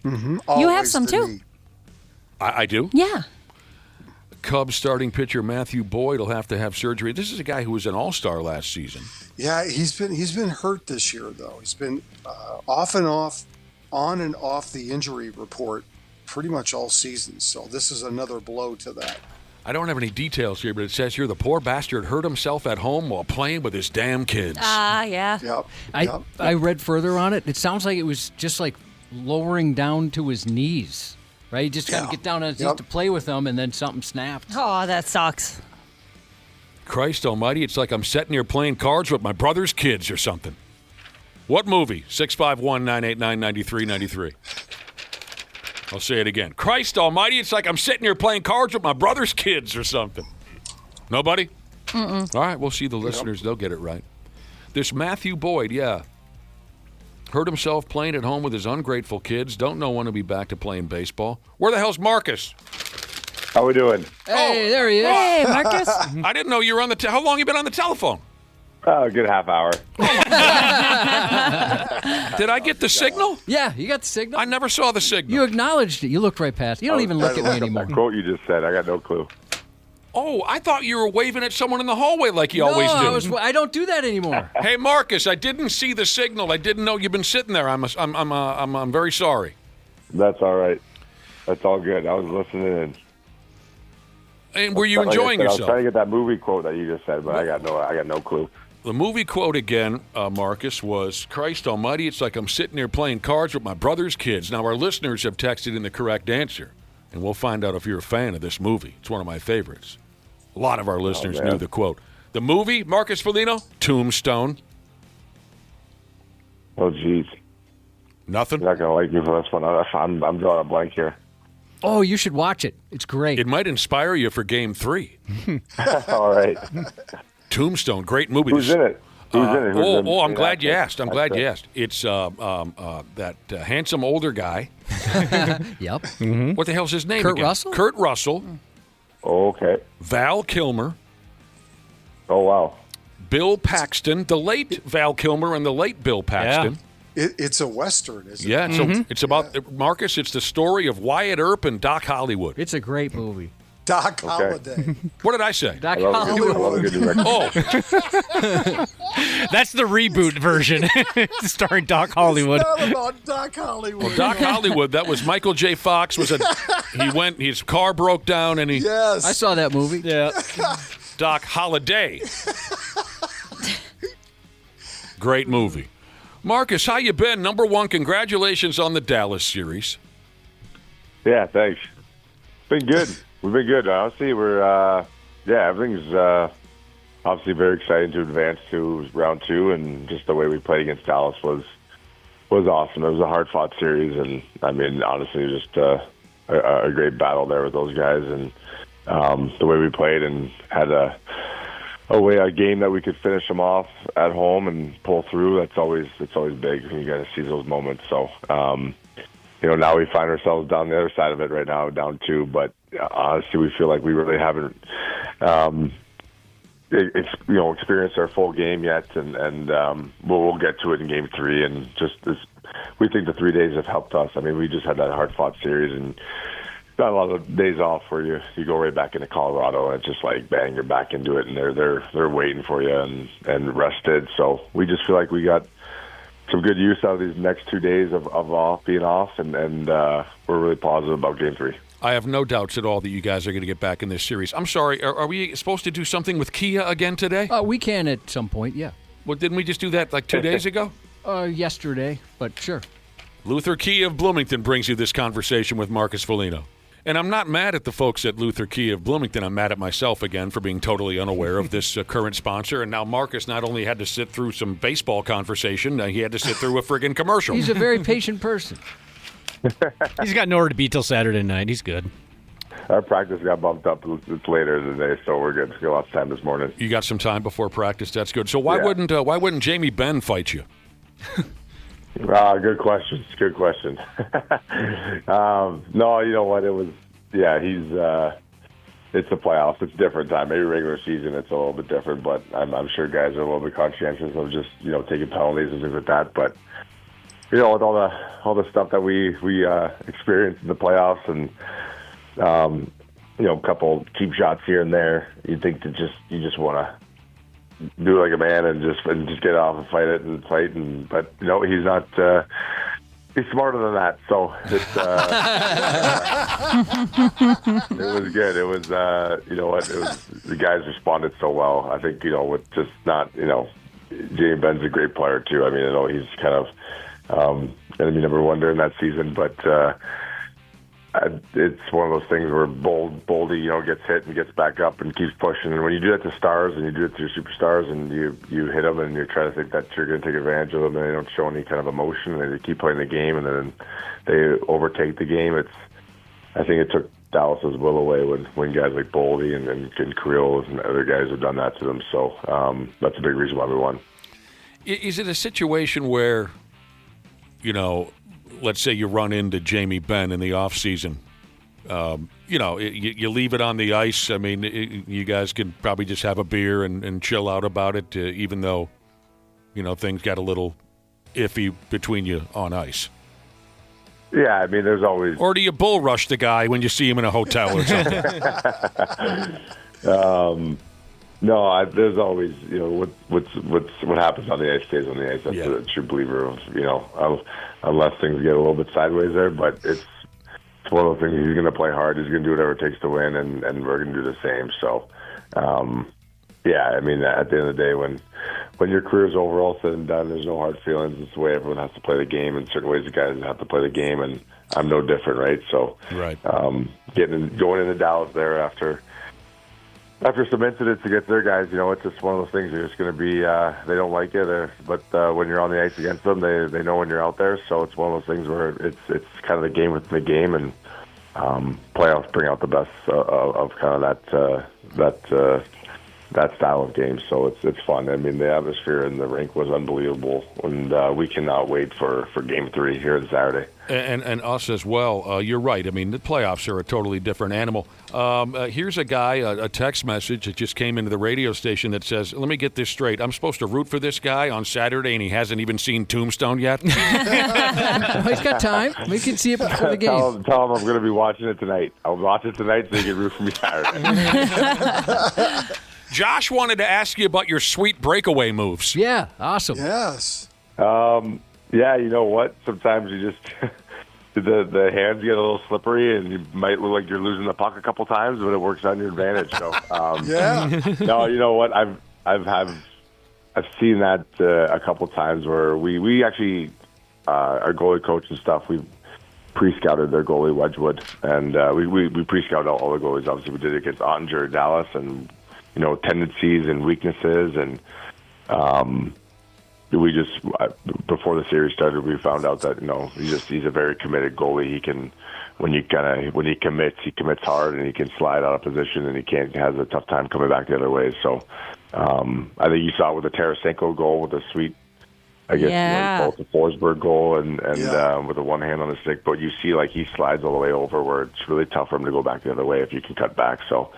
Mm-hmm. You have some too. I do? Yeah. Cubs starting pitcher Matthew Boyd will have to have surgery. This is a guy who was an all-star last season. Yeah, he's been hurt this year, though. He's been on and off the injury report pretty much all season. So this is another blow to that. I don't have any details here, but it says here the poor bastard hurt himself at home while playing with his damn kids. Yeah. Yep. I read further on it. It sounds like it was just like lowering down to his knees, right? You just got to get down on his knees to play with them, and then something snapped. Oh, that sucks. Christ almighty, it's like I'm sitting here playing cards with my brother's kids or something. What movie? 651-989-9393. I'll say it again. Christ almighty, it's like I'm sitting here playing cards with my brother's kids or something. Nobody? Mm-mm. All right, we'll see the listeners. They'll get it right. This Matthew Boyd, Hurt himself playing at home with his ungrateful kids. Don't know when he'll be back to playing baseball. Where the hell's Marcus? How we doing? Hey, there he is. Hey, Marcus. I didn't know you were on the how long you been on the telephone? A good half hour. Did I get the signal? Yeah, you got the signal. I never saw the signal. You acknowledged it. You looked right past it. You don't even look at me anymore. That quote you just said, I got no clue. Oh, I thought you were waving at someone in the hallway like you always do. I don't do that anymore. Hey, Marcus, I didn't see the signal. I didn't know you've been sitting there. I'm very sorry. That's all right. That's all good. I was listening in. And were you enjoying yourself? I was trying to get that movie quote that you just said, but I got no clue. The movie quote again, Marcus, was, Christ almighty, it's like I'm sitting here playing cards with my brother's kids. Now, our listeners have texted in the correct answer, and we'll find out if you're a fan of this movie. It's one of my favorites. A lot of our listeners knew the quote. The movie, Marcus Foligno, Tombstone. Oh, jeez. Nothing? You're not going to like me for this one. I'm drawing a blank here. Oh, you should watch it. It's great. It might inspire you for Game 3. All right. Tombstone, great movie. Who's in it? I'm glad you asked. I'm glad you asked. It's that handsome older guy. Yep. Mm-hmm. What the hell's his name Kurt again? Russell? Kurt Russell. Oh, okay. Val Kilmer. Oh, wow. Bill Paxton, the late Val Kilmer and the late Bill Paxton. Yeah. It's a Western, isn't it? Yeah, it's about, Marcus, it's the story of Wyatt Earp and Doc Hollywood. It's a great movie. Doc Holliday. What did I say? Doc Hollywood. Oh. That's the reboot version, starring Doc Hollywood. It's not about Doc Hollywood. Well, Doc Hollywood, that was Michael J. Fox. His car broke down and he... Yes. I saw that movie. Yeah. Doc Holliday. Great movie. Marcus, how you been? Number one, congratulations on the Dallas series. Yeah, thanks. It's been good. We've been good. Honestly, everything's obviously very exciting to advance to round 2, and just the way we played against Dallas was awesome. It was a hard-fought series, and I mean, honestly, just a great battle there with those guys, and the way we played and had a game that we could finish them off at home and pull through. It's always big when you guys see those moments. So, now we find ourselves down the other side of it right now, down 2, but honestly, we feel like we really haven't experienced our full game yet, and we'll get to it in Game 3. And just this, we think the 3 days have helped us. I mean, we just had that hard-fought series, and got a lot of days off where you go right back into Colorado, and it's just like bang, you're back into it, and they're waiting for you and rested. So we just feel like we got some good use out of these next 2 days of being off, and we're really positive about Game 3. I have no doubts at all that you guys are going to get back in this series. I'm sorry, are we supposed to do something with Kia again today? We can at some point, yeah. Well, didn't we just do that like 2 days ago? Yesterday, but sure. Luther Kia of Bloomington brings you this conversation with Marcus Foligno. And I'm not mad at the folks at Luther Kia of Bloomington. I'm mad at myself again for being totally unaware of this current sponsor. And now Marcus not only had to sit through some baseball conversation, he had to sit through a friggin' commercial. He's a very patient person. He's got nowhere to be till Saturday night. He's good. Our practice got bumped up. It's later today, so we're good. We got lots of time this morning. You got some time before practice. That's good. So why wouldn't Jamie Benn fight you? Good question. Good question. No, you know what? It was. Yeah, it's the playoffs. It's a different time. Maybe regular season, it's a little bit different. But I'm sure guys are a little bit conscientious of just taking penalties and things like that. But with all the stuff that we experienced in the playoffs, and a couple cheap shots here and there, you think that you just want to do like a man and just get off and fight. But he's not. He's smarter than that. So it's, it was good. It was It was the guys responded so well. I think with just not Jamie Benn's a great player too. I mean, I know he's kind of enemy number one during that season, but it's one of those things where Boldy, gets hit and gets back up and keeps pushing. And when you do that to stars and you do it to your superstars and you hit them and you're trying to think that you're going to take advantage of them and they don't show any kind of emotion and they keep playing the game and then they overtake the game. I think it took Dallas's will away when guys like Boldy and Creel and other guys have done that to them. So that's a big reason why we won. Is it a situation where let's say you run into Jamie Benn in the offseason. You leave it on the ice. I mean, you guys can probably just have a beer and chill out about it, even though, things got a little iffy between you on ice. Yeah, I mean, there's always. Or do you bull rush the guy when you see him in a hotel or something? No, there's always, what happens on the ice stays on the ice. That's a true believer of, unless things get a little bit sideways there. But it's one of those things. He's going to play hard. He's going to do whatever it takes to win, and we're going to do the same. So, I mean, at the end of the day, when your career's over, all said and done, there's no hard feelings. It's the way everyone has to play the game. In certain ways, the guys have to play the game, and I'm no different, right? So, going into Dallas there after some incidents against their guys, it's just one of those things. You're just going to be, they don't like it, but when you're on the ice against them, they know when you're out there. So it's one of those things where it's kind of the game within the game, and playoffs bring out the best of kind of that style of game. So it's fun. I mean, the atmosphere in the rink was unbelievable, and we cannot wait for Game 3 here on Saturday. And us as well. You're right. I mean, the playoffs are a totally different animal. Here's a guy, a text message that just came into the radio station that says, let me get this straight. I'm supposed to root for this guy on Saturday, and he hasn't even seen Tombstone yet? He's got time. We can see it before the game. Tell him I'm going to be watching it tonight. I'll watch it tonight so you can root for me Saturday. Josh wanted to ask you about your sweet breakaway moves. Yeah, awesome. Yes. Yeah, you know what? Sometimes you just the hands get a little slippery, and you might look like you're losing the puck a couple times, but it works on your advantage. So, No, you know what? I've seen that a couple times where we actually our goalie coach and stuff. We pre-scouted their goalie Wedgwood, and we pre-scouted all the goalies. Obviously, we did it against Ottinger, Dallas, and tendencies and weaknesses, and we just before the series started, we found out that he's a very committed goalie. He can when he commits hard, and he can slide out of position, and he has a tough time coming back the other way. So I think you saw it with the Tarasenko goal with the sweet, I guess, both the Forsberg goal and with the one hand on the stick. But you see, like, he slides all the way over, where it's really tough for him to go back the other way if you can cut back. So.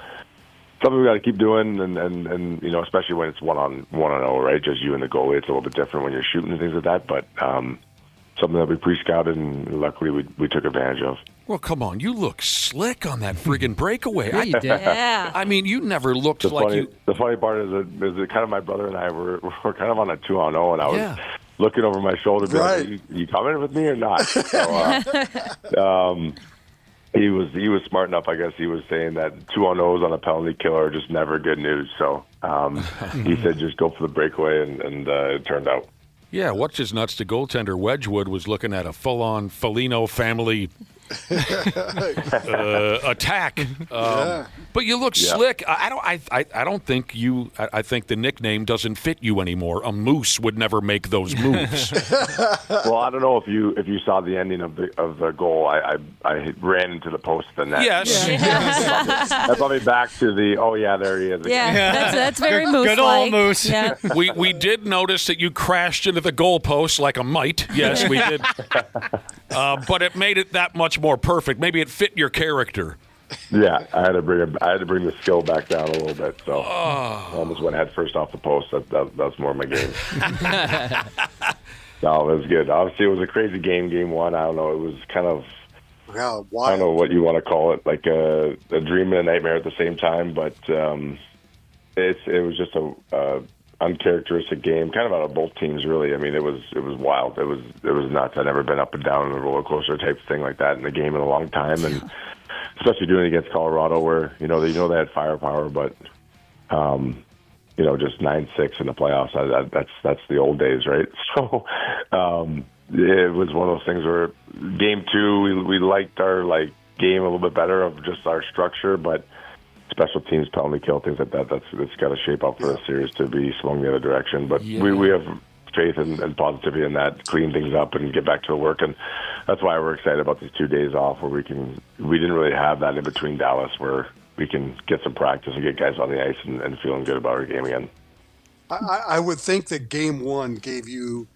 Something we got to keep doing, and especially when it's 1-on-0, right? Just you and the goalie. It's a little bit different when you're shooting and things like that. But something that we pre-scouted, and luckily we took advantage of. Well, come on, you look slick on that friggin' breakaway. Yeah, you did. Yeah. I mean, you never looked The you. The funny part is that kind of my brother and I were kind of on a 2-on-0, and I was looking over my shoulder, like, you coming with me or not? So, He was smart enough, I guess. He was saying that 2-on-0s on a penalty killer are just never good news. So he said just go for the breakaway, and it turned out. Yeah, what's his nuts? The goaltender Wedgwood was looking at a full-on Foligno family attack. But you look slick. I don't think you. I think the nickname doesn't fit you anymore. A moose would never make those moves. Well, I don't know if you saw the ending of the goal. I ran into the post of the net. Yes. That brought me back to the there he is. Yeah, that's very moose-like. Good old moose. Yeah. We did notice that you crashed into the goalpost like a mite. Yes, we did. But it made it that much more perfect. Maybe it fit your character. Yeah, I had to bring the skill back down a little bit. So I almost went head first off the post. That's more my game. No, it was good. Obviously, it was a crazy game. Game 1. I don't know. It was kind of. Yeah, I don't know what you want to call it, like a dream and a nightmare at the same time. But it was just a uncharacteristic game, kind of out of both teams, really. I mean, it was wild. It was nuts. I'd never been up and down in a roller coaster type thing like that in the game in a long time, and especially doing it against Colorado, where they had firepower, but just 9-6 in the playoffs. That's the old days, right? So it was one of those things where game 2 we liked our game a little bit better of just our structure, but special teams, penalty kill, things like that. It's got to shape up for the series to be swung the other direction. But we have faith and positivity in that, clean things up and get back to work. And that's why we're excited about these 2 days off, where we didn't really have that in between Dallas, where we can get some practice and get guys on the ice and feeling good about our game again. I would think that game 1 gave you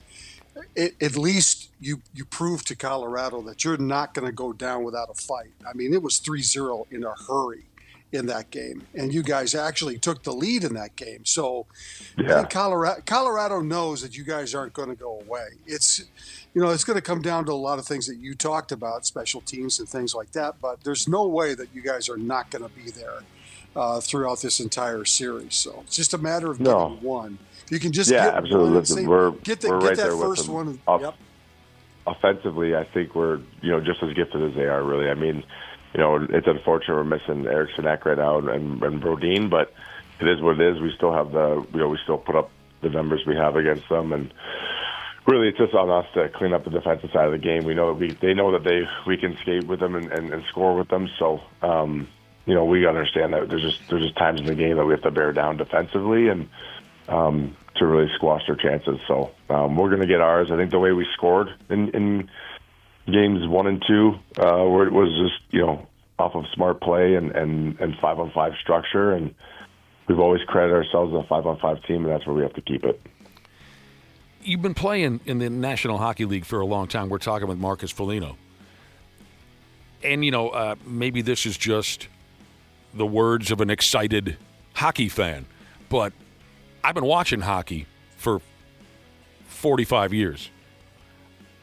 at least you proved to Colorado that you're not going to go down without a fight. I mean, it was 3-0 in a hurry in that game, and you guys actually took the lead in that game. So I think Colorado knows that you guys aren't going to go away. It's going to come down to a lot of things that you talked about, special teams and things like that, but there's no way that you guys are not going to be there throughout this entire series. So it's just a matter of getting one. You can just get absolutely. one. Listen, we're right there first with them. one. Offensively, I think we're just as gifted as they are. Really, I mean, it's unfortunate we're missing Eric Sinek right now and Brodin, but it is what it is. We still have we still put up the numbers we have against them, and really, it's just on us to clean up the defensive side of the game. We know that they know that we can skate with them and score with them. So, we understand that there's just times in the game that we have to bear down defensively and to really squash their chances. So we're going to get ours. I think the way we scored in games 1 and 2, where it was just off of smart play and 5-on-5 structure, and we've always credited ourselves as a 5-on-5 team, and that's where we have to keep it. You've been playing in the National Hockey League for a long time. We're talking with Marcus Foligno. And, maybe this is just the words of an excited hockey fan, but I've been watching hockey for 45 years.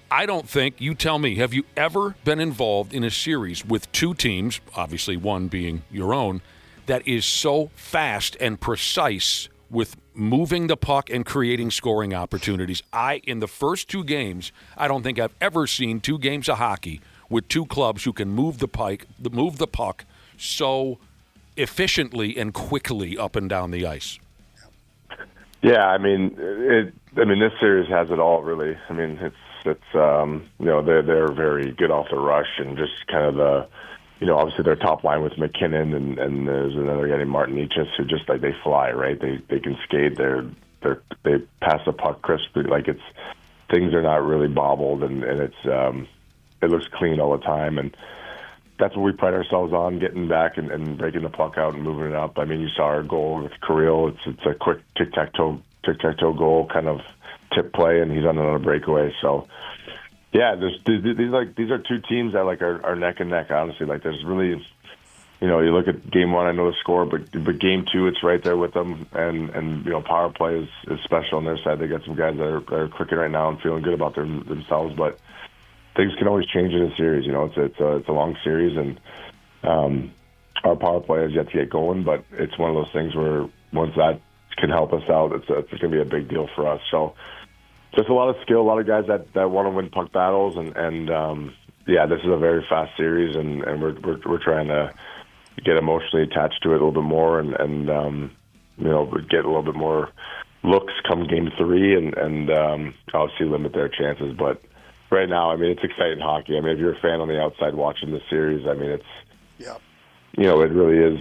I don't think, you tell me, have you ever been involved in a series with two teams, obviously one being your own, that is so fast and precise with moving the puck and creating scoring opportunities? In the first 2 games, I don't think I've ever seen 2 games of hockey with 2 clubs who can move the puck so efficiently and quickly up and down the ice. Yeah, I mean, this series has it all, really. I mean, they're very good off the rush, and just kind of obviously their top line with McKinnon and there's another guy named Martin Nietzsche who just they fly, right? They can skate. They pass the puck crisply. Things are not really bobbled, and it looks clean all the time, and that's what we pride ourselves on, getting back and breaking the puck out and moving it up. I mean, you saw our goal with Kirill. It's a quick tic-tac-toe goal kind of tip play, and he's on another breakaway. So, yeah, these are 2 teams that are neck and neck. Honestly, there's really, you look at game 1, I know the score, but game 2, it's right there with them, and power play is special on their side. They got some guys that are clicking right now and feeling good about themselves, but things can always change in a series. It's a long series, and our power play has yet to get going, but it's one of those things where once that can help us out, it's going to be a big deal for us. So just a lot of skill, a lot of guys that want to win puck battles, and this is a very fast series, and we're trying to get emotionally attached to it a little bit more, and get a little bit more looks come game 3, and obviously limit their chances, but right now, I mean, it's exciting hockey. I mean, if you're a fan on the outside watching the series, I mean, it really is.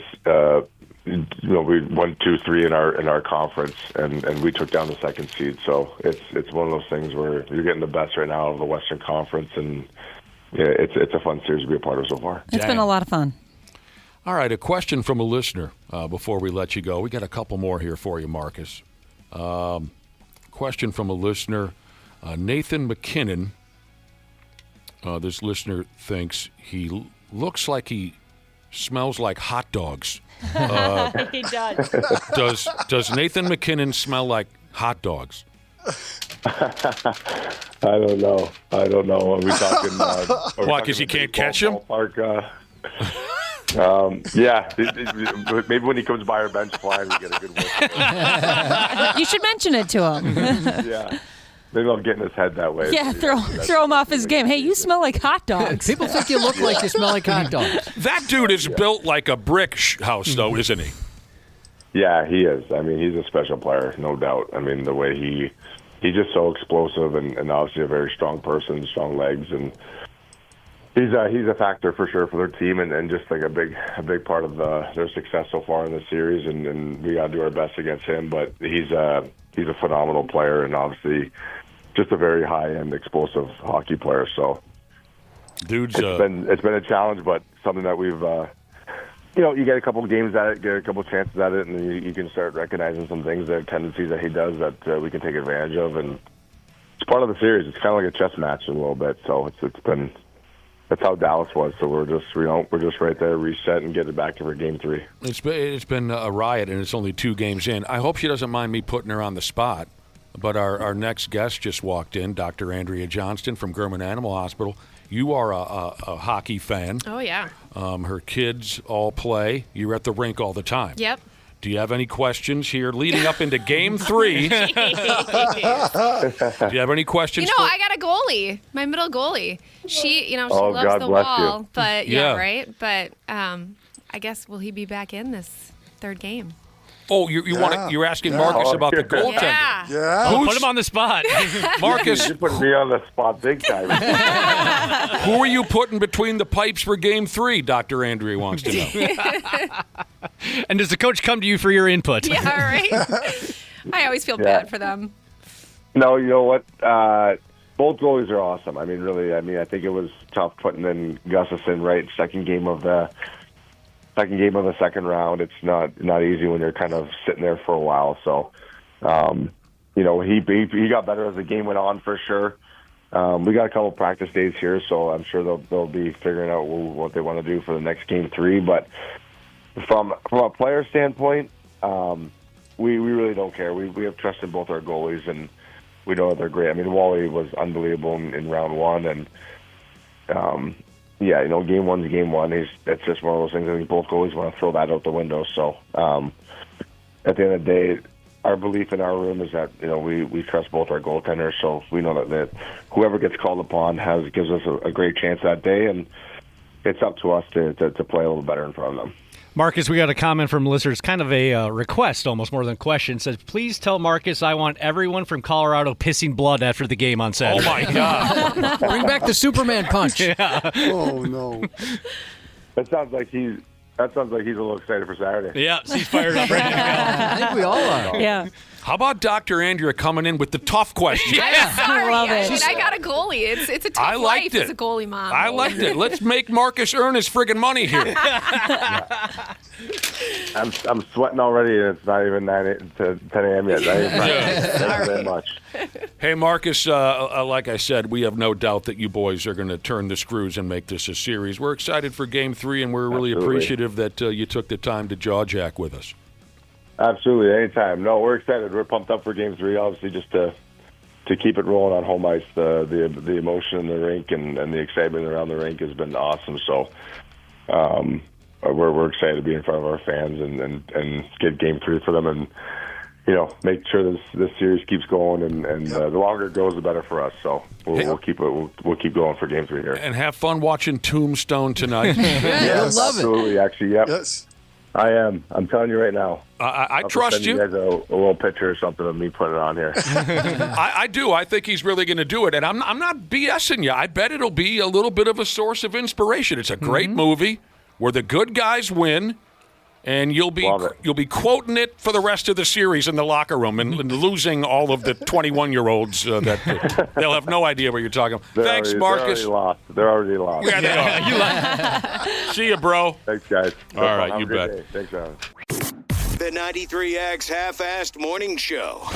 We won 2-3 in our conference, and we took down the 2nd seed. So it's one of those things where you're getting the best right now of the Western Conference, and it's a fun series to be a part of so far. It's been a lot of fun. All right, a question from a listener before we let you go. We got a couple more here for you, Marcus. Question from a listener, Nathan McKinnon. This listener thinks he looks like he smells like hot dogs. He does. Does Nathan McKinnon smell like hot dogs? I don't know. Are we talking? Why? Because you can't catch him? Maybe when he comes by our bench flying, we get a good whiff. You should mention it to him. Yeah. Maybe I'll get in his head that way. Yeah, throw him off his game. Hey, you smell like hot dogs. People think you look like you smell like hot dogs. That dude is built like a brick house, though, isn't he? Yeah, he is. I mean, he's a special player, no doubt. I mean, the way he's just so explosive and obviously a very strong person, strong legs, and he's a factor for sure for their team and just like a big part of their success so far in the series. And we got to do our best against him, but he's a phenomenal player and obviously just a very high-end, explosive hockey player. So, dude's it's been a challenge, but something that we've, you get a couple of games at it, get a couple of chances at it, and you can start recognizing some things, the tendencies that he does that we can take advantage of. And part of the series. It's kind of like a chess match a little bit. So that's how Dallas was. So we're just right there, reset, and get it back to for Game 3. It's been a riot, and it's only 2 games in. I hope she doesn't mind me putting her on the spot, but our next guest just walked in, Dr. Andrea Johnston from German Animal Hospital. You are a hockey fan. Oh, yeah. Her kids all play. You're at the rink all the time. Yep. Do you have any questions here leading up into Game 3? Do you have any questions? I got a goalie, my middle goalie. She loves God the bless wall, you. but Yeah. right. But I guess will he be back in this 3rd game? Oh, you're asking Marcus about the goaltender. Yeah. Put him on the spot. Marcus, You're putting me on the spot big time. who are you putting between the pipes for Game 3? Dr. Andrea wants to know. And does the coach come to you for your input? Yeah, right. I always feel bad for them. No, you know what? Both goalies are awesome. I mean, really. I think it was tough putting in Gustafson right second game of the second round. It's not easy when you're kind of sitting there for a while. So, he got better as the game went on for sure. We got a couple practice days here, so I'm sure they'll be figuring out what they want to do for the next Game 3. But from a player standpoint, we really don't care. We have trust in both our goalies, and we know that they're great. I mean, Wally was unbelievable in round 1, and Game 1's Game 1. It's just one of those things. I think both goalies want to throw that out the window. So at the end of the day, our belief in our room is that we trust both our goaltenders. So we know that whoever gets called upon gives us a great chance that day, and it's up to us to play a little better in front of them. Marcus, we got a comment from listeners, kind of a request almost more than a question. It says, please tell Marcus I want everyone from Colorado pissing blood after the game on Saturday. Oh, my God. Bring back the Superman punch. Yeah. Oh, no. That sounds like he's a little excited for Saturday. Yeah, he's fired up, ready to go. I think we all are. Yeah. How about Dr. Andrea coming in with the tough question? Sorry, love it. I got a goalie. It's a tough life as a goalie mom. I liked it. Let's make Marcus earn his friggin' money here. I'm sweating already, and it's not even 10 a.m. yet. Thank you very much. Hey, Marcus, like I said, we have no doubt that you boys are going to turn the screws and make this a series. We're excited for Game 3, and we're really appreciative that you took the time to jaw jack with us. Absolutely, anytime. No, we're excited. We're pumped up for Game 3, obviously, just to keep it rolling on home ice. The emotion in the rink and the excitement around the rink has been awesome. So we're excited to be in front of our fans and get Game 3 for them, and make sure this series keeps going. And the longer it goes, the better for us. So we'll keep going for Game 3 here. And have fun watching Tombstone tonight. Yes, love it. absolutely. Actually, yep. Yes. I am. I'm telling you right now. I trust you. You guys a little picture or something of me putting it on here. I do. I think he's really going to do it, and I'm not BSing you. I bet it'll be a little bit of a source of inspiration. It's a great movie where the good guys win, and you'll be quoting it for the rest of the series in the locker room and losing all of the 21-year-olds that they'll have no idea what you're talking about. Thanks, Marcus. They're already lost. Yeah, they are. See you, bro. Thanks, guys. All right, you bet. Day. Thanks, Alan. The 93X Half-Assed Morning Show.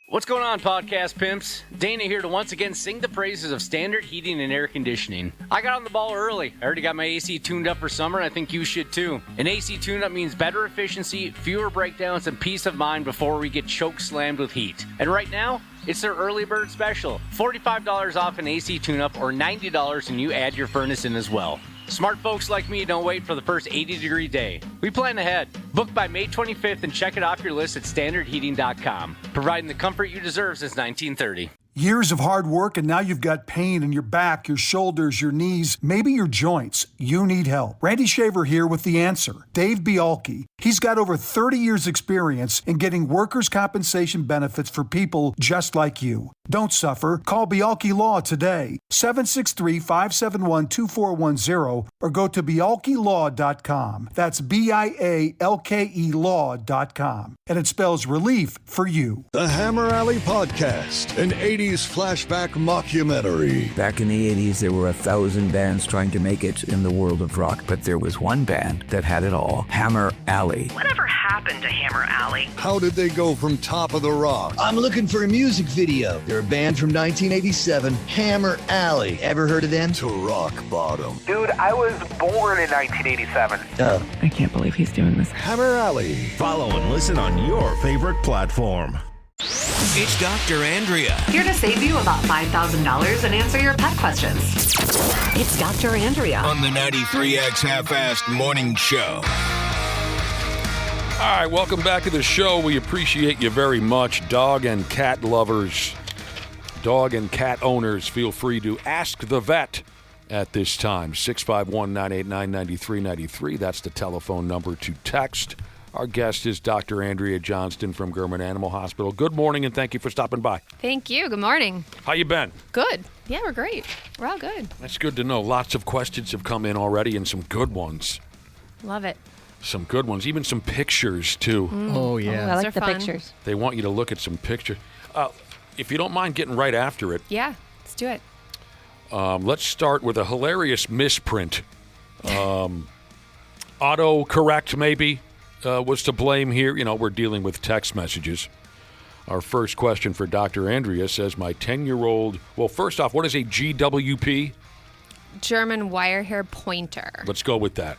What's going on, podcast pimps? Dana here to once again sing the praises of Standard Heating and Air Conditioning. I got on the ball early. I already got my AC tuned up for summer, and I think you should too. An AC tune-up means better efficiency, fewer breakdowns, and peace of mind before we get choke slammed with heat. And right now, it's their early bird special. $45 off an AC tune-up or $90 and you add your furnace in as well. Smart folks like me don't wait for the first 80-degree day. We plan ahead. Book by May 25th and check it off your list at standardheating.com. Providing the comfort you deserve since 1930. Years of hard work, and now you've got pain in your back, your shoulders, your knees, maybe your joints. You need help. Randy Shaver here with the answer. Dave Bialke. He's got over 30 years experience in getting workers' compensation benefits for people just like you. Don't suffer. Call Bialke Law today. 763-571-2410 or go to bialkelaw.com. That's BIALKE law.com. And it spells relief for you. The Hammer Alley Podcast, an 80s flashback mockumentary. Back in the 80s, there were 1,000 bands trying to make it in the world of rock, but there was one band that had it all, Hammer Alley. Whatever happened happened to Hammer Alley? How did they go from Top of the Rock? I'm looking for a music video. They're a band from 1987, Hammer Alley. Ever heard of them? To rock bottom. Dude, I was born in 1987. Oh. I can't believe he's doing this. Hammer Alley. Follow and listen on your favorite platform. It's Dr. Andrea. Here to save you about $5,000 and answer your pet questions. It's Dr. Andrea. On the 93X Half-Assed Morning Show. All right, welcome back to the show. We appreciate you very much. Dog and cat lovers, dog and cat owners, feel free to ask the vet at this time. 651-989-9393. That's the telephone number to text. Our guest is Dr. Andrea Johnston from German Animal Hospital. Good morning, and thank you for stopping by. Thank you. Good morning. How you been? Good. Yeah, we're great. We're all good. That's good to know. Lots of questions have come in already, and some good ones. Love it. Some good ones. Even some pictures, too. Oh, yeah. I like Those the are fun. pictures. They want you to look at some pictures. If you don't mind getting right after it, Yeah, let's do it. let's start with a hilarious misprint. Autocorrect, maybe, was to blame here. You know, we're dealing with text messages. Our first question for Dr. Andrea says, my 10-year-old... Well, first off, what is a GWP? German wire-hair pointer. Let's go with that.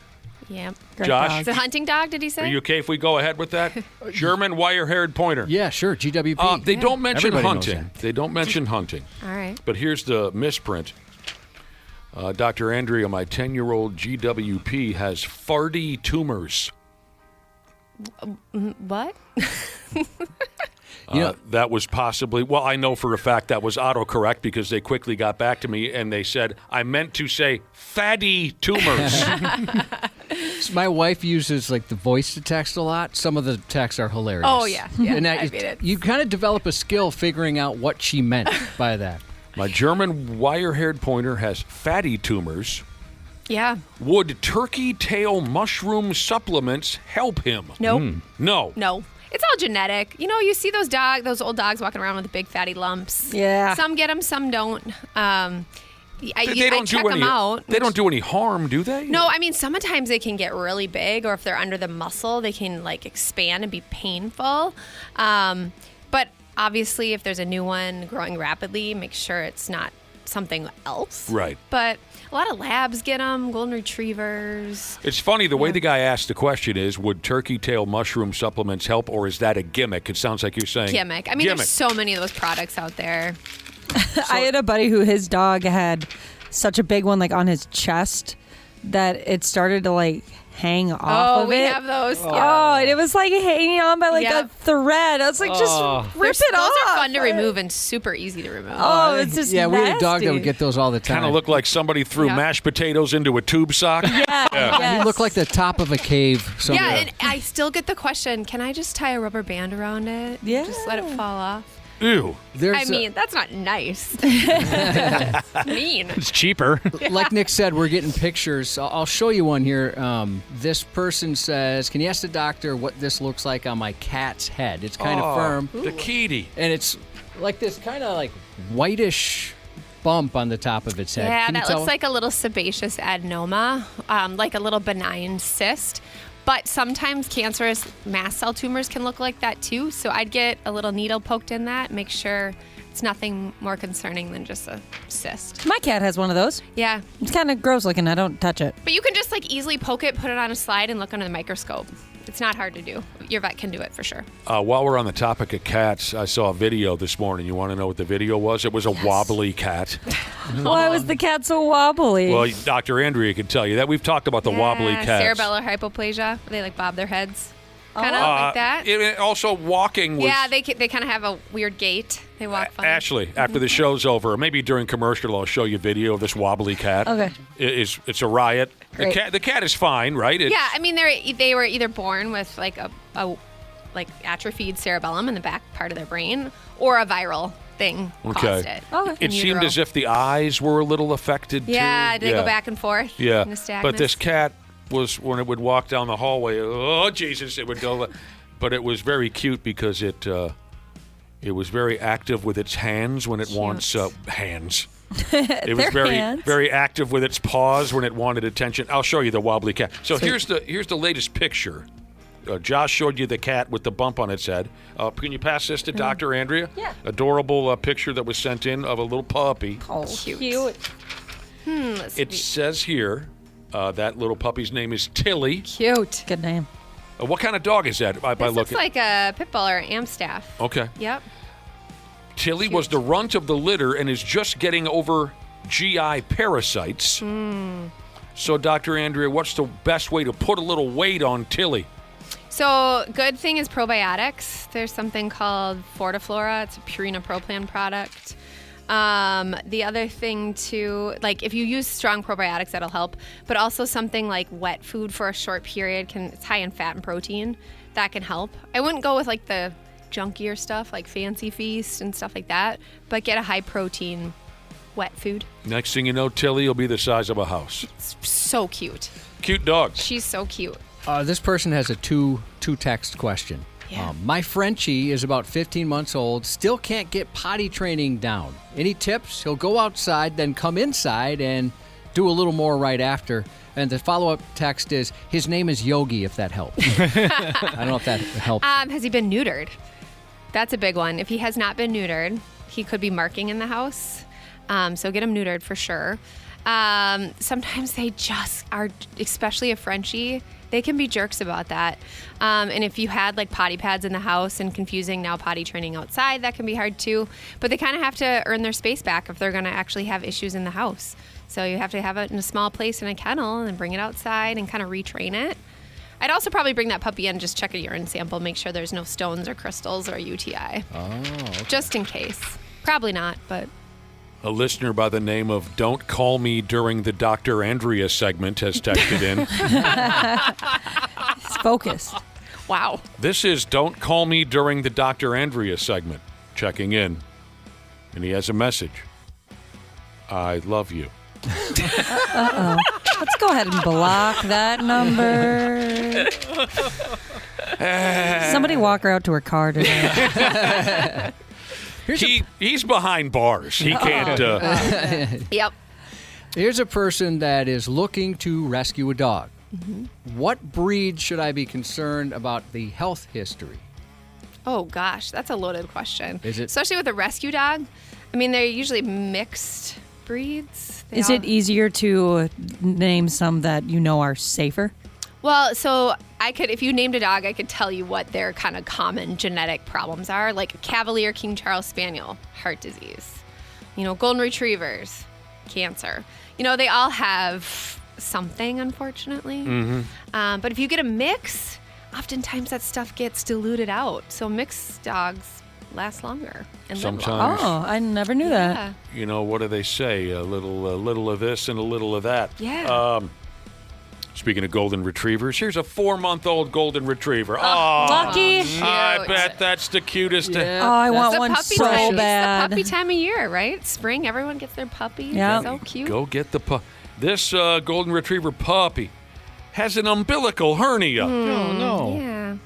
Yep. Josh? It's a hunting dog, did he say? Are you okay if we go ahead with that? German wire-haired pointer. Yeah, sure. GWP. They don't mention Everybody knows hunting. They don't mention hunting. All right. But here's the misprint. Dr. Andrea, my 10-year-old GWP has farty tumors. What? That was possibly... Well, I know for a fact that was autocorrect because they quickly got back to me and they said, I meant to say fatty tumors. My wife uses like the voice to text a lot. Some of the texts are hilarious. Oh, yeah. And I mean it. you kind of develop a skill figuring out what she meant by that. My German wire-haired pointer has fatty tumors. Yeah. Would turkey tail mushroom supplements help him? Nope. No. No. It's all genetic. You know, you see those old dogs walking around with the big fatty lumps. Yeah. Some get them, some don't. I don't check do them out. They don't do any harm, do they? No, I mean, sometimes they can get really big, or if they're under the muscle, they can like expand and be painful. But obviously, if there's a new one growing rapidly, make sure it's not something else. Right. But a lot of labs get them, golden retrievers. It's funny, the way the guy asked the question is, would turkey tail mushroom supplements help, or is that a gimmick? It sounds like you're saying... Gimmick. I mean, there's so many of those products out there. I had a buddy who his dog had such a big one like on his chest that it started to like hang off of we it. have those. Oh, and it was like hanging on by like a thread. I was like, just rip it off. Those are fun to remove and super easy to remove. Oh, it's just Yeah, we had a dog that nasty. would get those all the time. Kind of looked like somebody threw mashed potatoes into a tube sock. Yeah. He looked like the top of a cave somewhere. Yeah, and I still get the question, can I just tie a rubber band around it? Yeah. Just let it fall off? Ew. I mean, that's not nice. Mean. It's cheaper. Like Nick said, we're getting pictures. I'll show you one here. This person says, can you ask the doctor what this looks like on my cat's head? It's kind of firm. The kitty. And it's like this kind of like whitish bump on the top of its head. Yeah, Can you that tell? looks like a little sebaceous adenoma, like a little benign cyst. But sometimes cancerous mast cell tumors can look like that too. So I'd get a little needle poked in that, make sure it's nothing more concerning than just a cyst. My cat has one of those. Yeah. It's kind of gross looking. I don't touch it. But you can just like easily poke it, put it on a slide, and look under the microscope. It's not hard to do. Your vet can do it for sure. While we're on the topic of cats, I saw a video this morning. You want to know what the video was? It was a wobbly cat. Why was the cat so wobbly? Well, Dr. Andrea can tell you that. We've talked about the wobbly cats. Cerebellar hypoplasia. They like bob their heads. Kind of like that. Also walking was... Yeah, they kind of have a weird gait. They walk funny. Ashley, after the show's over, maybe during commercial, I'll show you a video of this wobbly cat. Okay. It's a riot. Great. The cat is fine, right? Yeah, I mean they were either born with like a atrophied cerebellum in the back part of their brain, or a viral thing caused it. It seemed as if the eyes were a little affected too. Yeah, they go back and forth. Yeah, Nystagmus. but this cat was, when it would walk down the hallway, oh Jesus, it would go. But it was very cute because it was very active with its hands when it wants hands. It was very active with its paws when it wanted attention. I'll show you the wobbly cat. So here's the latest picture Josh showed you the cat with the bump on its head. Can you pass this to Dr. Andrea? Yeah. Adorable picture that was sent in of a little puppy. Oh, cute. It says here that little puppy's name is Tilly. Cute. Good name. What kind of dog is that? This looks like a pit bull or Amstaff. Okay. Yep. Tilly was the runt of the litter and is just getting over GI parasites. So, Dr. Andrea, what's the best way to put a little weight on Tilly? So, good thing is probiotics. There's something called Fortiflora. It's a Purina Pro Plan product. The other thing too, like if you use strong probiotics, that'll help. But also something like wet food for a short period it's high in fat and protein. That can help. I wouldn't go with like the junkier stuff like Fancy Feast and stuff like that, but get a high protein wet food. Next thing you know, Tilly will be the size of a house. It's so cute. Cute dog. She's so cute. This person has a two text question. Yeah. My Frenchie is about 15 months old, still can't get potty training down. Any tips? He'll go outside, then come inside and do a little more right after. And the follow-up text is, his name is Yogi, if that helps. I don't know if that helps. Has he been neutered? That's a big one. If he has not been neutered, he could be marking in the house. So get him neutered for sure. Sometimes they just are, especially a Frenchie, they can be jerks about that. And if you had like potty pads in the house and confusing now potty training outside, that can be hard too. But they kind of have to earn their space back if they're going to actually have issues in the house. So you have to have it in a small place in a kennel and then bring it outside and kind of retrain it. I'd also probably bring that puppy in and just check a urine sample, make sure there's no stones or crystals or UTI. Oh, okay. Just in case. Probably not, but... A listener by the name of Don't Call Me During the Dr. Andrea segment has texted in. He's focused. Wow. This is Don't Call Me During the Dr. Andrea segment, checking in. And he has a message. I love you. Uh-oh. Let's go ahead and block that number. Somebody walk her out to her car today. He's behind bars. He can't. Yep. Here's a person that is looking to rescue a dog. Mm-hmm. What breed should I be concerned about the health history? Oh, gosh. That's a loaded question. Is it? Especially with a rescue dog. I mean, they're usually mixed breeds. Is it easier to name some that you know are safer? Well, so if you named a dog, I could tell you what their kind of common genetic problems are. Like a Cavalier King Charles Spaniel, heart disease. Golden Retrievers, cancer. They all have something, unfortunately. Mm-hmm. But if you get a mix, oftentimes that stuff gets diluted out. So mixed dogs last longer and live Sometimes. longer. Oh, I never knew that. What do they say? A little of this and a little of that. Yeah. Speaking of golden retrievers, here's a 4-month-old golden retriever. Oh, lucky. I bet that's the cutest. Yeah. Oh, I want one so bad. It's the puppy time of year, right? Spring, everyone gets their puppies. Yeah. So cute. Go get the pup. This golden retriever puppy has an umbilical hernia. Oh, no. Yeah.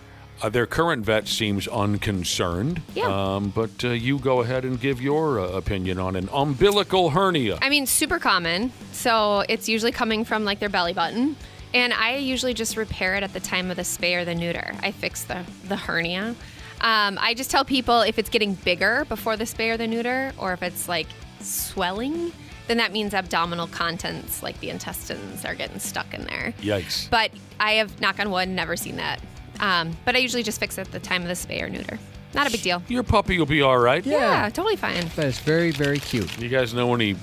Their current vet seems unconcerned. Yeah. But you go ahead and give your opinion on an umbilical hernia. I mean, super common. So it's usually coming from like their belly button. And I usually just repair it at the time of the spay or the neuter. I fix the hernia. I just tell people if it's getting bigger before the spay or the neuter, or if it's like swelling, then that means abdominal contents, like the intestines, are getting stuck in there. Yikes. But I have, knock on wood, never seen that. But I usually just fix it at the time of the spay or neuter. Not a big deal. Your puppy will be all right. Yeah, totally fine. That is very, very cute. You guys know any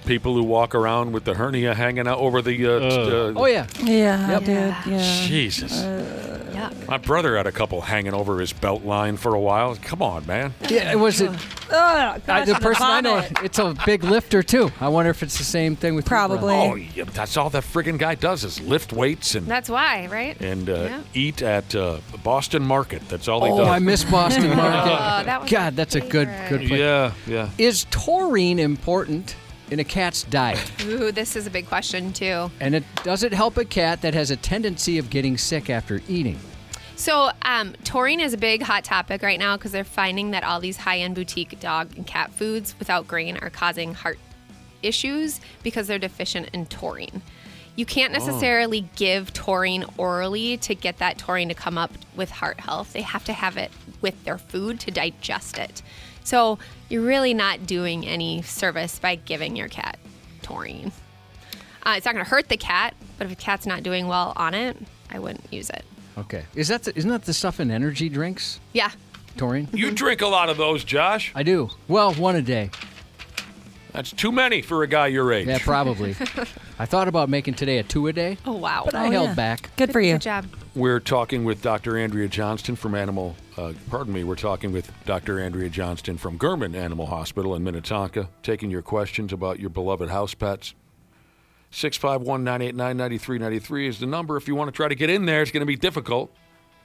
people who walk around with the hernia hanging out over the... Oh, yeah. Yeah, dude. Yeah. Jesus. Yeah. My brother had a couple hanging over his belt line for a while. Come on, man. Yeah, was it... the person I know, vomit. it's a big lifter, too. I wonder if it's the same thing with your Probably. Oh, yeah, that's all that friggin' guy does is lift weights and That's why, right? eat at Boston Market. That's all he Oh, does. I miss Boston Market. That was God, that's a good place. Yeah. Is taurine important in a cat's diet? Ooh, this is a big question, too. And does it help a cat that has a tendency of getting sick after eating? So taurine is a big hot topic right now because they're finding that all these high-end boutique dog and cat foods without grain are causing heart issues because they're deficient in taurine. You can't necessarily give taurine orally to get that taurine to come up with heart health. They have to have it with their food to digest it. So you're really not doing any service by giving your cat taurine. It's not going to hurt the cat, but if a cat's not doing well on it, I wouldn't use it. Okay. Isn't that the stuff in energy drinks? Yeah. Taurine? You drink a lot of those, Josh. I do. Well, one a day. That's too many for a guy your age. Yeah, probably. I thought about making today a 2 a day. Oh, wow. But I held back. Good for you. Good job. We're talking with Dr. Andrea Johnston from we're talking with Dr. Andrea Johnston from German Animal Hospital in Minnetonka, taking your questions about your beloved house pets. 651-989-9393 is the number. If you want to try to get in there, it's going to be difficult.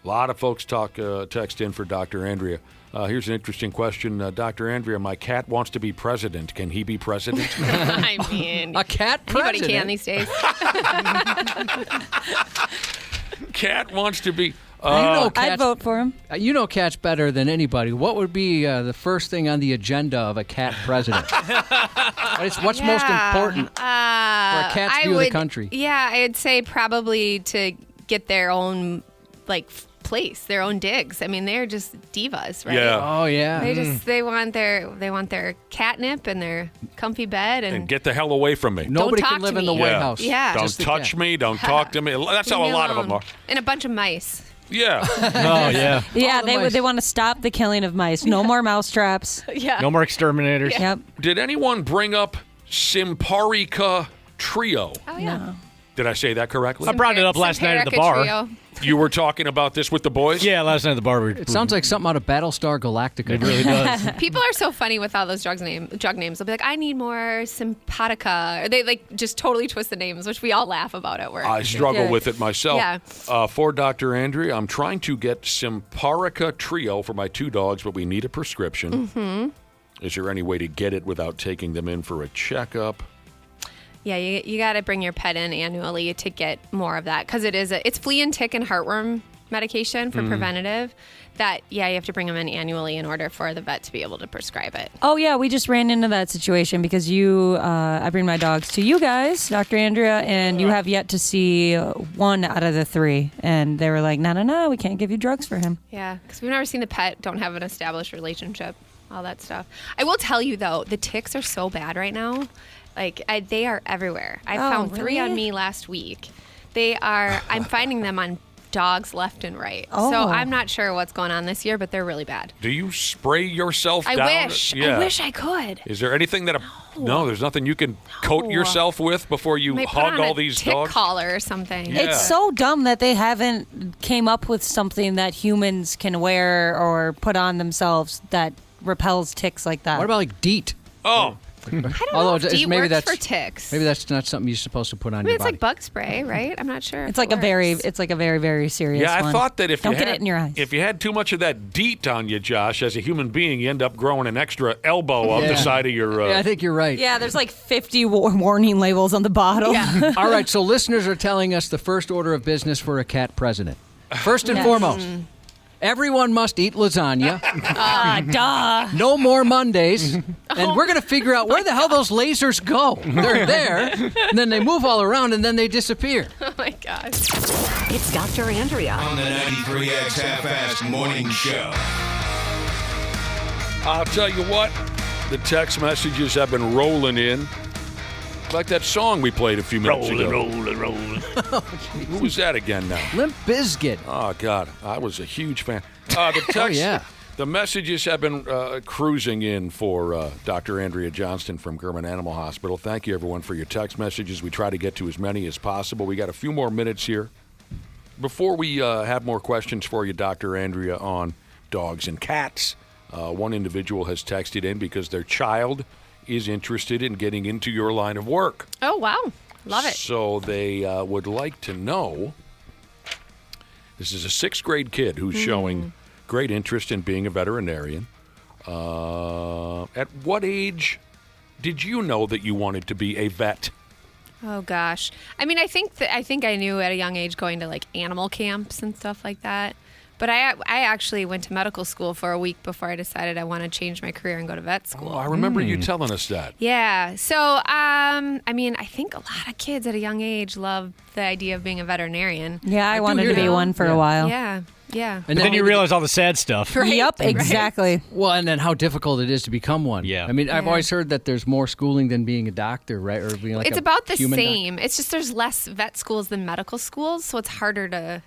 A lot of folks text in for Dr. Andrea. Here's an interesting question. Dr. Andrea, my cat wants to be president. Can he be president? I mean, a cat anybody president? can these days. Cat wants to be... I'd vote for him. You know cats better than anybody. What would be the first thing on the agenda of a cat president? What's most important for a cat's view of the country? Yeah, I'd say probably to get their own place, their own digs. I mean, they're just divas, right? Yeah. Oh yeah. They want their catnip and their comfy bed and get the hell away from me. Nobody talk can live to in the me. White House. Yeah. Don't Just the touch cat. me. Don't talk to me. That's how a lot of them are. And a bunch of mice. Yeah. Oh, yeah. Yeah, All the mice. they want to stop the killing of mice. No more mouse traps. Yeah. No more exterminators. Yep. Did anyone bring up Simparica Trio? Oh yeah. No. Did I say that correctly? I brought it up last night at the bar. Trio. You were talking about this with the boys? Yeah, last night at the bar. It sounds like something out of Battlestar Galactica. It really does. People are so funny with all those drug names. They'll be like, I need more Simpatica. Or they just totally twist the names, which we all laugh about at work. I struggle with it myself. Yeah. For Dr. Andrea, I'm trying to get Simparica Trio for my 2 dogs, but we need a prescription. Mm-hmm. Is there any way to get it without taking them in for a checkup? Yeah, you got to bring your pet in annually to get more of that because it's flea and tick and heartworm medication for preventative. That you have to bring them in annually in order for the vet to be able to prescribe it. Oh yeah, we just ran into that situation because I bring my dogs to you guys, Dr. Andrea, and you have yet to see 1 out of the 3, and they were like, no, we can't give you drugs for him. Yeah, because we've never seen the pet, don't have an established relationship, all that stuff. I will tell you though, the ticks are so bad right now. They are everywhere. I found 3 on me last week. I'm finding them on dogs left and right. Oh. So I'm not sure what's going on this year, but they're really bad. Do you spray yourself down? I wish I could. Is there anything that... No, there's nothing you can coat yourself with before you Might put hug on all a these tick dogs? collar or something. Yeah. It's so dumb that they haven't came up with something that humans can wear or put on themselves that repels ticks like that. What about DEET? Oh. I don't know if DEET works for ticks. Maybe that's not something you're supposed to put on I mean, your it's body. like bug spray, right? I'm not sure. It's like a very very serious Yeah, I one. thought that if Don't you get had, it in your eyes. if you had too much of that DEET on you, Josh, as a human being, you end up growing an extra elbow up the side of your... Yeah, I think you're right. Yeah, there's like 50 warning labels on the bottle. Yeah. All right, so listeners are telling us the first order of business for a cat president. First and foremost, everyone must eat lasagna. Duh. No more Mondays. And we're going to figure out where the hell those lasers go. They're there, and then they move all around, and then they disappear. Oh, my gosh. It's Dr. Andrea On the 93X Half-Assed Morning Show. I'll tell you what, the text messages have been rolling in. Like that song we played a few minutes ago. Rolling. Who was that again now? Limp Bizkit. Oh, God. I was a huge fan. The text, the messages have been cruising in for Dr. Andrea Johnston from German Animal Hospital. Thank you, everyone, for your text messages. We try to get to as many as possible. We got a few more minutes here. Before we have more questions for you, Dr. Andrea, on dogs and cats, one individual has texted in because their child is interested in getting into your line of work. Oh, wow. Love it. So they would like to know, this is a 6th grade kid who's showing great interest in being a veterinarian. At what age did you know that you wanted to be a vet? Oh, gosh. I mean, I think I knew at a young age going to, animal camps and stuff like that. But I actually went to medical school for a week before I decided I want to change my career and go to vet school. Oh, I remember you telling us that. Yeah. So, I think a lot of kids at a young age love the idea of being a veterinarian. Yeah, I wanted to be one for a while. Yeah. Yeah. And then you realize all the sad stuff. Right, Yep, exactly. Well, and then how difficult it is to become one. Yeah. I mean, I've always heard that there's more schooling than being a doctor, right? Or being like it's a about the human same. It's just there's less vet schools than medical schools, so it's harder to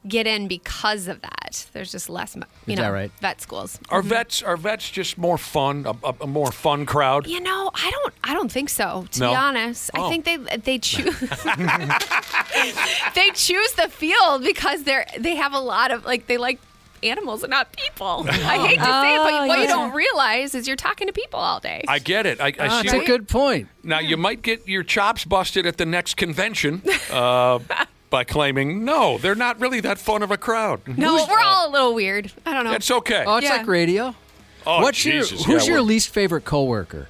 get in because of that. There's just less, vet schools. Are vets just more fun? A more fun crowd? I don't think so. To No? be honest, Oh. I think they choose they choose the field because they have a lot of they like animals and not people. I hate to say it, but what you don't realize is you're talking to people all day. I get it. I see. That's a good point. Now, you might get your chops busted at the next convention by claiming, no, they're not really that fun of a crowd. No, we're all a little weird. I don't know. It's okay. Oh, it's like radio. Oh, Who's Jesus. your least favorite coworker?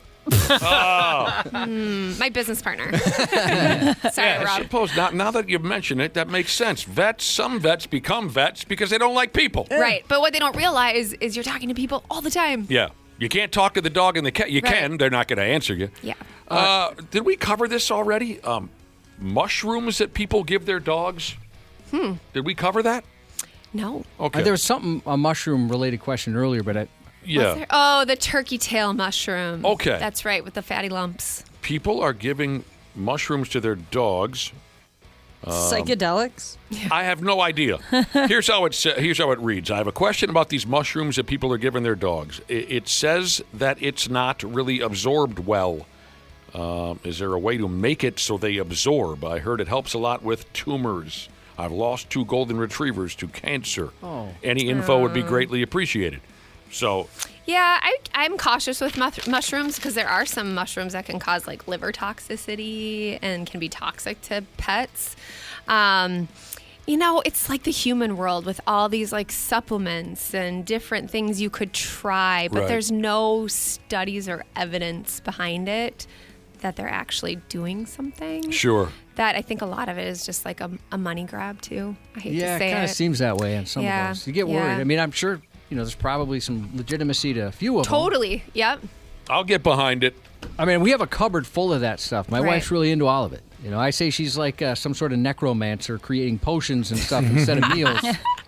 My business partner. Sorry, I Rob. suppose now that you've mentioned it, that makes sense. Some vets become vets because they don't like people. Right, but what they don't realize is you're talking to people all the time. Yeah. You can't talk to the dog and the cat. You can. They're not going to answer you. Yeah. Did we cover this already? Mushrooms that people give their dogs? Did we cover that? No. Okay. There was a mushroom-related question earlier, but Yeah. Oh, the turkey tail mushroom. Okay. That's right, with the fatty lumps. People are giving mushrooms to their dogs. Psychedelics? I have no idea. Here's how it reads. I have a question about these mushrooms that people are giving their dogs. It says that it's not really absorbed well. Is there a way to make it so they absorb? I heard it helps a lot with tumors. I've lost 2 golden retrievers to cancer. Oh. Any info would be greatly appreciated. So, Yeah, I'm cautious with mushrooms because there are some mushrooms that can cause liver toxicity and can be toxic to pets. It's like the human world with all these supplements and different things you could try, but there's no studies or evidence behind it that they're actually doing something. sure. That I think a lot of it is just a money grab too. I hate to yeah, say it kind of seems that way on some of those. You get worried. I mean, I'm sure there's probably some legitimacy to a few of them. Totally. Yep. I'll get behind it. I mean, we have a cupboard full of that stuff. My wife's really into all of it. I say she's like some sort of necromancer creating potions and stuff instead of meals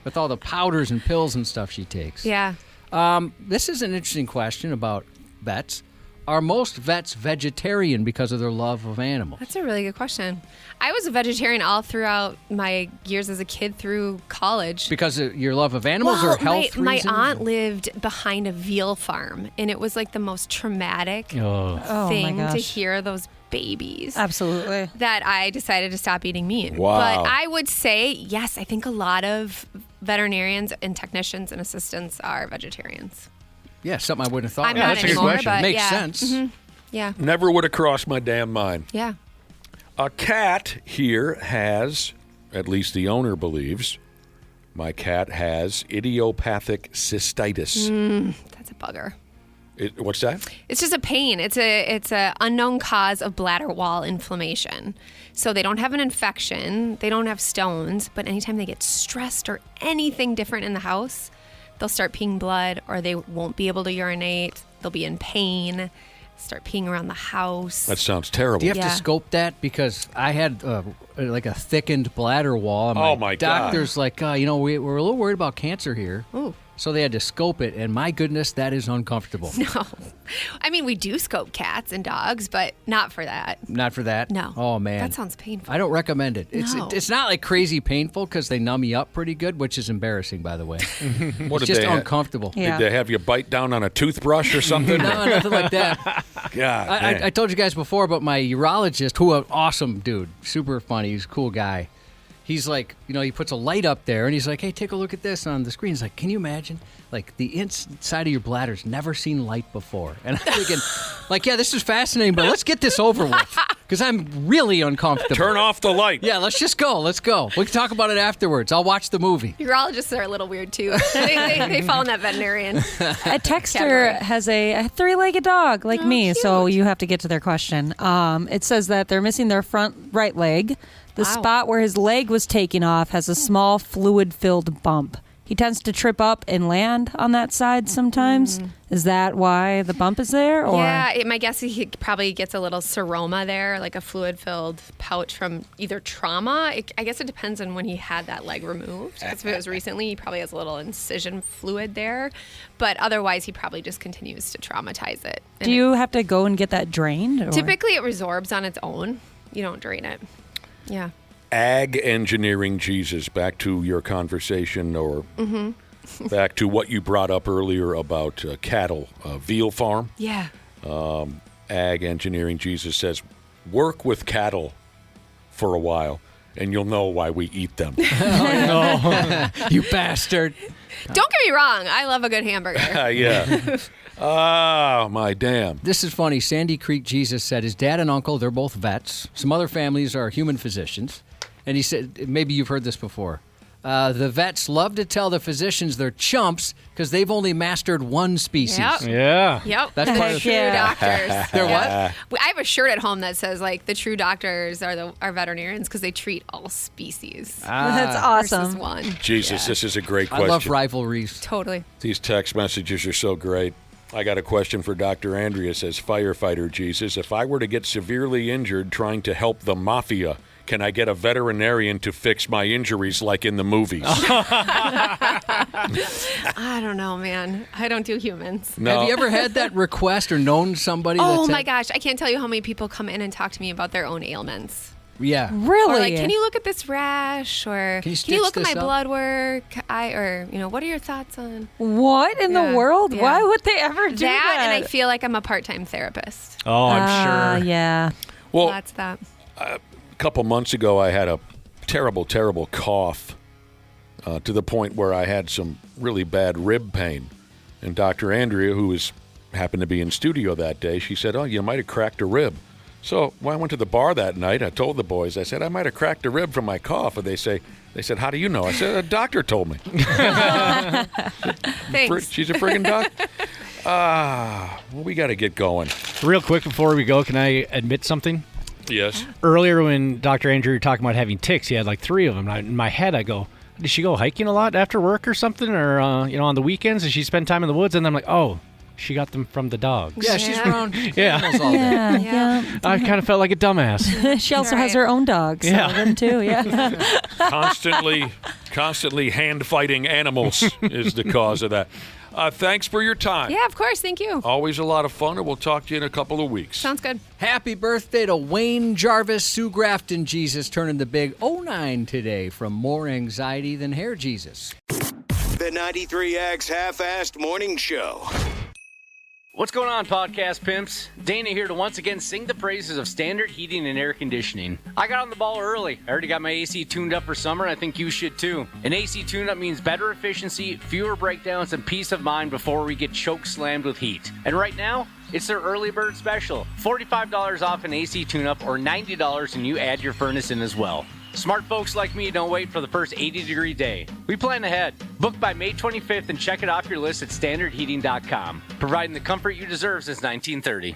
with all the powders and pills and stuff she takes. Yeah. This is an interesting question about vets. Are most vets vegetarian because of their love of animals? That's a really good question. I was a vegetarian all throughout my years as a kid through college. Because of your love of animals or health my reasons? aunt lived behind a veal farm, and it was the most traumatic thing my to gosh. hear those babies. Absolutely. That I decided to stop eating meat. Wow. But I would say, yes, I think a lot of veterinarians and technicians and assistants are vegetarians. Yeah, something I wouldn't have thought. I'm not that's a good anymore, question. but Makes yeah. sense. Mhm. Yeah. Never would have crossed my damn mind. Yeah. A cat here has, at least the owner believes, my cat has idiopathic cystitis. That's a bugger. What's that? It's just a pain. It's a unknown cause of bladder wall inflammation. So they don't have an infection, they don't have stones, but anytime they get stressed or anything different in the house, they'll start peeing blood, or they won't be able to urinate. They'll be in pain, start peeing around the house. That sounds terrible. Do you have to scope that? Because I had a thickened bladder wall. And Oh, my God. doctor's like, we're a little worried about cancer here. Ooh. So they had to scope it, and my goodness, that is uncomfortable. No. I mean, we do scope cats and dogs, but not for that. Not for that? No. Oh, man. That sounds painful. I don't recommend it. No. It's not like crazy painful because they numb you up pretty good, which is embarrassing, by the way. What It's did just they have? uncomfortable. Did they have you bite down on a toothbrush or something? No, nothing like that. God, I told you guys before about my urologist, who an awesome dude, super funny, he's a cool guy. He's like, he puts a light up there, and he's like, hey, take a look at this on the screen. He's like, can you imagine? Like, the inside of your bladder's never seen light before. And I'm thinking, yeah, this is fascinating, but let's get this over with, because I'm really uncomfortable. Turn off the light. Yeah, let's just go. Let's go. We can talk about it afterwards. I'll watch the movie. Urologists are a little weird, too. they fall in that veterinarian. A texter has a 3-legged dog like me, so you have to get to their question. It says that they're missing their front right leg. The spot where his leg was taken off has a small fluid-filled bump. he tends to trip up and land on that side sometimes. Is that why the bump is there? Or? Yeah, my guess is he probably gets a little seroma there, like a fluid-filled pouch from either trauma. I guess it depends on when he had that leg removed. Because if it was recently, he probably has a little incision fluid there. But otherwise, he probably just continues to traumatize it. And do you have to go and get that drained? Or? Typically, it resorbs on its own. You don't drain it. Yeah. Ag engineering Jesus, back to your conversation or back to what you brought up earlier about cattle, veal farm. Yeah. Ag engineering Jesus says, work with cattle for a while and you'll know why we eat them. Oh, no. You bastard. Don't get me wrong. I love a good hamburger. Yeah. Oh, my damn. This is funny. Sandy Creek Jesus said his dad and uncle, they're both vets. Some other families are human physicians. And he said, maybe you've heard this before. The vets love to tell the physicians they're chumps because they've only mastered one species. Yep. Yeah. Yep. That's the part of true doctors. They're what? I have a shirt at home that says, like, the true doctors are veterinarians because they treat all species. That's awesome. Versus one. Jesus, this is a great question. I love rivalries. Totally. These text messages are so great. I got a question for Dr. Andrea, says, firefighter Jesus, if I were to get severely injured trying to help the mafia, can I get a veterinarian to fix my injuries like in the movies? I don't know, man. I don't do humans. No. Have you ever had that request or known somebody Oh, that's my gosh. I can't tell you how many people come in and talk to me about their own ailments. Yeah. Really? Or like, can you look at this rash? Or Can you can you look at stitch my this up? blood work? What are your thoughts on What in the world? Yeah. Why would they ever do that? that? And I feel like I'm a part-time therapist. Oh, I'm sure. Yeah. Well, That's that. a couple months ago, I had a terrible, terrible cough to the point where I had some really bad rib pain. And Dr. Andrea, who happened to be in studio that day, she said, oh, you might have cracked a rib. So when I went to the bar that night, I told the boys, I said, I might have cracked a rib from my cough. And they said, how do you know? I said, a doctor told me. Thanks. She's a friggin' doctor. Well, we got to get going. Real quick before we go, can I admit something? Yes. Earlier when Dr. Andrew was talking about having ticks, he had like 3 of them. In my head, I go, did she go hiking a lot after work or something? Or, on the weekends, did she spend time in the woods? And I'm like, oh, she got them from the dogs. Yeah, she's around animals all Yeah, day. yeah. I kind of felt like a dumbass. She also has her own dogs. Yeah. So them too, yeah. Constantly hand-fighting animals is the cause of that. Thanks for your time. Yeah, of course. Thank you. Always a lot of fun, and we'll talk to you in a couple of weeks. Sounds good. Happy birthday to Wayne Jarvis, Sue Grafton Jesus, turning the big 09 today from More Anxiety Than Hair Jesus. The 93X Half-Assed Morning Show. What's going on, podcast pimps? Dana here to once again sing the praises of Standard Heating and Air Conditioning. I got on the ball early. I already got my AC tuned up for summer, and I think you should too. An AC tune-up means better efficiency, fewer breakdowns, and peace of mind before we get choke slammed with heat. And right now, it's their early bird special. $45 off an AC tune-up or $90 and you add your furnace in as well. Smart folks like me don't wait for the first 80-degree day. We plan ahead. Book by May 25th and check it off your list at standardheating.com. Providing the comfort you deserve since 1930.